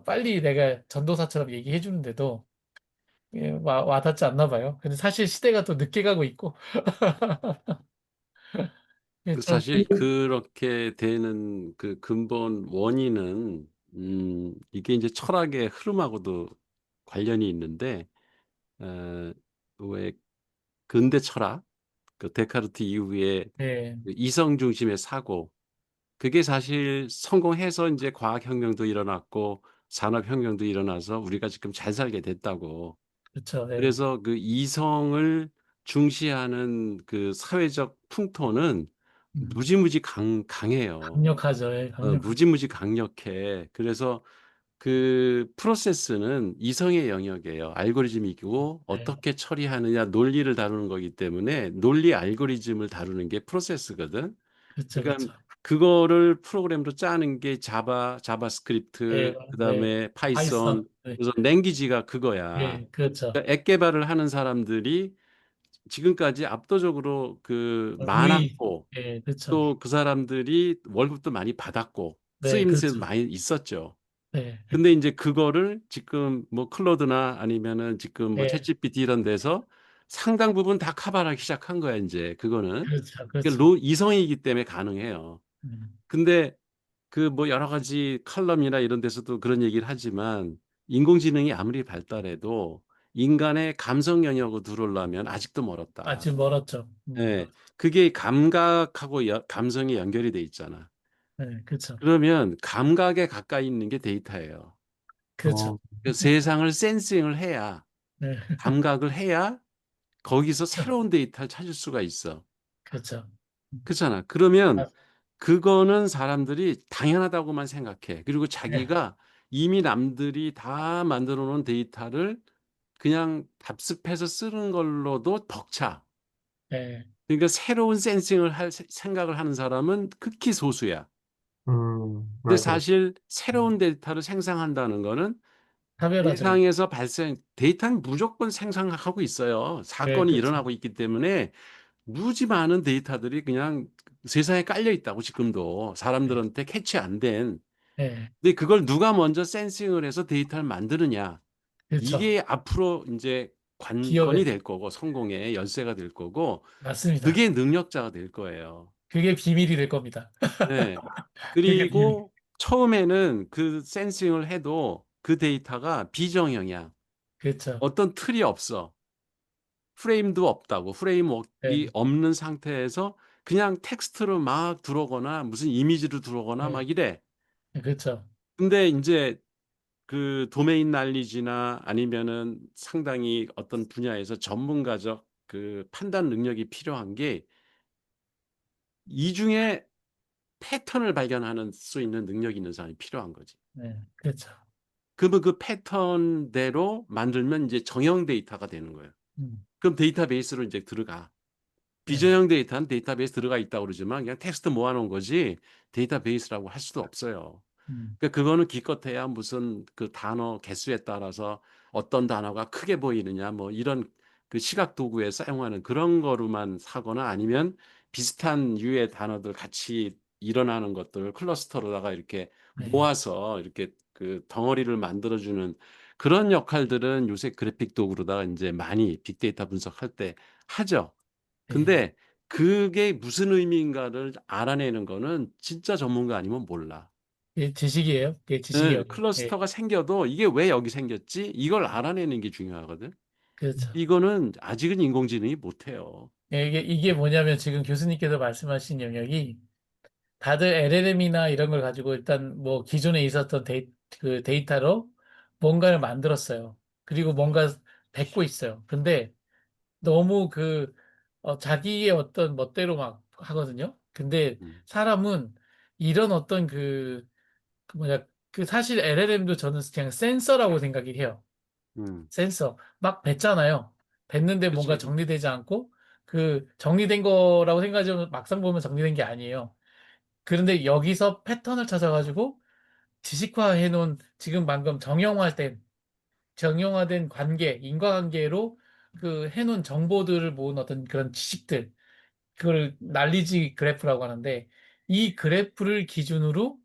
빨리 내가 전도사처럼 얘기해 주는데도 와닿지 않나 봐요. 근데 사실 시대가 또 늦게 가고 있고, 예, 좀, 사실 그렇게 되는 그 근본 원인은 이게 이제 철학의 흐름하고도 관련이 있는데 어, 왜 근대 철학 그 데카르트 이후에 예, 그 이성 중심의 사고 그게 사실 성공해서 이제 과학혁명도 일어났고 산업혁명도 일어나서 우리가 지금 잘 살게 됐다고. 그렇죠. 예. 그래서 그 이성을 중시하는 그 사회적 풍토는 음, 무지무지 강해요. 강력하죠. 예, 강력하죠. 무지무지 강력해. 그래서 그 프로세스는 이성의 영역이에요. 알고리즘이고 예, 어떻게 처리하느냐 논리를 다루는 거기 때문에 논리 알고리즘을 다루는 게 프로세스거든. 그렇죠, 그러니까 그렇죠. 그거를 프로그램으로 짜는 게 예, 자바스크립트, 네. 그다음에 파이썬. 파이썬, 네. 그래서 랭귀지가 그거야. 예, 그렇죠. 그러니까 앱 개발을 하는 사람들이 지금까지 압도적으로 그 우위. 많았고 예, 그렇죠. 또 그 사람들이 월급도 많이 받았고 네, 쓰임새도 그렇죠. 많이 있었죠. 네, 근데 이제 그거를 지금 뭐 클로드나 아니면은 지금 뭐 예, 챗GPT 이런 데서 상당 부분 다 커버하기 시작한 거야, 인제 그거는. 그렇죠, 그러니까 그렇죠. 이성이기 때문에 가능해요. 음, 근데 그 뭐 여러 가지 칼럼이나 이런 데서도 그런 얘기를 하지만 인공지능이 아무리 발달해도 인간의 감성 영역으로 들어오려면 아직도 멀었다. 아직 멀었죠. 예. 그게 감각하고 감성이 연결이 돼 있잖아. 네, 그렇죠. 그러면 감각에 가까이 있는 게 데이터예요. 그렇죠. 그 세상을 센싱을 해야 네, 감각을 해야 거기서 그렇죠. 새로운 데이터를 찾을 수가 있어. 그렇죠. 그렇잖아. 그러면 아, 그거는 사람들이 당연하다고만 생각해. 그리고 예, 자기가 이미 남들이 다 만들어 놓은 데이터를 그냥 답습해서 쓰는 걸로도 벅차. 예, 그러니까 새로운 센싱을 할 생각을 하는 사람은 극히 소수야. 근데 맞아요. 사실 새로운 데이터를 생성한다는 거는 차별화죠. 세상에서 데이터는 무조건 생성하고 있어요. 예, 사건이 그렇죠. 일어나고 있기 때문에 무지 많은 데이터들이 그냥 세상에 깔려 있다고 지금도 예, 사람들한테 캐치 안 된. 예, 근데 그걸 누가 먼저 센싱을 해서 데이터를 만드느냐. 그렇죠. 이게 앞으로 인제 관건이 기업에서. 될 거고 성공의 열쇠가 될 거고 맞습니다. 그게 능력자가 될 거예요. 그게 비밀이 될 겁니다. 네. 그게 비밀. 그리고 처음에는 그 센싱을 해도 그 데이터가 비정형이야. 그렇죠. 어떤 틀이 없어. 프레임도 없다고. 예, 프레임워크가 없는 상태에서 그냥 텍스트로 막 들어오거나 무슨 이미지로 들어오거나 예, 막 이래. 그렇죠. 근데 인제 그 도메인 날리지나 아니면은 상당히 어떤 분야에서 전문가적 그 판단 능력이 필요한 게 이 중에 패턴을 발견하는 수 있는 능력이 있는 사람이 필요한 거지. 예, 그렇죠. 그러면 그 패턴대로 만들면 인제 정형 데이터가 되는 거예요. 음, 그럼 데이터베이스로 인제 들어가. 예, 비정형 데이터는 데이터베이스 들어가 있다고 그러지만 그냥 텍스트 모아 놓은 거지 데이터베이스라고 할 수도 없어요. 음, 그러니까 그거는 기껏해야 무슨 그 단어 개수에 따라서 어떤 단어가 크게 보이느냐 뭐 이런 그 시각 도구에 사용하는 그런 거로만 사거나 아니면 비슷한 유의 단어들 같이 일어나는 것들을 클러스터로다가 이렇게 예, 모아서 이렇게 그 덩어리를 만들어 주는 그런 역할들은 요새 그래픽 도구로다가 인제 많이 빅데이터 분석할 때 하죠. 예. 근데 그게 무슨 의미인가를 알아내는 거는 진짜 전문가 아니면 몰라. 이게 지식이에요. 그게 지식이 예. 어려요. 예, 클러스터가 생겨도 이게 왜 여기 생겼지? 이걸 알아내는 게 중요하거든. 그렇죠. 이거는 아직은 인공지능이 못해요. 예, 이게 뭐냐면 지금 교수님께서 말씀하신 영역이 다들 LLM이나 이런 걸 가지고 일단 뭐 기존에 있었던 그 데이터로 뭔가를 만들었어요. 그리고 뭔가 뱉고 있어요. 근데 너무 자기의 어떤 멋대로 막 하거든요. 근데 음. 사람은 이런 어떤 그 뭐냐, 사실 LLM도 저는 그냥 센서라고 생각이 해요. 음. 센서. 막 뱉잖아요. 뱉는데 뭔가 그치. 정리되지 않고 정리된 거라고 생각하지만 막상 보면 정리된 게 아니에요. 그런데 여기서 패턴을 찾아가지고 지식화해 놓은 지금 방금 정형화된 관계, 인과관계로 해놓은 정보들을 모은 어떤 그런 지식들, 그걸 날리지 그래프라고 하는데 이 그래프를 기준으로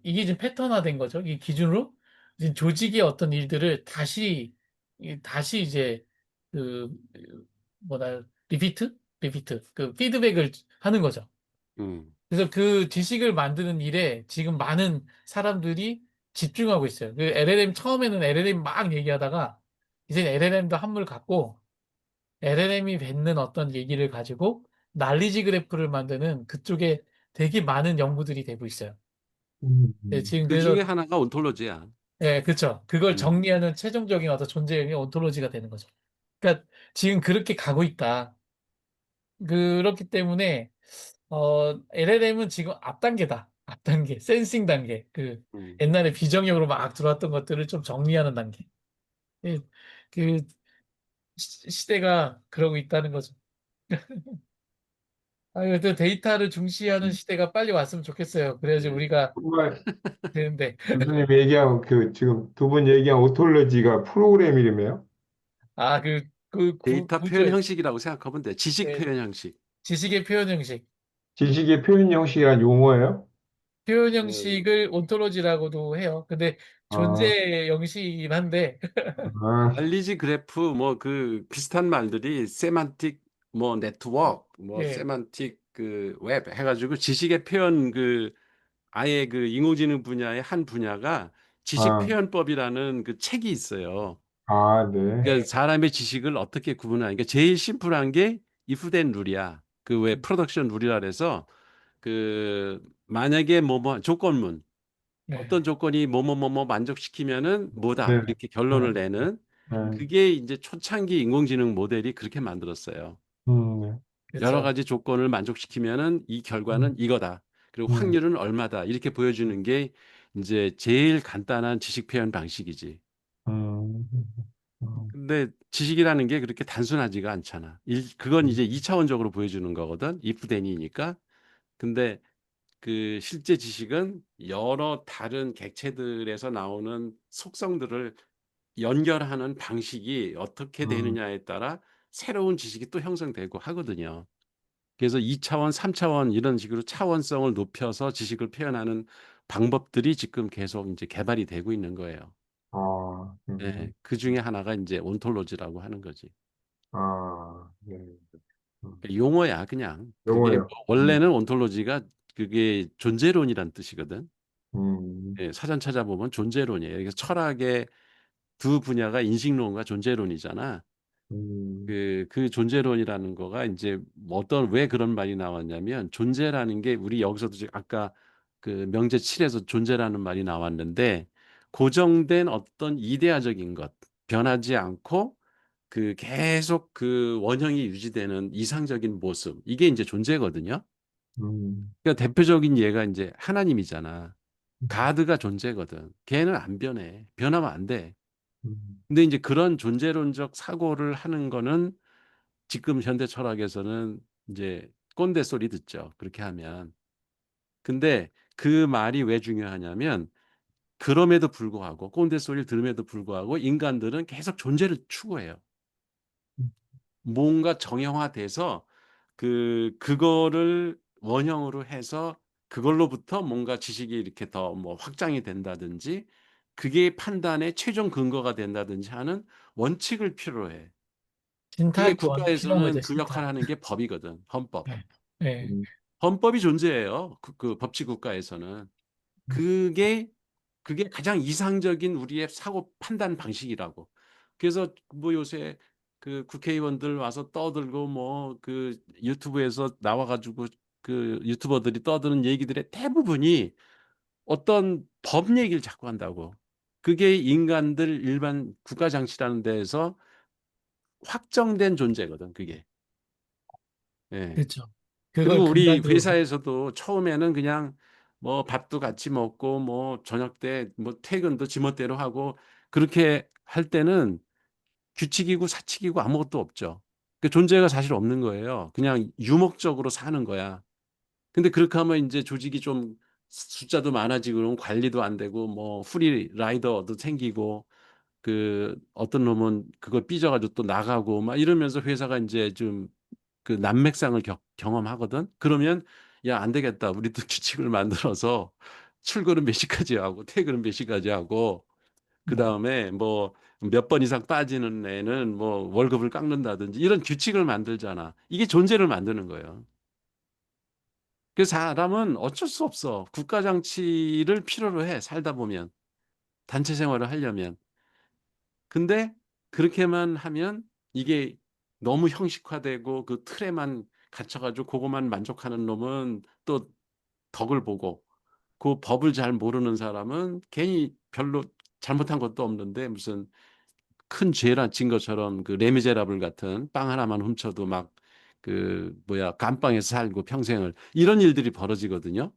이게 지금 패턴화된 거죠. 이 기준으로 이제 조직의 어떤 일들을 다시 이제 그 뭐다 리피트 그 피드백을 하는 거죠. 음. 그래서 그 지식을 만드는 일에 지금 많은 사람들이 집중하고 있어요. 그 LLM 처음에는 LLM 막 얘기하다가 이제 LLM도 한물 갖고 LLM이 뱉는 어떤 얘기를 가지고 난리지 그래프를 만드는 그쪽에 되게 많은 연구들이 되고 있어요. 네, 지금 그중에 그래서 하나가 온톨로지야. 예, 그렇죠. 그걸 음. 정리하는 최종적인 어떤 존재의 온토로지가 되는 거죠. 그러니까 지금 그렇게 가고 있다. 그렇기 때문에 LLM은 지금 앞단계다. 앞단계, 센싱 단계. 음. 옛날에 비정형으로 막 들어왔던 것들을 좀 정리하는 단계. 예, 그 시대가 그러고 있다는 거죠. 아, 그래도 데이터를 중시하는 시대가 빨리 왔으면 좋겠어요. 그래야지 네. 우리가 정말 되는데. 교수님 얘기한 그 지금 두 분 얘기한 오톨로지가 프로그램 이름이에요? 아, 데이터 표현 구조의 형식이라고 생각하면 돼. 지식 예, 표현 형식. 지식의 표현 형식. 지식의 표현 형식이란 용어예요? 표현 그 형식을 온토로지라고도 해요. 근데 아, 존재 형식이긴 한데, 아, 알리지 그래프 뭐 그 비슷한 말들이 세만틱 뭐 네트워크 뭐 예, 세만틱 그 웹 해가지고 지식의 표현 그 아예 그 인공지능 분야의 한 분야가 지식 아, 표현법이라는 그 책이 있어요. 네. 그러니까 예, 사람의 지식을 어떻게 구분하는 게 제일 심플한 게 if then 룰이야. 그 왜 프로덕션 룰이라 그래서 그 만약에 뭐뭐 조건문 예, 어떤 조건이 뭐뭐뭐뭐 만족시키면은 뭐다 네. 이렇게 네. 결론을 내는 네. 그게 이제 초창기 인공지능 모델이 그렇게 만들었어요. 네. 여러 그렇죠. 가지 조건을 만족시키면은 이 음, 결과는 이거다. 그리고 음, 확률은 얼마다. 이렇게 보여주는 게 이제 제일 간단한 지식 표현 방식이지. 음, 음. 근데 지식이라는 게 그렇게 단순하지가 않잖아. 그건 이제 음. 2차원적으로 보여주는 거거든. if then이니까. 근데 그 실제 지식은 여러 다른 객체들에서 나오는 속성들을 연결하는 방식이 어떻게 음. 되느냐에 따라 새로운 지식이 또 형성되고 하거든요. 그래서 2차원, 3차원 이런 식으로 차원성을 높여서 지식을 표현하는 방법들이 지금 계속 이제 개발이 되고 있는 거예요. 아, 예. 그중에 하나가 이제 온톨로지라고 하는 거지. 네. 음. 그러니까 용어야 그냥. 그게 뭐 용어요. 원래는 온톨로지가 그게 존재론이란 뜻이거든. 음. 예, 사전 찾아보면 존재론이에요. 그래서 철학의 두 분야가 인식론과 존재론이잖아. 음. 그 존재론이라는 거가 이제 어떤 왜 그런 말이 나왔냐면 존재라는 게 우리 여기서도 지금 아까 그 명제 7에서 존재라는 말이 나왔는데 고정된 어떤 이데아적인 것, 변하지 않고 그 계속 그 원형이 유지되는 이상적인 모습, 이게 이제 존재거든요. 음. 그러니까 대표적인 예가 이제 하나님이잖아. 음. 가드가 존재거든. 걔는 안 변해. 변하면 안 돼. 음. 근데 이제 그런 존재론적 사고를 하는 거는 지금 현대 철학에서는 이제 꼰대 소리 듣죠. 그렇게 하면. 근데 그 말이 왜 중요하냐면 그럼에도 불구하고 꼰대 소리를 들음에도 불구하고 인간들은 계속 존재를 추구해요. 뭔가 정형화돼서 그거를 원형으로 해서 그걸로부터 뭔가 지식이 이렇게 더 뭐 확장이 된다든지 그게 판단의 최종 근거가 된다든지 하는 원칙을 필요로 해. 그게 신탁원 필요한 거죠, 국가에서는 그 역할을 신탁. 하는 게 법이거든. 헌법. 네. 네. 음. 헌법이 존재해요. 그 법치 국가에서는. 그게 그게 가장 이상적인 우리의 사고 판단 방식이라고. 그래서 뭐 요새 그 국회의원들 와서 떠들고 뭐 그 유튜브에서 나와 가지고 그 유튜버들이 떠드는 얘기들의 대부분이 어떤 법 얘기를 자꾸 한다고. 그게 인간들 일반 국가 장치라는 데에서 확정된 존재거든, 그게. 예. 그렇죠. 그걸 그리고 우리 근간으로. 회사에서도 처음에는 그냥 뭐 밥도 같이 먹고 뭐 저녁 때 뭐 퇴근도 지멋대로 하고 그렇게 할 때는 규칙이고 사칙이고 아무것도 없죠. 그 존재가 사실 없는 거예요. 그냥 유목적으로 사는 거야. 근데 그렇게 하면 인제 조직이 좀 숫자도 많아지고 그러면 관리도 안 되고 뭐 프리 라이더도 생기고 그 어떤 놈은 그걸 삐져 가지고 또 나가고 막 이러면서 회사가 인제 좀 그 난맥상을 경험하거든. 그러면 '야 안 되겠다. 우리도 규칙을 만들어서 출근은 몇 시까지 하고 퇴근은 몇 시까지 하고 음. 그다음에 뭐 몇 번 이상 빠지는 애는 뭐 월급을 깎는다든지.' 이런 규칙을 만들잖아. 이게 존재를 만드는 거예요. 그래서 사람은 어쩔 수 없어. 국가 장치를 필요로 해 살다 보면. 단체 생활을 하려면. 근데 그렇게만 하면 이게 너무 형식화되고 그 틀에만 갇혀 가지고 고거만 만족하는 놈은 또 덕을 보고 그 법을 잘 모르는 사람은 괜히 별로 잘못한 것도 없는데 무슨 큰 죄라 진 것처럼 그 레미제라블 같은 빵 하나만 훔쳐도 막 그 뭐야 감방에서 살고 평생을 이런 일들이 벌어지거든요.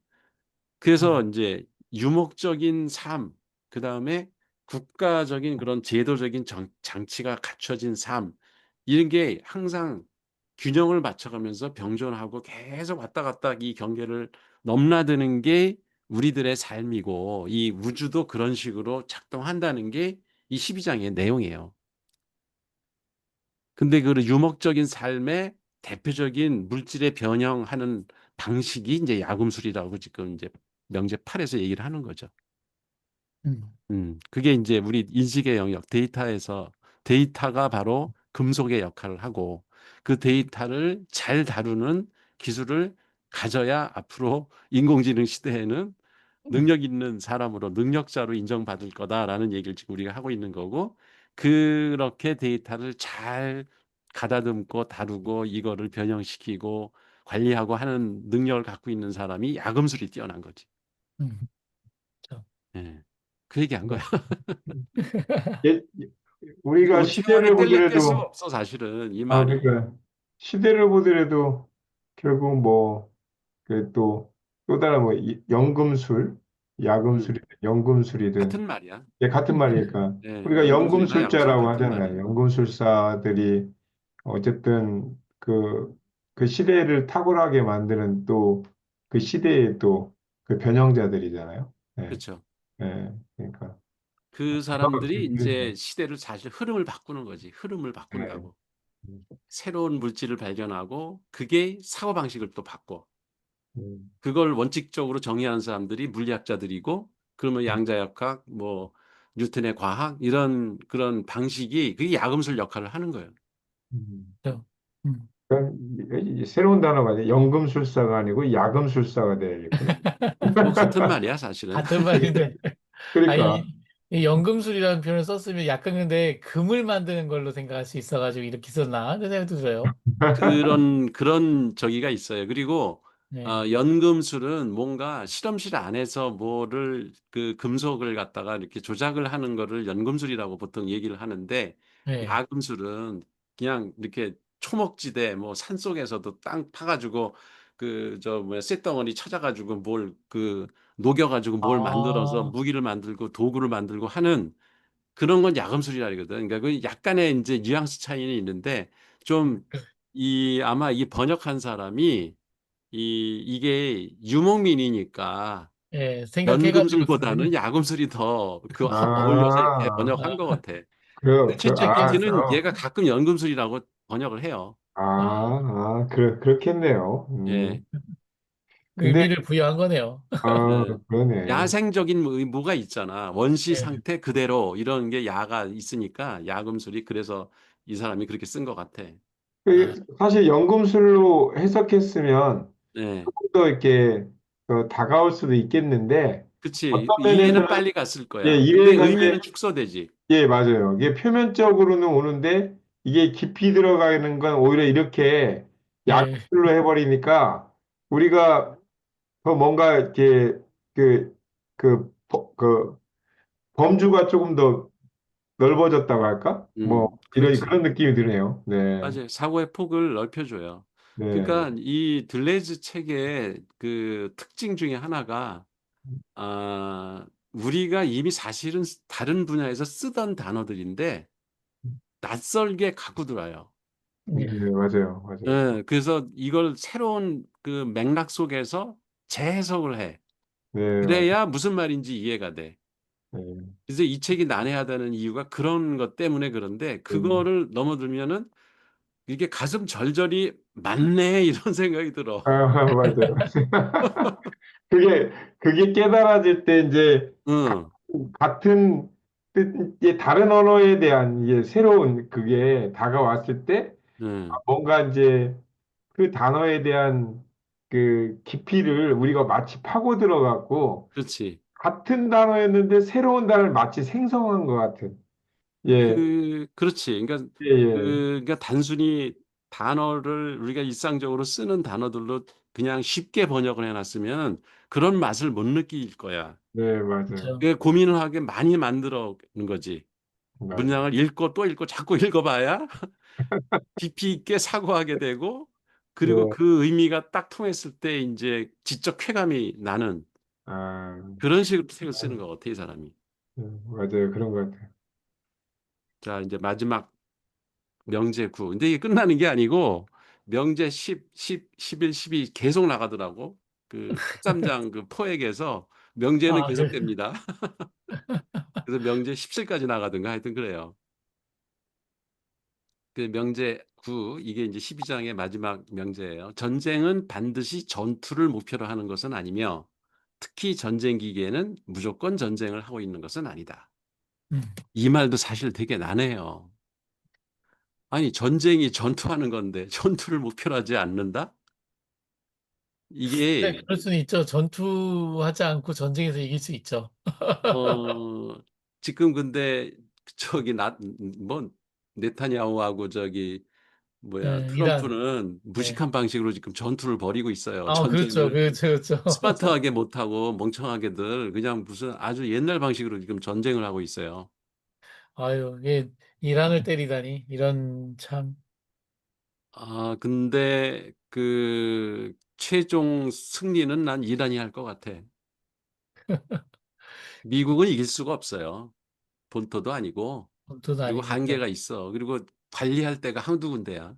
그래서 음. 인제 유목적인 삶 그다음에 국가적인 그런 제도적인 장치가 갖춰진 삶 이런 게 항상 균형을 맞춰가면서 병존하고 계속 왔다 갔다 이 경계를 넘나드는 게 우리들의 삶이고 이 우주도 그런 식으로 작동한다는 게 이 12장의 내용이에요. 근데 그 유목적인 삶의 대표적인 물질의 변형하는 방식이 인제 야금술이라고 지금 인제 명제 8에서 얘기를 하는 거죠. 음. 그게 인제 우리 인식의 영역 데이터에서 데이터가 바로 금속의 역할을 하고 그 데이터를 잘 다루는 기술을 가져야 앞으로 인공지능 시대에는 능력 있는 사람으로 능력자로 인정받을 거다라는 얘기를 지금 우리가 하고 있는 거고 그렇게 데이터를 잘 가다듬고 다루고 이거를 변형시키고 관리하고 하는 능력을 갖고 있는 사람이 야금술이 뛰어난 거지. 음. 그렇죠. 예. 그 얘기한 거야. 네. 예, 이게 우리가 온티원에 시대를 뗄래야 뗄 수가 보더라도, 없어 사실은 이 아, 말이. 그러니까, 시대를 보더라도, 결국 뭐, 그 또 다른 뭐, 연금술, 음. 야금술이 연금술이든 같은 말이야. 예, 같은 말이니까 예, 우리가 연금술이나 양금술 연금술자라고 같은 말이야. 하잖아요. 연금술사들이 어쨌든 그 시대를 탁월하게 만드는 또 그 시대의 또 그 변형자들이잖아요. 예, 그렇죠. 예, 그러니까 그 대단한 사람들이 분들이죠. 인제 시대를 사실 흐름을 바꾸는 거지. 흐름을 예, 바꾼다고. 새로운 물질을 발견하고 그게 사고방식을 또 바꿔. 음, 그걸 원칙적으로 정의하는 사람들이 물리학자들이고 그러면 양자역학 뭐 뉴턴의 과학 이런 그런 방식이 그게 야금술 역할을 하는 거예요. 음. 그렇죠. 음. 그럼 이 새로운 단어가 이제 연금술사가 아니고 야금술사가 되겠구나. 뭐 같은 말이야 사실은. 같은 말인데. 그러니까 아니, 이 연금술이라는 표현을 썼으면 약간 근데 금을 만드는 걸로 생각할 수 있어가지고 이렇게 썼나? 하는 생각도 들어요. 그런 저기가 있어요. 그리고 네, 연금술은 뭔가 실험실 안에서 뭐를 그 금속을 갖다가 이렇게 조작을 하는 거를 연금술이라고 보통 얘기를 하는데 네, 야금술은 그냥 이렇게 초목지대 뭐 산속에서도 땅 파가지고 그 저 뭐야 쇳덩어리 찾아가지고 뭘 그 녹여가지고 뭘 만들어서 아, 무기를 만들고 도구를 만들고 하는 그런 건 야금술이라 그러거든. 그러니까 그 약간의 이제 뉘앙스 차이는 있는데 좀 아마 이 번역한 사람이 이게 유목민이니까 예, 생각해가지고 연금술보다는 쓰는. 야금술이 더 그 어울려서 이렇게 아, 번역한 것 아, 같아. 근데 챗GPT는 그럼. 얘가 가끔 연금술이라고 번역을 해요. 아, 그렇겠네요. 예. 근데, 의미를 부여한 거네요. 예. 그러네. 야생적인 의무가 있잖아. 원시 예, 상태 그대로 이런 게 야가 있으니까 야금술이 그래서 이 사람이 그렇게 쓴 것 같아. 아, 사실 연금술로 해석했으면 예. 조금 더 이렇게 다가올 수도 있겠는데, 그치. 어떤 이해는 면에서는, 빨리 갔을 예, 거야. 근데 이해가 이제, 의미는 축소되지. 예, 맞아요. 이게 표면적으로는 오는데, 이게 깊이 들어가는 건 오히려 이렇게 예, 약술로 해버리니까, 우리가 더 뭔가 이렇게, 그, 그 범주가 조금 더 넓어졌다고 할까? 뭐, 그렇지. 그런 느낌이 드네요. 네, 맞아요. 사고의 폭을 넓혀줘요. 네. 그러니까 이 들레즈 책의 그 특징 중에 하나가, 우리가 이미 사실은 다른 분야에서 쓰던 단어들인데 낯설게 갖고 들어와요. 예, 맞아요, 맞아요. 예, 그래서 이걸 새로운 그 맥락 속에서 재해석을 해. 네, 맞아요. 그래야 무슨 말인지 이해가 돼. 네. 그래서 이 책이 난해하다는 이유가 그런 것 때문에 그런데 음. 그거를 넘어들면은 이게 가슴 절절히 맞네 이런 생각이 들어. 맞아요. 그게, 그게 깨달아질 때 이제 응, 같은 이제 다른 언어에 대한 이게 새로운 그게 다가왔을 때 응, 뭔가 이제 그 단어에 대한 그 깊이를 우리가 마치 파고 들어갔고 그렇지. 같은 단어였는데 새로운 단어를 마치 생성한 것 같은. 예, 그렇지. 그러니까 예, 예. 그러니까 단순히 단어를 우리가 일상적으로 쓰는 단어들로 그냥 쉽게 번역을 해놨으면 그런 맛을 못 느낄 거야. 네, 맞아요. 그렇죠. 그 고민을 하게 많이 만들어 놓은 거지. 맞아요. 문장을 읽고 또 읽고 자꾸 읽어봐야 깊이 있게 사고하게 되고 그리고 네, 그 의미가 딱 통했을 때 이제 지적 쾌감이 나는 아, 그런 식으로 책을 쓰는 것 같아, 이 사람이. 맞아요. 그런 것 같아요. 자, 이제 마지막 명제 9. 근데 이게 끝나는 게 아니고 명제 10, 10, 11, 12 계속 나가더라고. 그 13장 그 포획에서 명제는 아, 계속됩니다. 그래서 명제 17까지 나가든가 하여튼 그래요. 그 명제 9, 이게 이제 12장의 마지막 명제예요. 전쟁은 반드시 전투를 목표로 하는 것은 아니며 특히 전쟁 기기에는 무조건 전쟁을 하고 있는 것은 아니다. 음. 이 말도 사실 되게 난해요. 아니, 전쟁이 전투하는 건데 전투를 목표로 하지 않는다? 근데 이게 그럴 수는 있죠. 전투하지 않고 전쟁에서 이길 수 있죠. 어 지금 근데 저기 뭐 네타냐후하고 저기 뭐야 예, 이란. 트럼프는 예. 무식한 방식으로 지금 전투를 벌이고 있어요. 아, 그렇죠. 전쟁을 그렇죠. 그렇죠. 스마트하게 못하고 멍청하게들 그냥 무슨 아주 옛날 방식으로 지금 전쟁을 하고 있어요. 아유, 이게 이란을 때리다니. 이런 참. 근데 그 최종 승리는 난 이란이 할 것 같아. 미국은 이길 수가 없어요. 본토도 아니고. 본토도 그리고 아니고 또 한계가 있어. 그리고 관리할 데가 한두 군데야.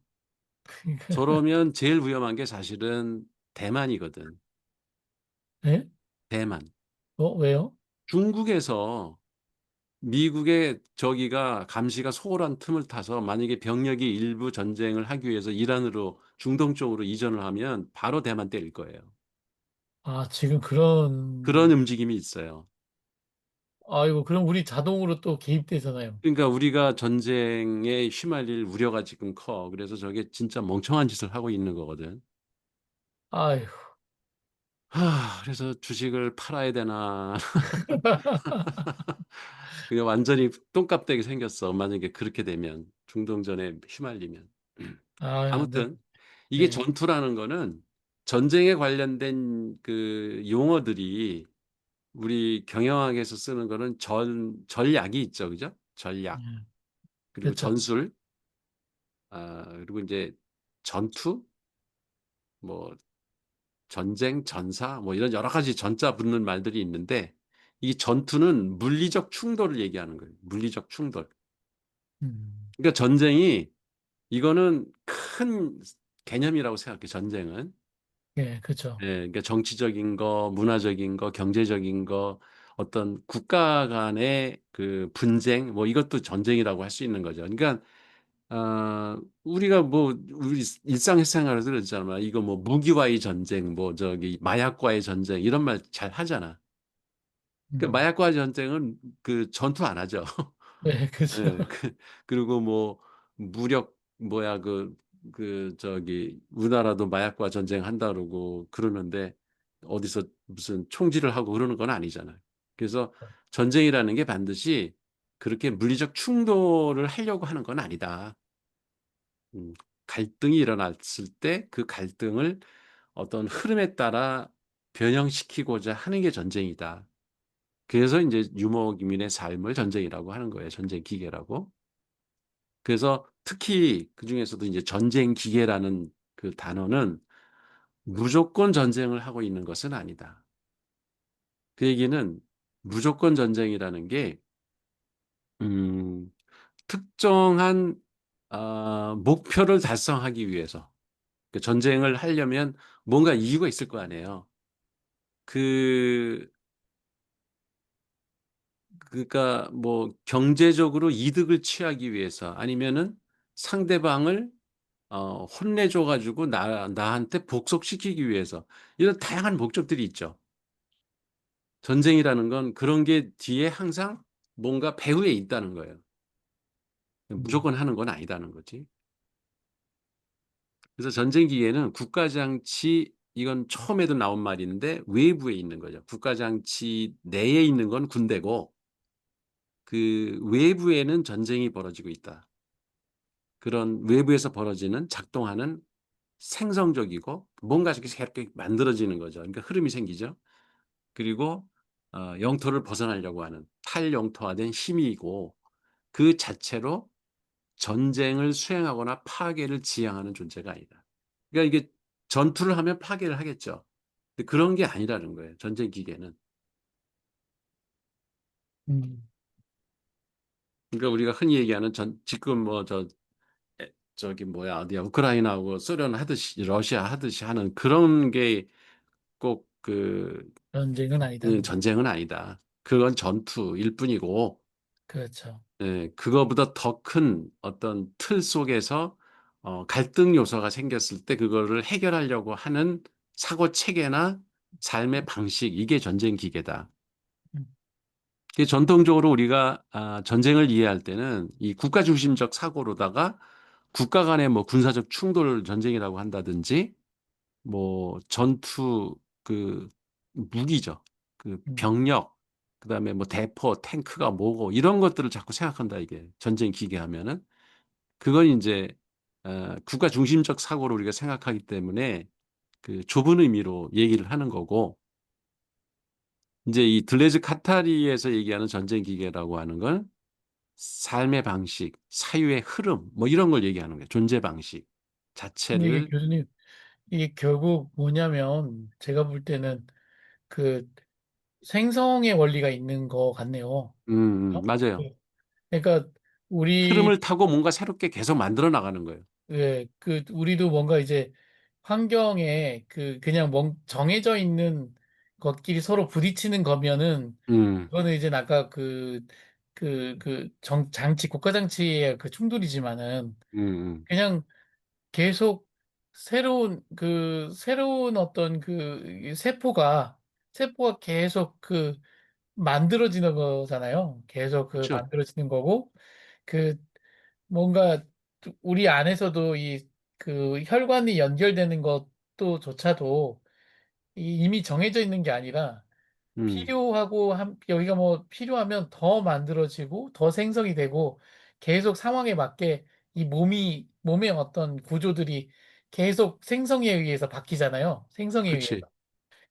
저러면 제일 위험한 게 사실은 대만이거든. 예? 대만. 왜요? 중국에서 미국의 저기가 감시가 소홀한 틈을 타서 만약에 병력이 일부 전쟁을 하기 위해서 이란으로 중동 쪽으로 이전을 하면 바로 대만 때릴 거예요. 아, 지금 그런 움직임이 있어요. 아이고, 그럼 우리 자동으로 또 개입되잖아요. 그러니까 우리가 전쟁에 휘말릴 우려가 지금 커. 그래서 저게 진짜 멍청한 짓을 하고 있는 거거든. 아이고, 그래서 주식을 팔아야 되나. 그냥 완전히 똥값되게 생겼어. 만약에 그렇게 되면 중동전에 휘말리면. 아, 안 돼. 아무튼 이게 네. 전투라는 거는 전쟁에 관련된 그 용어들이 우리 경영학에서 쓰는 거는 전략이 있죠. 그죠? 전략. 음, 그리고 그렇죠. 전술. 그리고 이제 전투, 뭐 전쟁, 전사, 뭐 이런 여러 가지 전자 붙는 말들이 있는데 이 전투는 물리적 충돌을 얘기하는 거예요. 물리적 충돌. 음, 그러니까 전쟁이 이거는 큰 개념이라고 생각해. 전쟁은. 예, 그렇죠. 예, 그러니까 정치적인 거, 문화적인 거, 경제적인 거, 어떤 국가 간의 그 분쟁, 뭐 이것도 전쟁이라고 할 수 있는 거죠. 그러니까 우리가 뭐 우리 일상생활에서 그러잖아. 이거 뭐 무기와의 전쟁, 뭐 저기 마약과의 전쟁 이런 말 잘 하잖아. 그 음, 마약과의 전쟁은 그 전투 안 하죠. 네, 그렇죠. 예. 그리고 뭐 무력 뭐야 저기 우리나라도 마약과 전쟁한다 그러고 그러는데 어디서 무슨 총질을 하고 그러는 건 아니잖아요. 그래서 전쟁이라는 게 반드시 그렇게 물리적 충돌을 하려고 하는 건 아니다. 음. 갈등이 일어났을 때 그 갈등을 어떤 흐름에 따라 변형시키고자 하는 게 전쟁이다. 그래서 인제 유목민의 삶을 전쟁이라고 하는 거예요, 전쟁 기계라고. 그래서 특히 그중에서도 이제 전쟁 기계라는 그 단어는 무조건 전쟁을 하고 있는 것은 아니다. 그 얘기는 무조건 전쟁이라는 게 음 특정한 목표를 달성하기 위해서 그 전쟁을 하려면 뭔가 이유가 있을 거 아니에요. 그 그러니까 뭐 경제적으로 이득을 취하기 위해서 아니면은 상대방을 혼내줘 가지고 나한테 복속시키기 위해서 이런 다양한 목적들이 있죠. 전쟁이라는 건 그런 게 뒤에 항상 뭔가 배후에 있다는 거예요. 음, 무조건 하는 건 아니다는 거지. 그래서 전쟁 기계는 국가 장치 이건 처음에도 나온 말인데 외부에 있는 거죠. 국가 장치 내에 있는 건 군대고 그 외부에는 전쟁이 벌어지고 있다. 그런 외부에서 벌어지는 작동하는 생성적이고 뭔가 이렇게 만들어지는 거죠. 그러니까 흐름이 생기죠. 그리고 영토를 벗어나려고 하는 탈영토화된 힘이고 그 자체로 전쟁을 수행하거나 파괴를 지향하는 존재가 아니다. 그러니까 이게 전투를 하면 파괴를 하겠죠. 근데 그런 게 아니라는 거예요. 전쟁 기계는. 음, 그러니까 우리가 흔히 얘기하는 지금 뭐 저기 뭐야 어디야 우크라이나하고 소련 하듯이 러시아 하듯이 하는 그런 게 꼭 전쟁은 아니다는 거. 전쟁은 아니다. 그건 전투일 뿐이고 그렇죠. 예 그거보다 더 큰 어떤 틀 속에서 갈등 요소가 생겼을 때 그거를 해결하려고 하는 사고 체계나 삶의 방식 이게 전쟁 기계다. 음, 그 전통적으로 우리가 전쟁을 이해할 때는 이 국가 중심적 사고로다가 국가 간의 뭐 군사적 충돌 전쟁이라고 한다든지 뭐 전투 그 무기죠. 그 음, 병력 그다음에 뭐 대포, 탱크가 뭐고 이런 것들을 자꾸 생각한다 이게 전쟁 기계하면은. 그건 인제 국가 중심적 사고로 우리가 생각하기 때문에 그 좁은 의미로 얘기를 하는 거고 인제 이 들레즈 카타리에서 얘기하는 전쟁 기계라고 하는 건 삶의 방식, 사유의 흐름 뭐 이런 걸 얘기하는 거예요. 존재 방식 근데 이게 자체를 교수님, 이게 결국 뭐냐면, 제가 볼 때는 그 생성의 원리가 있는 것 같네요. 그죠? 맞아요. 네. 그러니까 우리 흐름을 타고 뭔가 새롭게 계속 만들어 나가는 거예요. 예, 우리도 뭔가 이제 환경에 그냥 정해져 있는 것끼리 서로 부딪히는 거면은 음, 그거는 이제 아까 장치, 국가 장치의 그 충돌이지만은 음, 음. 그냥 계속 새로운 어떤 세포가 계속 만들어지는 거잖아요. 계속 그렇죠. 만들어지는 거고, 그 뭔가 우리 안에서도 혈관이 연결되는 것도 조차도 이미 정해져 있는 게 아니라 음, 여기가 뭐 필요하면 더 만들어지고 더 생성이 되고 계속 상황에 맞게 이 몸의 어떤 구조들이 계속 생성에 의해서 바뀌잖아요. 생성에 그렇지. 의해서.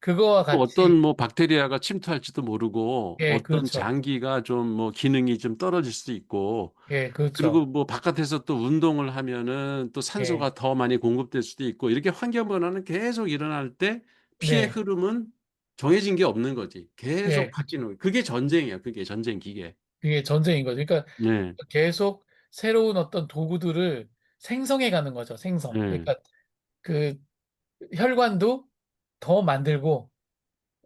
그거와 또 어떤 같이, 뭐 박테리아가 침투할지도 모르고 예, 어떤 그렇죠. 장기가 좀 뭐 기능이 좀 떨어질 수도 있고 예, 그리고 그렇죠. 뭐 바깥에서 또 운동을 하면은 또 예, 산소가 더 많이 공급될 수도 있고 이렇게 환경 변화는 계속 일어날 때 피해 네, 흐름은 정해진 게 없는 거지. 계속 예. 바뀌는 거예요. 그게 전쟁이야. 그게 전쟁 기계. 그게 전쟁인 거죠. 그러니까 네. 계속 새로운 어떤 도구들을 생성해 가는 거죠. 생성. 네. 그러니까 그 혈관도 더 만들고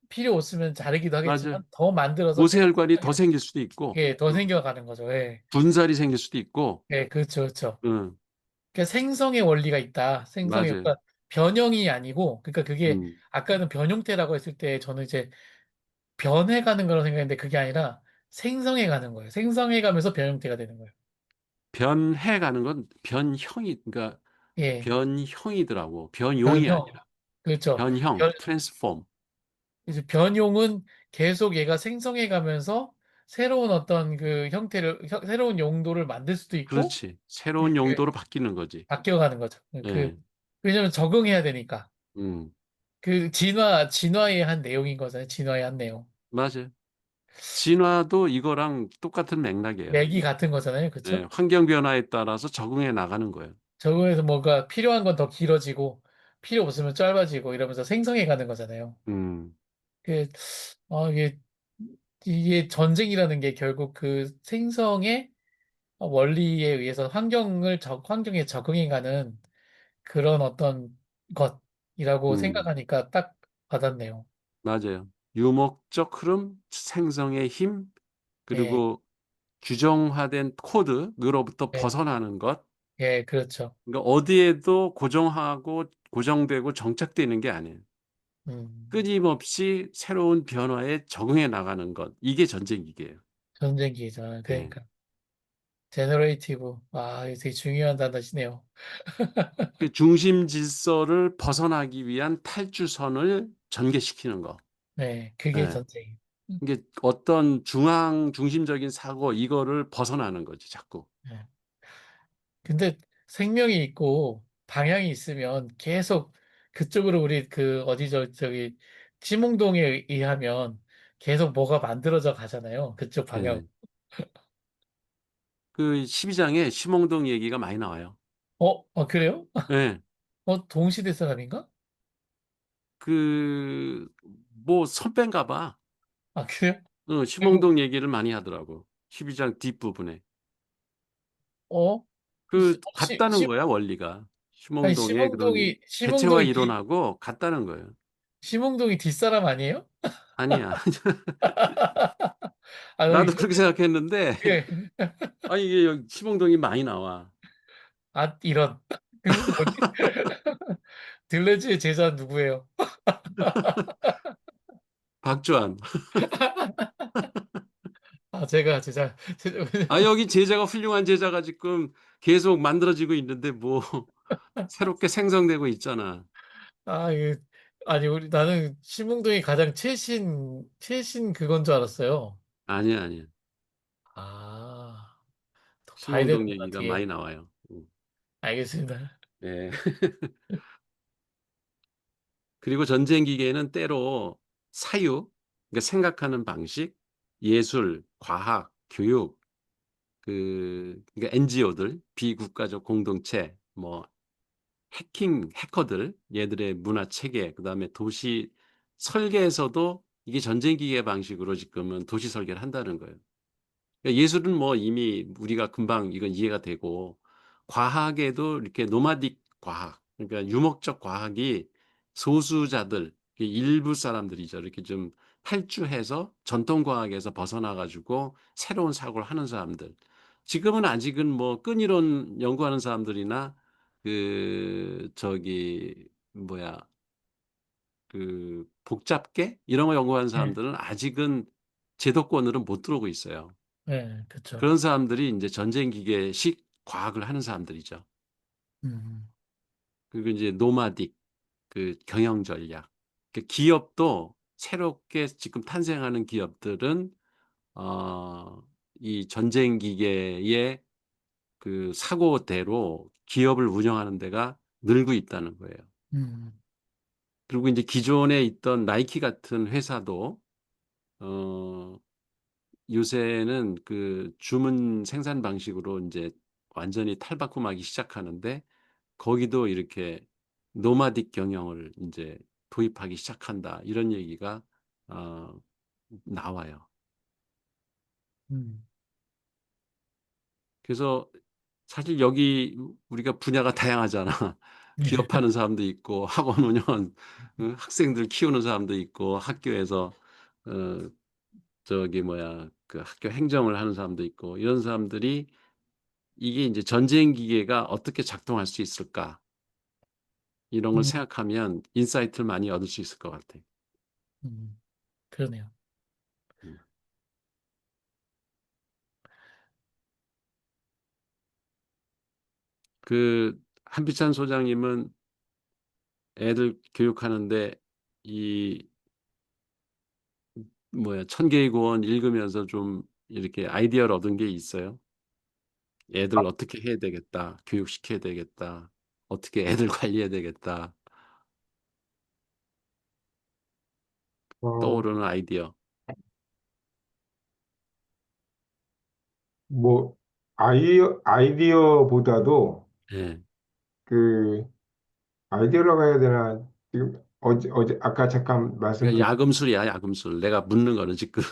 필요 없으면 자르기도 맞아요. 하겠지만 더 만들어서 모세혈관이 더 생길 수도 있고 예, 더 생겨가는 거죠. 예. 분살이 생길 수도 있고 예, 그렇죠, 그렇죠. 응, 그러니까 생성의 원리가 있다. 맞아요. 그러니까 변형이 아니고, 그러니까 그게 음. 아까는 변형태라고 했을 때 저는 이제 변해가는 거라고 생각했는데 그게 아니라 생성해가는 거예요. 생성해가면서 변형태가 되는 거예요. 변해가는 건 그러니까 예, 변형이더라고. 변용이 변형. 아니라. 그렇죠. 변형, 변, 트랜스폼. 이제 변용은 계속 얘가 생성해가면서 새로운 어떤 새로운 용도를 만들 수도 있고, 그렇지. 새로운 이렇게 용도로 바뀌는 거지. 바뀌어가는 거죠. 예. 왜냐면 적응해야 되니까. 음. 진화의 한 내용인 거잖아요. 진화의 한 내용. 맞아요. 진화도 이거랑 똑같은 맥락이에요. 맥이 같은 거잖아요. 예. 그렇죠? 환경 변화에 따라서 적응해 나가는 거예요. 적응해서 뭔가 필요한 건 더 길어지고 필요 없으면 짧아지고 이러면서 생성해 가는 거잖아요. 음. 그, 이게 전쟁이라는 게 결국 그 생성의 원리에 의해서 환경에 적응해 가는 그런 어떤 것이라고 음. 생각하니까 딱 와닿네요. 맞아요. 유목적 흐름, 생성의 힘, 예, 그리고 규정화된 코드로부터 예, 벗어나는 것. 예, 그렇죠. 그러니까 어디에도 고정하고 고정되고 정착되는 게 아니에요. 음, 끊임없이 새로운 변화에 적응해 나가는 것. 이게 전쟁기계예요. 전쟁기죠. 예. 그러니까. 제너레이티브. 이거 되게 중요한 단어시네요. 그 중심 질서를 벗어나기 위한 탈주선을 전개시키는 거. 네, 그게 예. 전쟁이에요. 이게 어떤 중심적인 사고 이거를 벗어나는 거지 자꾸. 네. 근데 생명이 있고 방향이 있으면 계속 그쪽으로 우리 저기 심홍동에 의하면 계속 뭐가 만들어져 가잖아요. 그쪽 방향. 예. 그 12장에 심ong동 얘기가 많이 나와요. 그래요? 예. 동시대 사람인가? 그 뭐 선배인가 봐. 그래요? 그리고 심ong동 얘기를 많이 하더라고. 12장 뒷부분에. 어, 같다는 거야 원리가. 아니 심ong동의 그런 대체화 이론하고 같다는 거예요. 심홍동이 뒷사람 아니에요? 아니야. 여기 나도 그렇게 생각했는데 예. 아니 이게 여기 심ong동이 많이 나와. 이런. 그럼 뭐지? 들레즈의 제자 누구예요? 박주한. 여기 제자가 훌륭한 제자가 지금 계속 만들어지고 있는데 뭐 새롭게 생성되고 있잖아. 이게, 아니, 나는 심흥동이 가장 최신 그건 줄 알았어요. 아니야, 아니야. 아, 더 봐야 심ong동 되는구나, 얘기가 많이 뒤에. 나와요. 알겠습니다. 네. 그리고 전쟁 기계는 때로 사유, 그러니까 생각하는 방식, 예술, 과학, 교육, 그러니까 NGO들, 비국가적 공동체, 뭐 해커들, 얘들의 문화 체계, 그다음에 도시 설계에서도 이게 전쟁 기계 방식으로 지금은 도시 설계를 한다는 거예요. 그러니까 예술은 뭐 이미 우리가 금방 이건 이해가 되고 과학에도 이렇게 노마딕 과학 그러니까 유목적 과학이 소수자들 일부 사람들이죠. 이렇게 좀 탈주해서 전통 과학에서 벗어나 가지고 새로운 사고를 하는 사람들. 지금은 아직은 뭐 끈이론 연구하는 사람들이나 그 저기 뭐야 그 복잡계 이런 거 연구하는 네. 사람들은 아직은 제도권으로는 못 들어오고 있어요. 네, 그쵸. 그런 사람들이 인제 전쟁 기계식 과학을 하는 사람들이죠. 음. 그리고 이제 노마딕 그 경영 전략. 그 기업도 새롭게 지금 탄생하는 기업들은 이 전쟁 기계의 그 사고대로 기업을 운영하는 데가 늘고 있다는 거예요. 음. 그리고 인제 기존에 있던 나이키 같은 회사도 어 요새는 그 주문 생산 방식으로 인제 완전히 탈바꿈하기 시작하는데 거기도 이렇게 노마딕 경영을 인제 도입하기 시작한다. 이런 얘기가 어 나와요. 음. 그래서 사실 여기 우리가 분야가 다양하잖아. 기업하는 사람도 있고 학원 운영 학생들 키우는 사람도 있고 학교에서 어 저기 뭐야 그 학교 행정을 하는 사람도 있고 이런 사람들이 이게 인제 '전쟁 기계가 어떻게 작동할 수 있을까?' 이런 걸 음. 생각하면 인사이트를 많이 얻을 수 있을 것 같아요. 음. 그러네요. 음. 그 한비찬 소장님은 애들 교육하는데 이 뭐야 천개의 고원 읽으면서 좀 이렇게 아이디어를 얻은 게 있어요? '애들 어떻게 해야 되겠다. 교육시켜야 되겠다. 어떻게 애들 관리해야 되겠다.' 어, 떠오르는 아이디어. 뭐, 아이디어보다도 예. 그, 아이디어라고 해야 되나, 지금 아까 잠깐 그러니까 말씀드린, 야금술이야, 야금술. 내가 묻는 거는 지금.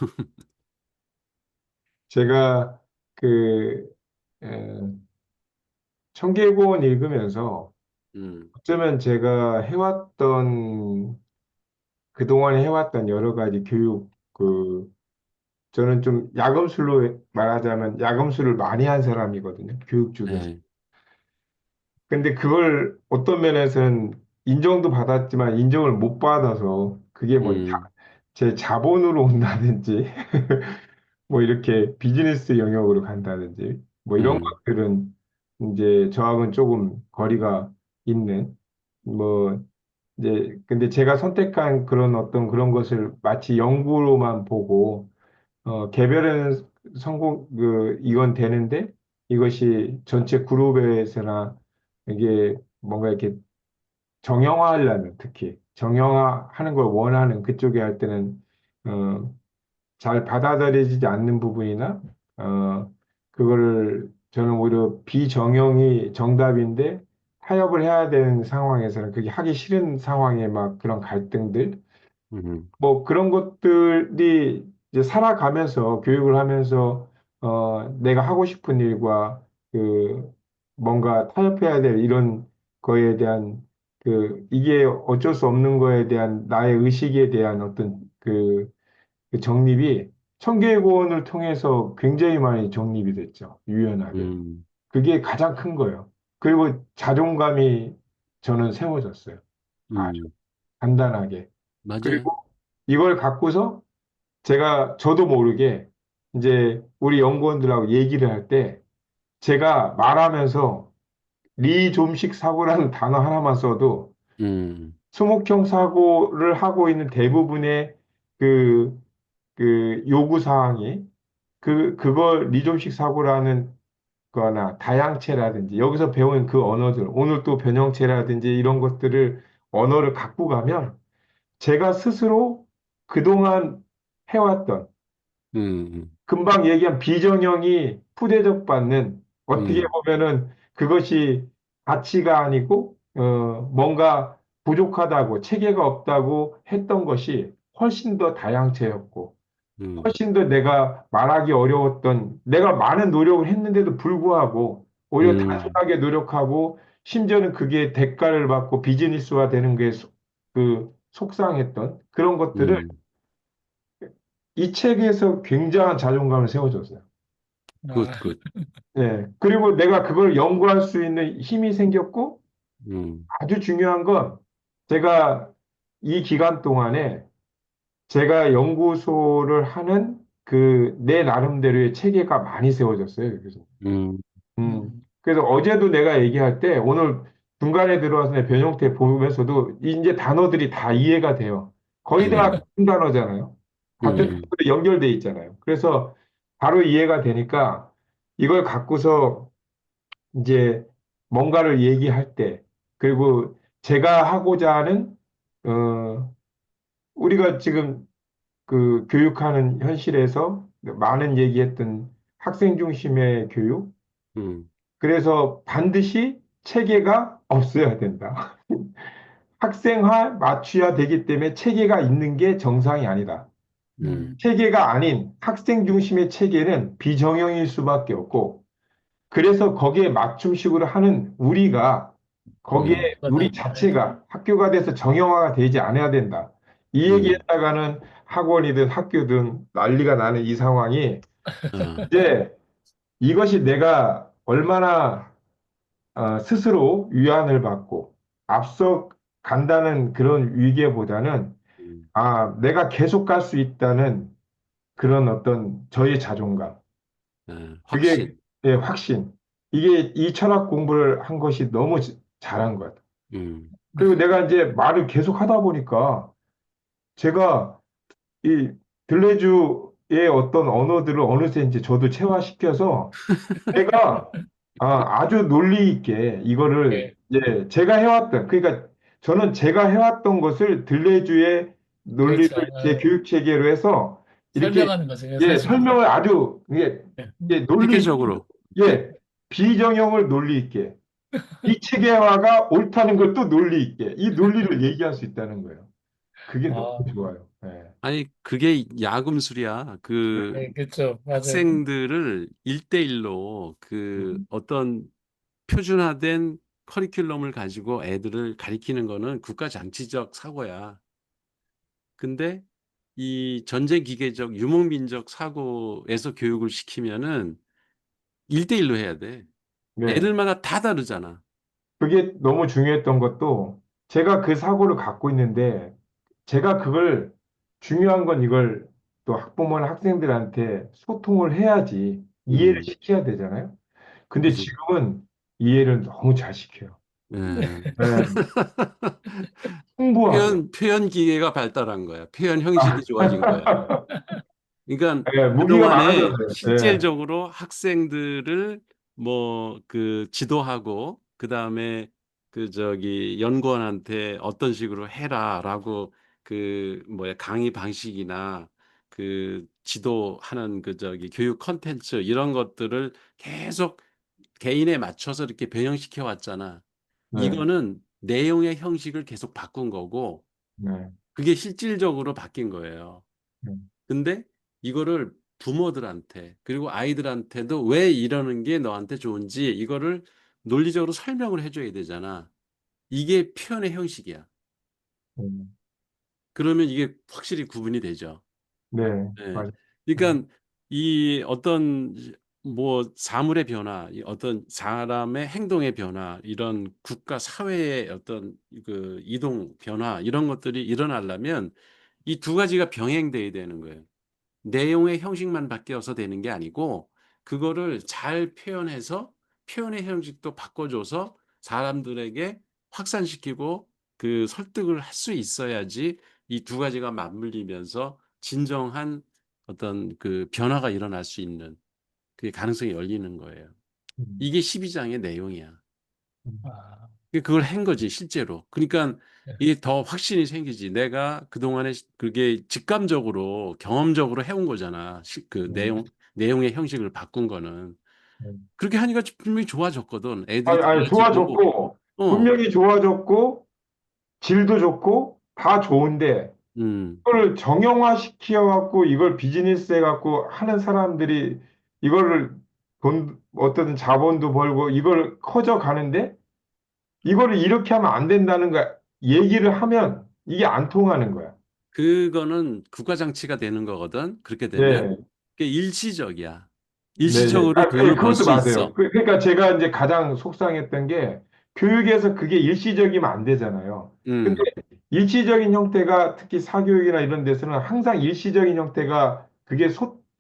제가 그, 에, 청계고원 읽으면서 음. 어쩌면 제가 그동안 해왔던 여러 가지 저는 좀 야금술로 말하자면 야금술을 많이 한 사람이거든요. 교육 쪽에서. 예. 근데 그걸 어떤 면에서는 인정도 받았지만 인정을 못 받아서 그게 뭐 음. 제 자본으로 온다든지 뭐 이렇게 비즈니스 영역으로 간다든지 뭐 이런 음. 것들은 이제 저하고는 조금 거리가 있는 뭐 이제 근데 제가 선택한 그런 것을 마치 연구로만 보고 개별은 성공 이건 되는데 이것이 전체 그룹에서나 이게 뭔가 이렇게 정형화하려면 특히 정형화하는 걸 원하는 그쪽에 할 때는 어, 잘 받아들여지지 않는 부분이나 그거를 저는 오히려 비정형이 정답인데 타협을 해야 되는 상황에서는 그게 하기 싫은 상황에 막 그런 갈등들 음. 뭐 그런 것들이 이제 살아가면서 교육을 하면서 내가 하고 싶은 일과 그 뭔가 타협해야 될 이런 거에 대한 이게 어쩔 수 없는 거에 대한 나의 의식에 대한 어떤 그 정립이 청계고원을 통해서 굉장히 많이 정립이 됐죠. 유연하게. 음. 그게 가장 큰 거예요. 그리고 자존감이 저는 세워졌어요. 아주 음. 간단하게. 맞아요. 그리고 이걸 갖고서 저도 모르게 이제 우리 연구원들하고 얘기를 할 때 제가 말하면서 리좀식 사고라는 단어 하나만 써도 음. 수목형 사고를 하고 있는 대부분의 그, 그 요구 사항이 그걸 리좀식 사고라는 거나 다양체라든지 여기서 배운 그 언어들 오늘 또 변형체라든지 이런 것들을 언어를 갖고 가면 제가 스스로 그동안 해왔던 음. 금방 얘기한 비정형이 푸대접 받는 어떻게 음. 보면은 그것이 가치가 아니고 뭔가 부족하다고 체계가 없다고 했던 것이 훨씬 더 다양체였고, 음, 훨씬 더 내가 말하기 어려웠던, 내가 많은 노력을 했는데도 불구하고, 오히려 음, 단순하게 노력하고, 심지어는 그게 대가를 받고 비즈니스화 되는 게 속상했던 그런 것들을 음. 이 책에서 굉장한 자존감을 세워줬어요. 굿, 아, 굿. 예. 그리고 내가 그걸 연구할 수 있는 힘이 생겼고, 음, 아주 중요한 건 제가 이 기간 동안에 제가 연구소를 하는 그 내 나름대로의 체계가 많이 세워졌어요. 그래서, 음, 그래서 어제도 내가 얘기할 때 오늘 중간에 들어와서 내 변형태 보면서도 이제 단어들이 다 이해가 돼요. 거의 다 음, 같은 단어잖아요. 같은 음, 단어로 연결돼 있잖아요. 그래서 바로 이해가 되니까 이걸 갖고서 이제 뭔가를 얘기할 때, 그리고 제가 하고자 하는, 우리가 지금 그 교육하는 현실에서 많은 얘기했던 학생 중심의 교육, 음, 그래서 반드시 체계가 없어야 된다. 학생화 맞춰야 되기 때문에 체계가 있는 게 정상이 아니다. 음, 체계가 아닌 학생 중심의 체계는 비정형일 수밖에 없고, 그래서 거기에 맞춤식으로 하는 우리가 거기에 음, 우리 그거는, 네. 자체가 학교가 돼서 정형화가 되지 않아야 된다. 이 음, 얘기했다가는 학원이든 학교든 난리가 나는 이 상황이 어, 이제 이것이 내가 얼마나 스스로 위안을 받고 앞서 간다는 그런 위기보다는 음, 내가 계속 갈 수 있다는 그런 어떤 저의 자존감. 그게 확신. 예, 확신. 이게 이 철학 공부를 한 것이 너무 잘한 것 같아요. 음, 그리고 내가 이제 말을 계속 하다 보니까 제가 이 들레주의 어떤 언어들을 어느새 이제 저도 체화시켜서 제가 아주 논리 있게 이거를 예, 이제 제가 해왔던, 그러니까 저는 제가 해왔던 것을 들레주의 논리를 그렇죠. 제 교육 체계로 해서 이렇게 설명하는 거죠. 예, 사실. 설명을 아주 예. 논리 체계적으로. 예, 비정형을 논리 있게, 이 체계화가 옳다는 걸 또 논리 있게, 이 논리를 얘기할 수 있다는 거예요. 그게 너무 아, 좋아요. 예. 아니, 그게 야금술이야. 그 네, 그렇죠. 맞아요. 학생들을 일대일로 그 어떤 표준화된 커리큘럼을 가지고 애들을 가리키는 거는 국가 장치적 사고야. 근데 이 전쟁 기계적 유목민적 사고에서 교육을 시키면은 일대일로 해야 돼. 네. 애들마다 다 다르잖아. 그게 너무 중요했던 것도 제가 그 사고를 갖고 있는데 제가 그걸 중요한 건 이걸 또 학부모나 학생들한테 소통을 해야지 이해를 음. 시켜야 되잖아요. 근데 그래서 지금은 이해를 너무 잘 시켜요. 예. 네. 풍부하게. 표현 기계가 발달한 거야. 표현 형식이 좋아진 거야. 그러니까 예, 무기가 그동안에 많아졌어요. 예. 실질적으로 학생들을 뭐 그 지도하고 그다음에 그 저기 연구원한테 "어떤 식으로 해라."라고 그 뭐야 강의 방식이나 그 지도하는 그 저기 교육 콘텐츠 이런 것들을 계속 개인에 맞춰서 이렇게 변형시켜 왔잖아. 네. 이거는 내용의 형식을 계속 바꾼 거고 네. 그게 실질적으로 바뀐 거예요. 네. 근데 이거를 부모들한테 그리고 아이들한테도 왜 이러는 게 너한테 좋은지 이거를 논리적으로 설명을 해 줘야 되잖아. 이게 표현의 형식이야. 음. 그러면 이게 확실히 구분이 되죠. 네. 예. 맞아요. 그러니깐 이 어떤 뭐 사물의 변화, 이 어떤 사람의 행동의 변화, 이런 국가 사회의 어떤 그 이동 변화 이런 것들이 일어나려면 이 두 가지가 병행돼야 되는 거예요. 내용의 형식만 바뀌어서 되는 게 아니고 그거를 잘 표현해서 표현의 형식도 바꿔줘서 사람들에게 확산시키고 그 설득을 할 수 있어야지 이 두 가지가 맞물리면서 진정한 어떤 그 변화가 일어날 수 있는 그 가능성이 열리는 거예요. 음. 이게 12장의 내용이야. 음. 아, 그걸 한 거지 실제로. 그러니깐 네. 이게 더 확신이 생기지. 내가 그동안에 그게 직감적으로 경험적으로 해온 거잖아. 그 네. 내용의 형식을 바꾼 거는. 네. 그렇게 하니까 분명히 좋아졌거든. 애들이 아니, 달라지고 좋아졌고, 어. 분명히 좋아졌고, 질도 좋고, 다 좋은데, 이걸 정형화 시켜갖고 이걸 비즈니스 해갖고 하는 사람들이 이거를 어떤 자본도 벌고 이걸 커져 가는데 이거를 이렇게 하면 안 된다는 거야. 얘기를 하면 이게 안 통하는 거야. 그거는 국가장치가 되는 거거든. 그렇게 되면. 네. 그게 일시적이야. 네네. 일시적으로 예, 돈을 벌 그것도 수 맞아요. 있어. 그러니까 제가 이제 가장 속상했던 게 교육에서 그게 일시적이면 안 되잖아요. 근데 음, 일시적인 형태가 특히 사교육이나 이런 데서는 항상 일시적인 형태가 그게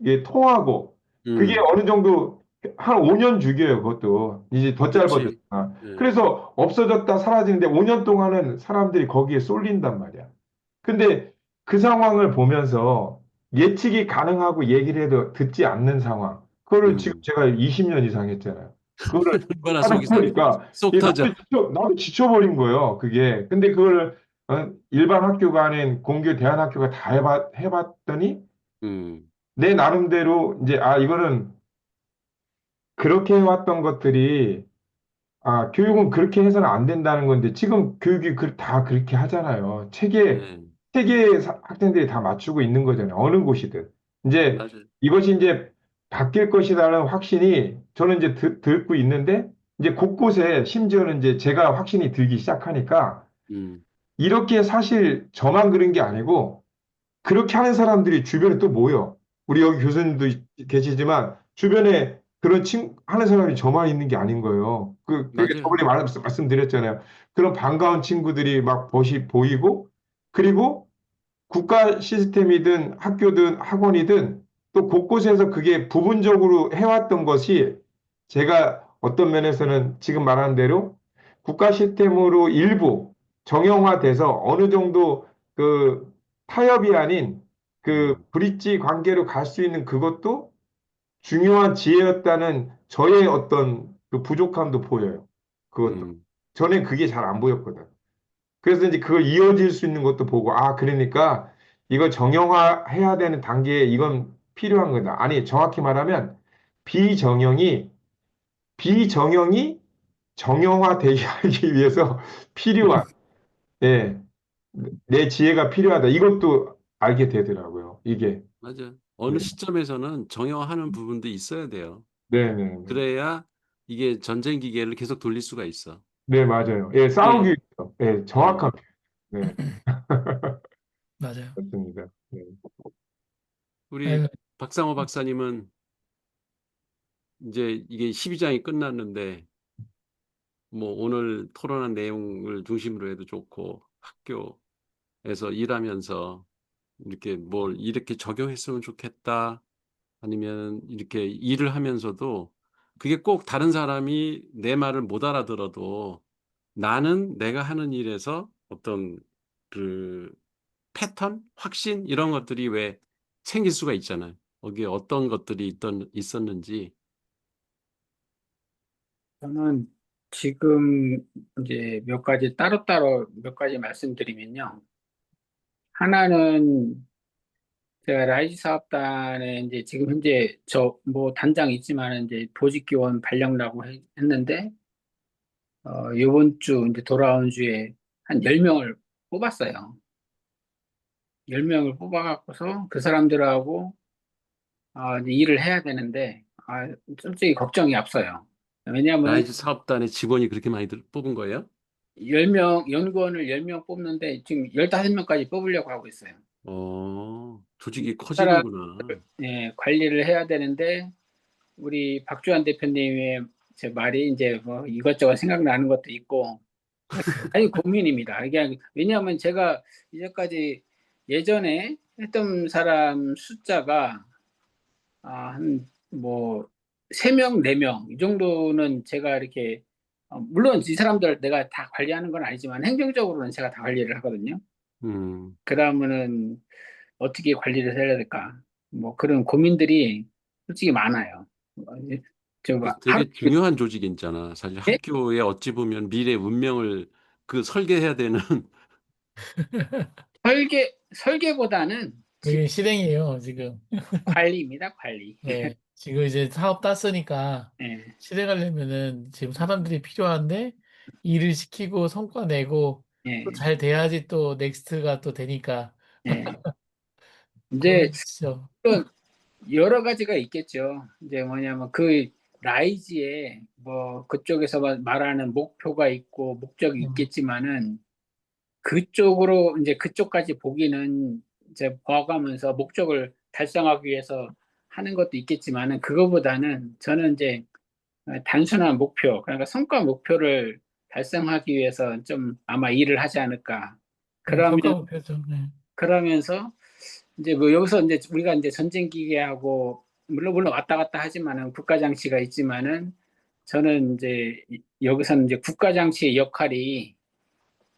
이게 통하고 그게 음, 어느 정도 한 5년 주기예요. 그것도 이제 더 그렇지. 짧아졌잖아. 예. 그래서 없어졌다 사라지는데 5년 동안은 사람들이 거기에 쏠린단 말이야. 근데 그 상황을 보면서 예측이 가능하고 얘기를 해도 듣지 않는 상황. 그거를 지금 음. 제가 20년 이상 했잖아요. 그거를 얼마나 하다 속이 보니까 속 터져. 나도 지쳐버린 거예요. 그게. 근데 그걸 일반 학교가 아닌 공교 대안학교가 다 해봤더니 음, 내 나름대로 이제 이거는 그렇게 해왔던 것들이 교육은 그렇게 해서는 안 된다는 건데, 지금 교육이 다 그렇게 하잖아요. 예, 체계에 학생들이 다 맞추고 있는 거잖아요. 어느 곳이든. 이제 맞아요. 이것이 이제 바뀔 것이라는 확신이 저는 이제 듣고 있는데, 이제 곳곳에 심지어는 이제 제가 확신이 들기 시작하니까, 음, 이렇게 사실 저만 그런 게 아니고, 그렇게 하는 사람들이 주변에 또 모여. 우리 여기 교수님도 계시지만 주변에 그런 하는 사람이 저만 있는 게 아닌 거예요. 그러니까 맞아요. 저번에 말씀드렸잖아요. 그런 반가운 친구들이 막 보이고 그리고 국가 시스템이든 학교든 학원이든 또 곳곳에서 그게 부분적으로 해왔던 것이 제가 어떤 면에서는 지금 말한 대로 국가 시스템으로 일부 정형화돼서 어느 정도 그 타협이 아닌 그 음, 브릿지 관계로 갈 수 있는 그것도 중요한 지혜였다는 저의 어떤 그 부족함도 보여요. 그것도. 음, 전에 그게 잘 안 보였거든. 그래서 이제 그걸 이어질 수 있는 것도 보고, 그러니까 이걸 정형화해야 되는 단계에 이건 필요한 거다. 아니, 정확히 말하면 비정형이, 비정형이 정형화되게 하기 위해서 필요한, 예, 내 지혜가 필요하다. 이것도 알게 되더라고요. 이게. 맞아요. 네, 어느 시점에서는 정형화하는 부분도 있어야 돼요. 네, 네, 네. 그래야 이게 전쟁 기계를 계속 돌릴 수가 있어. 네, 맞아요. 예, 싸우기 이게, 위해서. 예, 음, 정확한 표현. 네, 맞아요. 맞습니다. 네. 우리 아유, 박상호 박사님은 이제 이게 12장이 끝났는데, 뭐 오늘 토론한 내용을 중심으로 해도 좋고, 학교에서 일하면서 이렇게 뭘 이렇게 적용했으면 좋겠다. 아니면 이렇게 일을 하면서도 그게 꼭 다른 사람이 내 말을 못 알아들어도 나는 내가 하는 일에서 어떤 그 패턴, 확신 이런 것들이 왜 생길 수가 있잖아요. 거기에 어떤 것들이 있었는지. 저는 지금 이제 몇 가지 따로따로 몇 가지 말씀드리면요. 하나는 제가 라이즈 사업단에 이제 지금 현재 저 뭐 단장 있지만 이제 보직기원 발령라고 했는데 요번 주 이제 돌아온 주에 한 10명을 뽑았어요. 10명을 뽑아갖고서 그 사람들하고 이제 일을 해야 되는데 솔직히 걱정이 앞서요. 왜냐하면 라이즈 사업단의 직원이 그렇게 많이 뽑은 거예요? 10명, 연구원을 10명 뽑는데 지금 15명까지 뽑으려고 하고 있어요. 이 조직이 사람 커지는구나. 관리를 해야 되는데 우리 박주환 대표님의 제 말이 이제 뭐 이것저것 생각나는 것도 있고 아니 고민입니다. 이게 왜냐하면 제가 이제까지 예전에 했던 사람 숫자가 한 뭐 3명, 4명 이 정도는 제가 이렇게 물론 이 사람들 내가 다 관리하는 건 아니지만 행정적으로는 제가 다 관리를 하거든요. 음, 그러면은 어떻게 관리를 해야 될까? 뭐 그런 고민들이 솔직히 많아요. 저 그 하루 되게 중요한 조직이 있잖아. 사실 예? 학교에 어찌 보면 미래 운명을 그 설계해야 되는. 설계보다는 그게 실행이에요, 지금. 관리입니다, 관리. 네. 지금 이제 사업 땄으니까 예, 실행하려면은 지금 사람들이 필요한데 일을 시키고 성과 내고 또 예. 잘 돼야지 또 넥스트가 또 되니까 예. 이제 그렇죠. 또 여러 가지가 있겠죠. 이제 뭐냐면 그 라이즈에 뭐 그쪽에서 말하는 목표가 있고 목적이 음, 있겠지만은 그쪽으로 이제 그쪽까지 보기는 이제 봐가면서 목적을 달성하기 위해서 하는 것도 있겠지만은 그거보다는 저는 이제 단순한 목표, 그러니까 성과 목표를 달성하기 위해서 좀 아마 일을 하지 않을까. 그러면 성과 목표죠. 네. 그러면서 이제 뭐 여기서 이제 우리가 이제 전쟁 기계하고 물론 왔다 갔다 하지만은 국가 장치가 있지만은 저는 이제 여기서는 이제 국가 장치의 역할이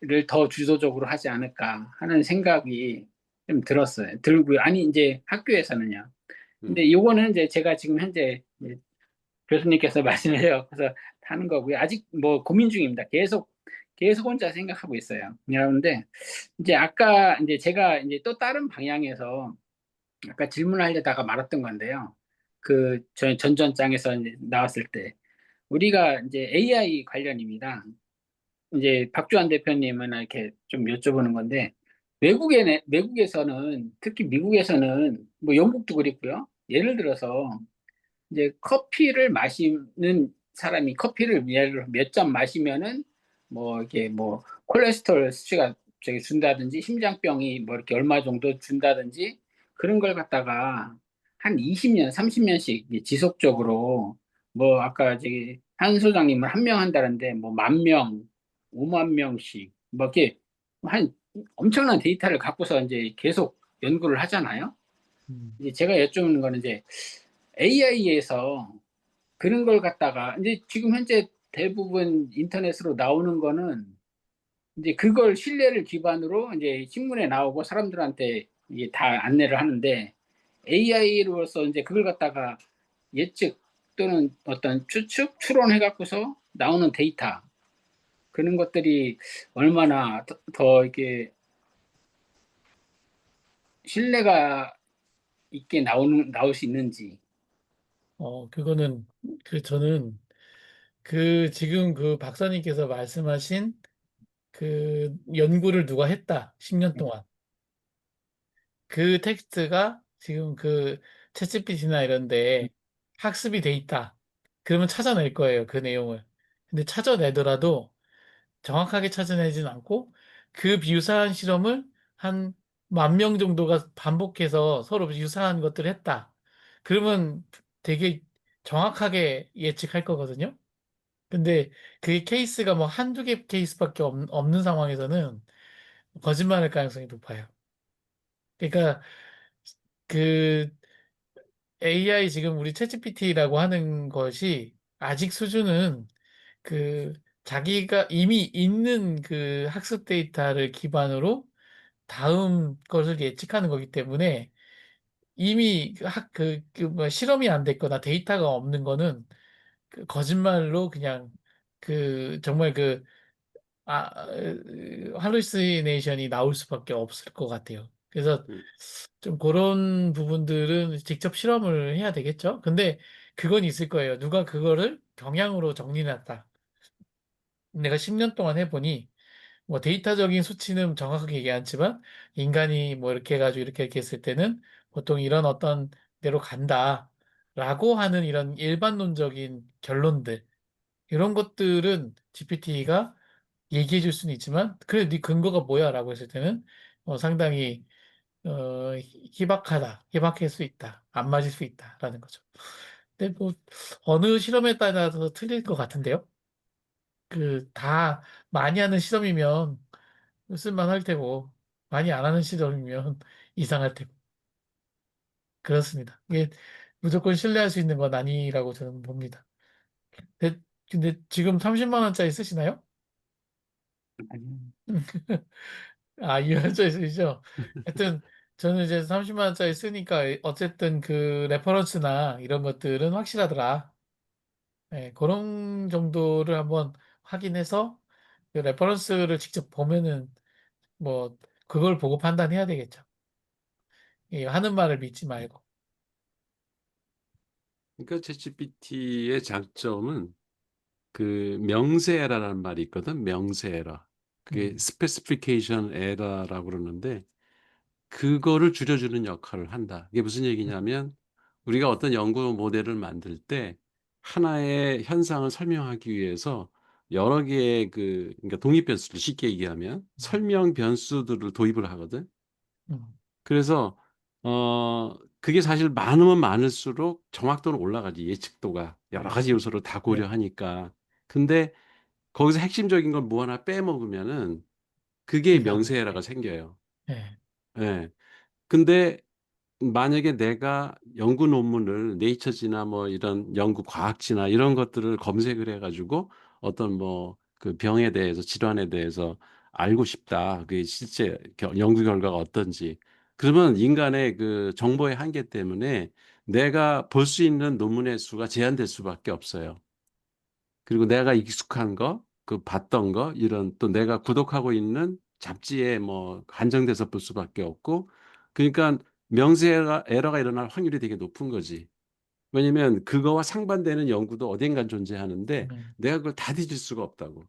를 더 주도적으로 하지 않을까 하는 생각이 좀 들었어요. 들고요. 아니 이제 학교에서는요. 근데 음. 요거는 이제 제가 지금 현재 이제 교수님께서 말씀해 서 하는 거고요. 아직 뭐 고민 중입니다. 계속 혼자 생각하고 있어요. 그런데 이제 아까 이제 제가 이제 또 다른 방향에서 아까 질문하려다가 말았던 건데요. 그 전전장에서 이제 나왔을 때 우리가 이제 AI 관련입니다. 이제 박주환 대표님은 이렇게 좀 여쭤보는 건데 외국에서는 특히 미국에서는 뭐 영국도 그랬고요. 예를 들어서 이제 커피를 마시는 사람이 커피를 예를 들어 몇 잔 마시면은 뭐 이게 뭐 콜레스테롤 수치가 저기 준다든지 심장병이 뭐 이렇게 얼마 정도 준다든지 그런 걸 갖다가 한 20년, 30년씩 지속적으로 뭐 아까 저기 한 소장님은 한 명 한다는데 뭐 10,000명, 50,000명씩 뭐 이렇게 한 엄청난 데이터를 갖고서 이제 계속 연구를 하잖아요. 음, 이제 제가 여쭙는 거는 이제 AI에서 그런 걸 갖다가 이제 지금 현재 대부분 인터넷으로 나오는 거는 이제 그걸 신뢰를 기반으로 이제 신문에 나오고 사람들한테 이게 다 안내를 하는데 AI로서 이제 그걸 갖다가 예측 또는 어떤 추측, 추론해 갖고서 나오는 데이터 그런 것들이 얼마나 더 이렇게 신뢰가 있게 나올 수 있는지. 그거는 저는 지금 그 박사님께서 말씀하신 그 연구를 누가 했다. 10년 동안. 그 텍스트가 지금 그 챗GPT나 이런데 학습이 돼 있다. 그러면 찾아낼 거예요. 그 내용을. 근데 찾아내더라도 정확하게 찾아내진 않고 그 유사한 실험을 한 10,000명 정도가 반복해서 서로 유사한 것들을 했다. 그러면 되게 정확하게 예측할 거거든요. 근데 그 케이스가 뭐 한두 개 케이스밖에 없는 상황에서는 거짓말할 가능성이 높아요. 그러니까 그 AI 지금 우리 챗GPT라고 하는 것이 아직 수준은 그 자기가 이미 있는 그 학습 데이터를 기반으로 다음 것을 예측하는 거기 때문에 이미 뭐 실험이 안 됐거나 데이터가 없는 거는 그 거짓말로 그냥 정말 할루시네이션이 나올 수밖에 없을 것 같아요. 그래서 음. 좀 그런 부분들은 직접 실험을 해야 되겠죠. 근데 그건 있을 거예요. 누가 그거를 경향으로 정리해놨다. 내가 10년 동안 해보니 뭐 데이터적인 수치는 정확하게 얘기 않지만 인간이 뭐 이렇게 해가지고 이렇게 했을 때는 보통 이런 어떤 데로 간다라고 하는 이런 일반론적인 결론들 이런 것들은 GPT가 얘기해 줄 수는 있지만 그래 네 근거가 뭐야라고 했을 때는 상당히 희박할 수 있다, 안 맞을 수 있다라는 거죠. 근데 뭐 어느 실험에 따라서 틀릴 것 같은데요. 다 많이 하는 실험이면 쓸만할 테고 많이 안 하는 실험이면 이상할 테고 그렇습니다. 이게 무조건 신뢰할 수 있는 건 아니라고 저는 봅니다. 근데 지금 30만 원짜리 쓰시나요? 유효자 쓰시죠? 하여튼 저는 이제 30만 원짜리 쓰니까 어쨌든 그 레퍼런스나 이런 것들은 확실하더라. 네, 그런 정도를 한번 확인해서 그 레퍼런스를 직접 보면은 뭐 그걸 보고 판단해야 되겠죠. 하는 말을 믿지 말고. 그러니까 챗GPT의 장점은 그 명세 에러라는 말이 있거든. 명세 에러. 그게 음, 스페시피케이션 에러라고 그러는데 그거를 줄여주는 역할을 한다. 이게 무슨 얘기냐면 우리가 어떤 연구 모델을 만들 때 하나의 현상을 설명하기 위해서 여러 개의 그러니까 독립 변수를 쉽게 얘기하면 설명 변수들을 도입을 하거든. 음, 그래서 그게 사실 많으면 많을수록 정확도는 올라가지, 예측도가. 여러 가지 요소를 다 네, 고려하니까. 근데 거기서 핵심적인 걸 뭐 하나 빼먹으면은 그게 이상하게. 명세에러가 생겨요. 네, 예. 근데 만약에 내가 연구 논문을 네이처지나 뭐 이런 연구 과학지나 이런 것들을 검색을 해 가지고 어떤 뭐 그 병에 대해서 질환에 대해서 알고 싶다. 그게 실제 연구 결과가 어떤지. 그러면 인간의 그 정보의 한계 때문에 내가 볼 수 있는 논문의 수가 제한될 수밖에 없어요. 그리고 내가 익숙한 거, 그 봤던 거, 이런 또 내가 구독하고 있는 잡지에 뭐 한정돼서 볼 수밖에 없고, 그러니까 에러가 일어날 확률이 되게 높은 거지. 왜냐면 그거와 상반되는 연구도 어딘간 존재하는데 음, 내가 그걸 다 뒤질 수가 없다고.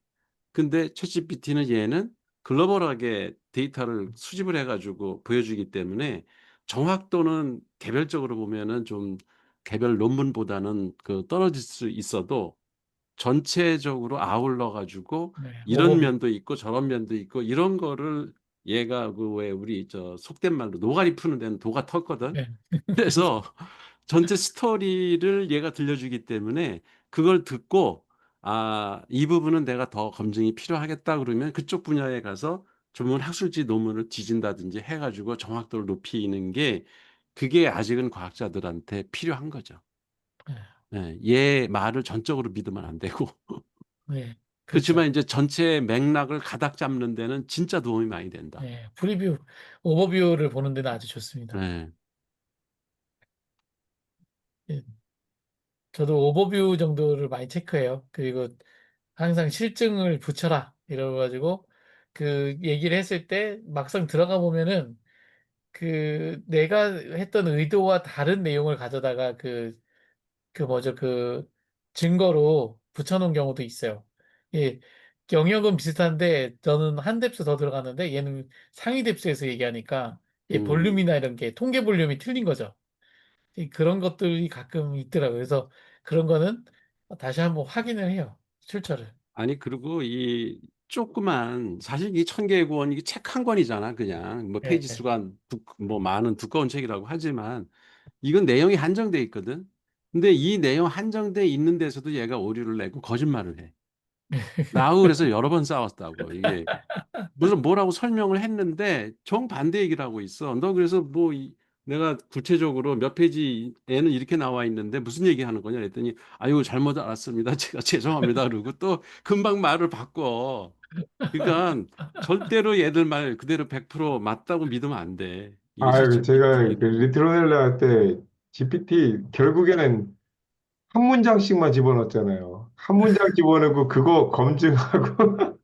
근데 챗GPT는 얘는 글로벌하게 데이터를 수집을 해가지고 보여주기 때문에 정확도는 개별적으로 보면은 좀 개별 논문보다는 그 떨어질 수 있어도 전체적으로 아울러 가지고 네, 이런 오버뷰. 면도 있고 저런 면도 있고 이런 거를 얘가 그 왜 우리 저 속된 말로 노가리 푸는 데는 도가 텄거든. 네, 그래서 전체 스토리를 얘가 들려주기 때문에 그걸 듣고 이 부분은 내가 더 검증이 필요하겠다 그러면 그쪽 분야에 가서 전문 학술지 논문을 뒤진다든지 해 가지고 정확도를 높이는 게 그게 아직은 과학자들한테 필요한 거죠. 네, 예. 얘 말을 전적으로 믿으면 안 되고. 네, 그렇죠. 그렇지만 인제 전체 맥락을 가닥 잡는 데는 진짜 도움이 많이 된다. 네, 프리뷰, 오버뷰를 보는 데는 아주 좋습니다. 예. 예, 저도 오버뷰 정도를 많이 체크해요. 그리고 항상 실증을 붙여라 이래가지고 그 얘기를 했을 때 막상 들어가 보면은 그 내가 했던 의도와 다른 내용을 가져다가 그 뭐죠 그 증거로 붙여놓은 경우도 있어요. 예, 영역은 비슷한데 저는 한 뎁스 더 들어갔는데 얘는 상위 뎁스에서 얘기하니까 예, 음. 볼륨이나 이런 게 통계 볼륨이 틀린 거죠. 그런 것들이 가끔 있더라고요. 그래서 그런 거는 다시 한번 확인을 해요. 출처를. 아니 그리고 이 조그만 사실 이 천 개의 구원 이게 책 한 권이잖아 그냥. 뭐 예, 페이지 수가 뭐 많은 두꺼운 책이라고 하지만 이건 내용이 한정돼 있거든. 근데 이 내용 한정돼 있는 데서도 얘가 오류를 내고 거짓말을 해. 나하고 그래서 여러 번 싸웠다고. 이게 무슨 뭐라고 설명을 했는데 정반대 얘기를 하고 있어. 너 그래서 뭐 내가 구체적으로 몇 페이지에는 이렇게 나와 있는데 무슨 얘기하는 거냐 그랬더니 아유 잘못 알았습니다. 제가 죄송합니다. 그러고 또 금방 말을 바꿔. 그러니까 절대로 얘들 말 그대로 100% 맞다고 믿으면 안 돼. 이 아유, 제가 그 챗GPT는. 리트로넬라 때 GPT 결국에는 한 문장씩만 집어넣었잖아요. 한 문장 집어넣고 그거 검증하고.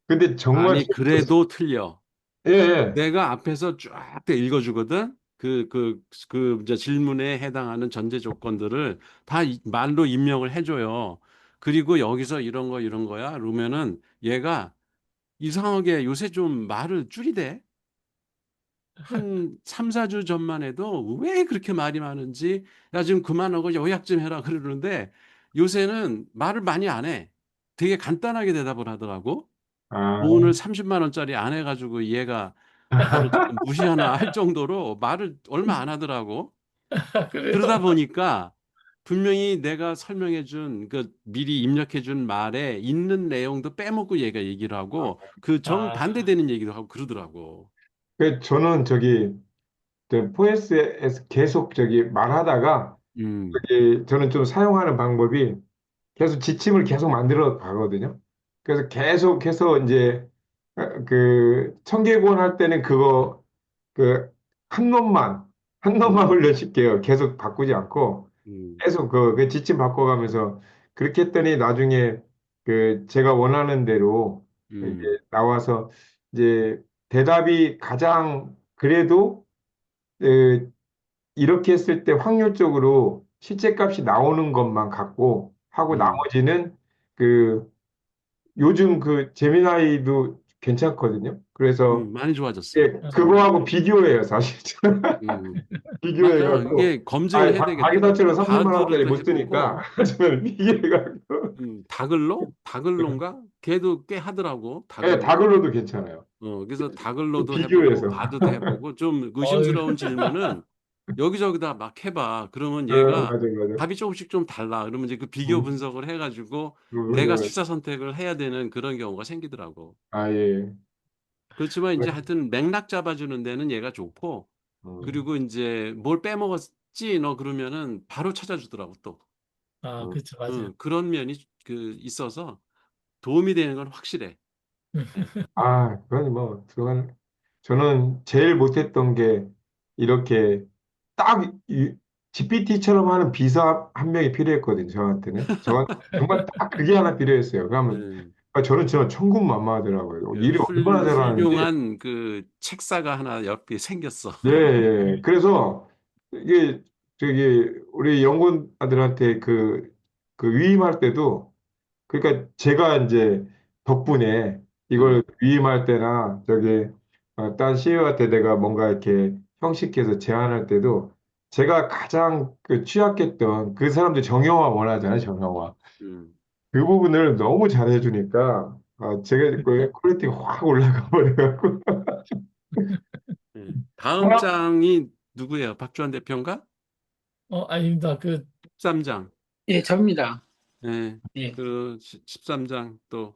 근데 정말 아니 그래도 틀려. 예, 예. 내가 앞에서 쫙 읽어주거든. 이제 질문에 해당하는 전제 조건들을 다 말로 입력을 해줘요. 그리고 여기서 이런 거야. 그러면은 얘가 이상하게 요새 좀 말을 줄이대. 한 3, 4주 전만 해도 왜 그렇게 말이 많은지, 야, 지금 그만하고 요약 좀 해라 그러는데 요새는 말을 많이 안 해. 되게 간단하게 대답을 하더라고. 아, 뭐 오늘 30만 원짜리 안 해가지고 얘가 나를 조금 무시하나 할 정도로 말을 얼마 안 하더라고. 그래요. 그러다 보니까 분명히 내가 설명해 준 그 미리 입력해 준 말에 있는 내용도 빼먹고 얘가 얘기를 하고 그 아, 정반대되는 얘기도 하고 그러더라고. 저는 저기 포에스에서 계속 저기 말하다가 음, 저는 좀 사용하는 방법이 계속 지침을 계속 만들어 가거든요. 그래서 계속해서 이제 그 청계권 할 때는 그거 그 한 놈만 한 놈만 음, 올려줄게요. 계속 바꾸지 않고 음, 계속 그 지침 바꿔가면서 그렇게 했더니 나중에 그 제가 원하는 대로 이게 음, 나와서 이제 대답이 가장 그래도 그 이렇게 했을 때 확률적으로 실제 값이 나오는 것만 갖고 하고 음, 나머지는 그 요즘 그 제미나이도 괜찮거든요. 그래서 많이 좋아졌어. 예, 그거하고 비교해요, 사실. 음, 맞아. 비교해갖고 이게 검증을 해야 되겠더라고. 자기사치로 30만 바드를 원짜리 또 못 해보고, 쓰니까 저는 비교해갖고 다글로인가? 걔도 꽤 하더라고. 예, 다글로. 다글로도 괜찮아요. 그래서 다글로도 해보고, 비교해서 바드도 해보고, 좀 어휴. 의심스러운 질문은 여기저기다 막 해봐. 그러면 얘가 맞아 맞아. 답이 조금씩 좀 달라. 그러면 이제 그 비교 음, 분석을 해가지고 맞아 내가 맞아. 취사 선택을 해야 되는 그런 경우가 생기더라고. 아 예. 그렇지만 이제 하여튼 맥락 잡아주는 데는 얘가 좋고, 음, 그리고 이제 뭘 빼먹었지 너 그러면은 바로 찾아주더라고 또. 아, 음. 그렇죠. 맞아요. 그런 면이 있어서 도움이 되는 건 확실해. 예. 그건 뭐 그건 저는 제일 못했던 게 이렇게 딱 GPT처럼 하는 비서 한 명이 필요했거든요. 저한테는. 정말 딱 그게 하나 필요했어요. 그러면 예. 저는 진짜 천군만마하더라고요. 그 일을 얼마나 잘하는지. 훌륭한 그 책사가 하나 옆에 생겼어. 예, 예. 그래서 이게 저기 우리 연구원들한테 그 위임할 때도 그러니까 제가 이제 덕분에 이걸 음, 위임할 때나 저기 딴 CEO한테 내가 뭔가 이렇게 형식해서 제안할 때도 제가 가장 그 취약했던 그 사람들 정형화 원하잖아요, 정형화. 음. 그 부분을 너무 잘해주니까 제가 그 퀄리티가 확 올라가 버려갖고 예. 다음 장이 누구예요? 박주환 대표인가? 아닙니다. 13장. 예, 접니다. 예. 예, 그 13장 또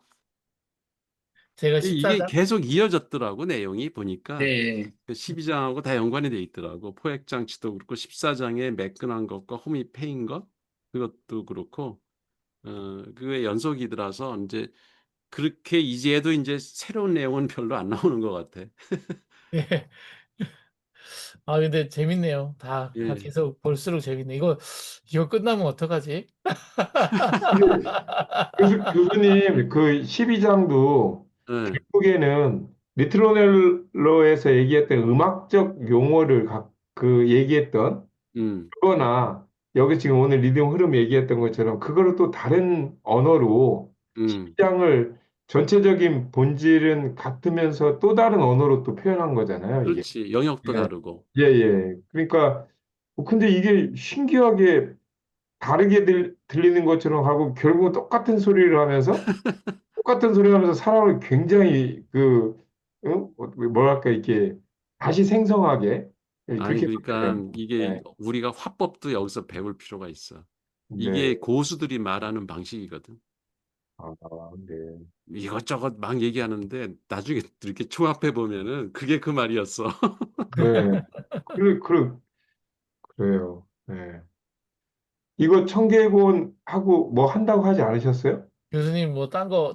제가 이게 14장? 계속 이어졌더라고 내용이 보니까 네, 그 12장하고 다 연관이 돼 있더라고. 포획장치도 그렇고 14장에 매끈한 것과 홈이 패인 것 그것도 그렇고 그게 연속이더라서 이제 그렇게 이제도 이제 새로운 내용은 별로 안 나오는 것 같아. 예. 근데 재밌네요. 다 예. 계속 볼수록 재밌네. 이거 끝나면 어떡하지? 교수님 그 12장도 예. 결국에는 리트로넬로에서 얘기했던 음악적 용어를 그 얘기했던 음. 그거나 여기 지금 오늘 리듬 흐름 얘기했던 것처럼 그거를 또 다른 언어로 음. 시장을 전체적인 본질은 같으면서 또 다른 언어로 또 표현한 거잖아요, 이게. 그렇지. 영역도 예, 다르고. 예, 예. 그러니까 근데 이게 신기하게 다르게 들리는 것처럼 하고 결국은 똑같은 소리를 하면서 사람을 굉장히 뭐랄까 이렇게 다시 생성하게 아니 그렇게 그러니까 만드는. 이게 예. 우리가 화법도 여기서 배울 필요가 있어. 네. 이게 고수들이 말하는 방식이거든. 아, 네. 이것저것 막 얘기하는데 나중에 이렇게 종합해 보면은 그게 그 말이었어. 네. 그래요. 네. 이거 청계곤 하고 뭐 한다고 하지 않으셨어요? 교수님 뭐 다음 거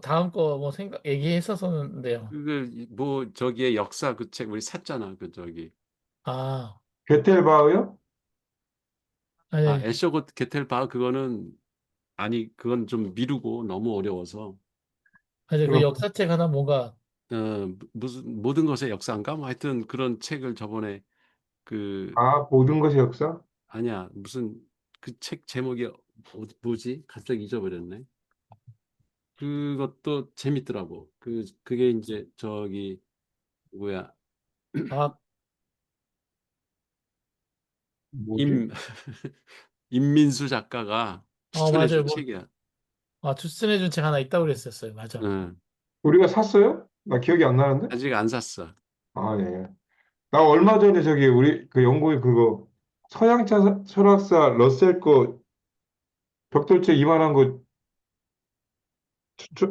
뭐 얘기했었었는데요. 그게 뭐 저기에 역사 그 책 우리 샀잖아. 그 저기 아, 베텔바우요? 아니, 에셔고트 게텔바 그거는 아니 그건 좀 미루고 너무 어려워서 아니 그 그럼 역사책 하나 뭔가 무슨 모든 것의 역사인가? 뭐 하여튼 그런 책을 저번에 그 모든 것의 역사? 아니야 무슨 그 책 제목이 뭐지? 갑자기 잊어버렸네. 그것도 재밌더라고. 그게 이제 저기 뭐야 아, 뭐지? 임 임민수 작가가 맞아요. 추천해준 책이야. 추천해준 책 하나 있다고 그랬었어요. 맞아. 응, 우리가 샀어요? 나 기억이 안 나는데? 아직 안 샀어. 예. 나 얼마 전에 저기 우리 그 영국의 그거 서양 철학사 러셀 거 벽돌책 이만한 거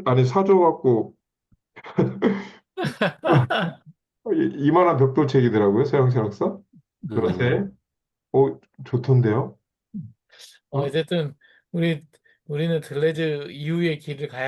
아니 사줘갖고 이만한 벽돌책이더라고요. 서양 철학사 응. 러셀. 좋던데요? 어? 어쨌든 우리는 들레즈 이후의 길을 가야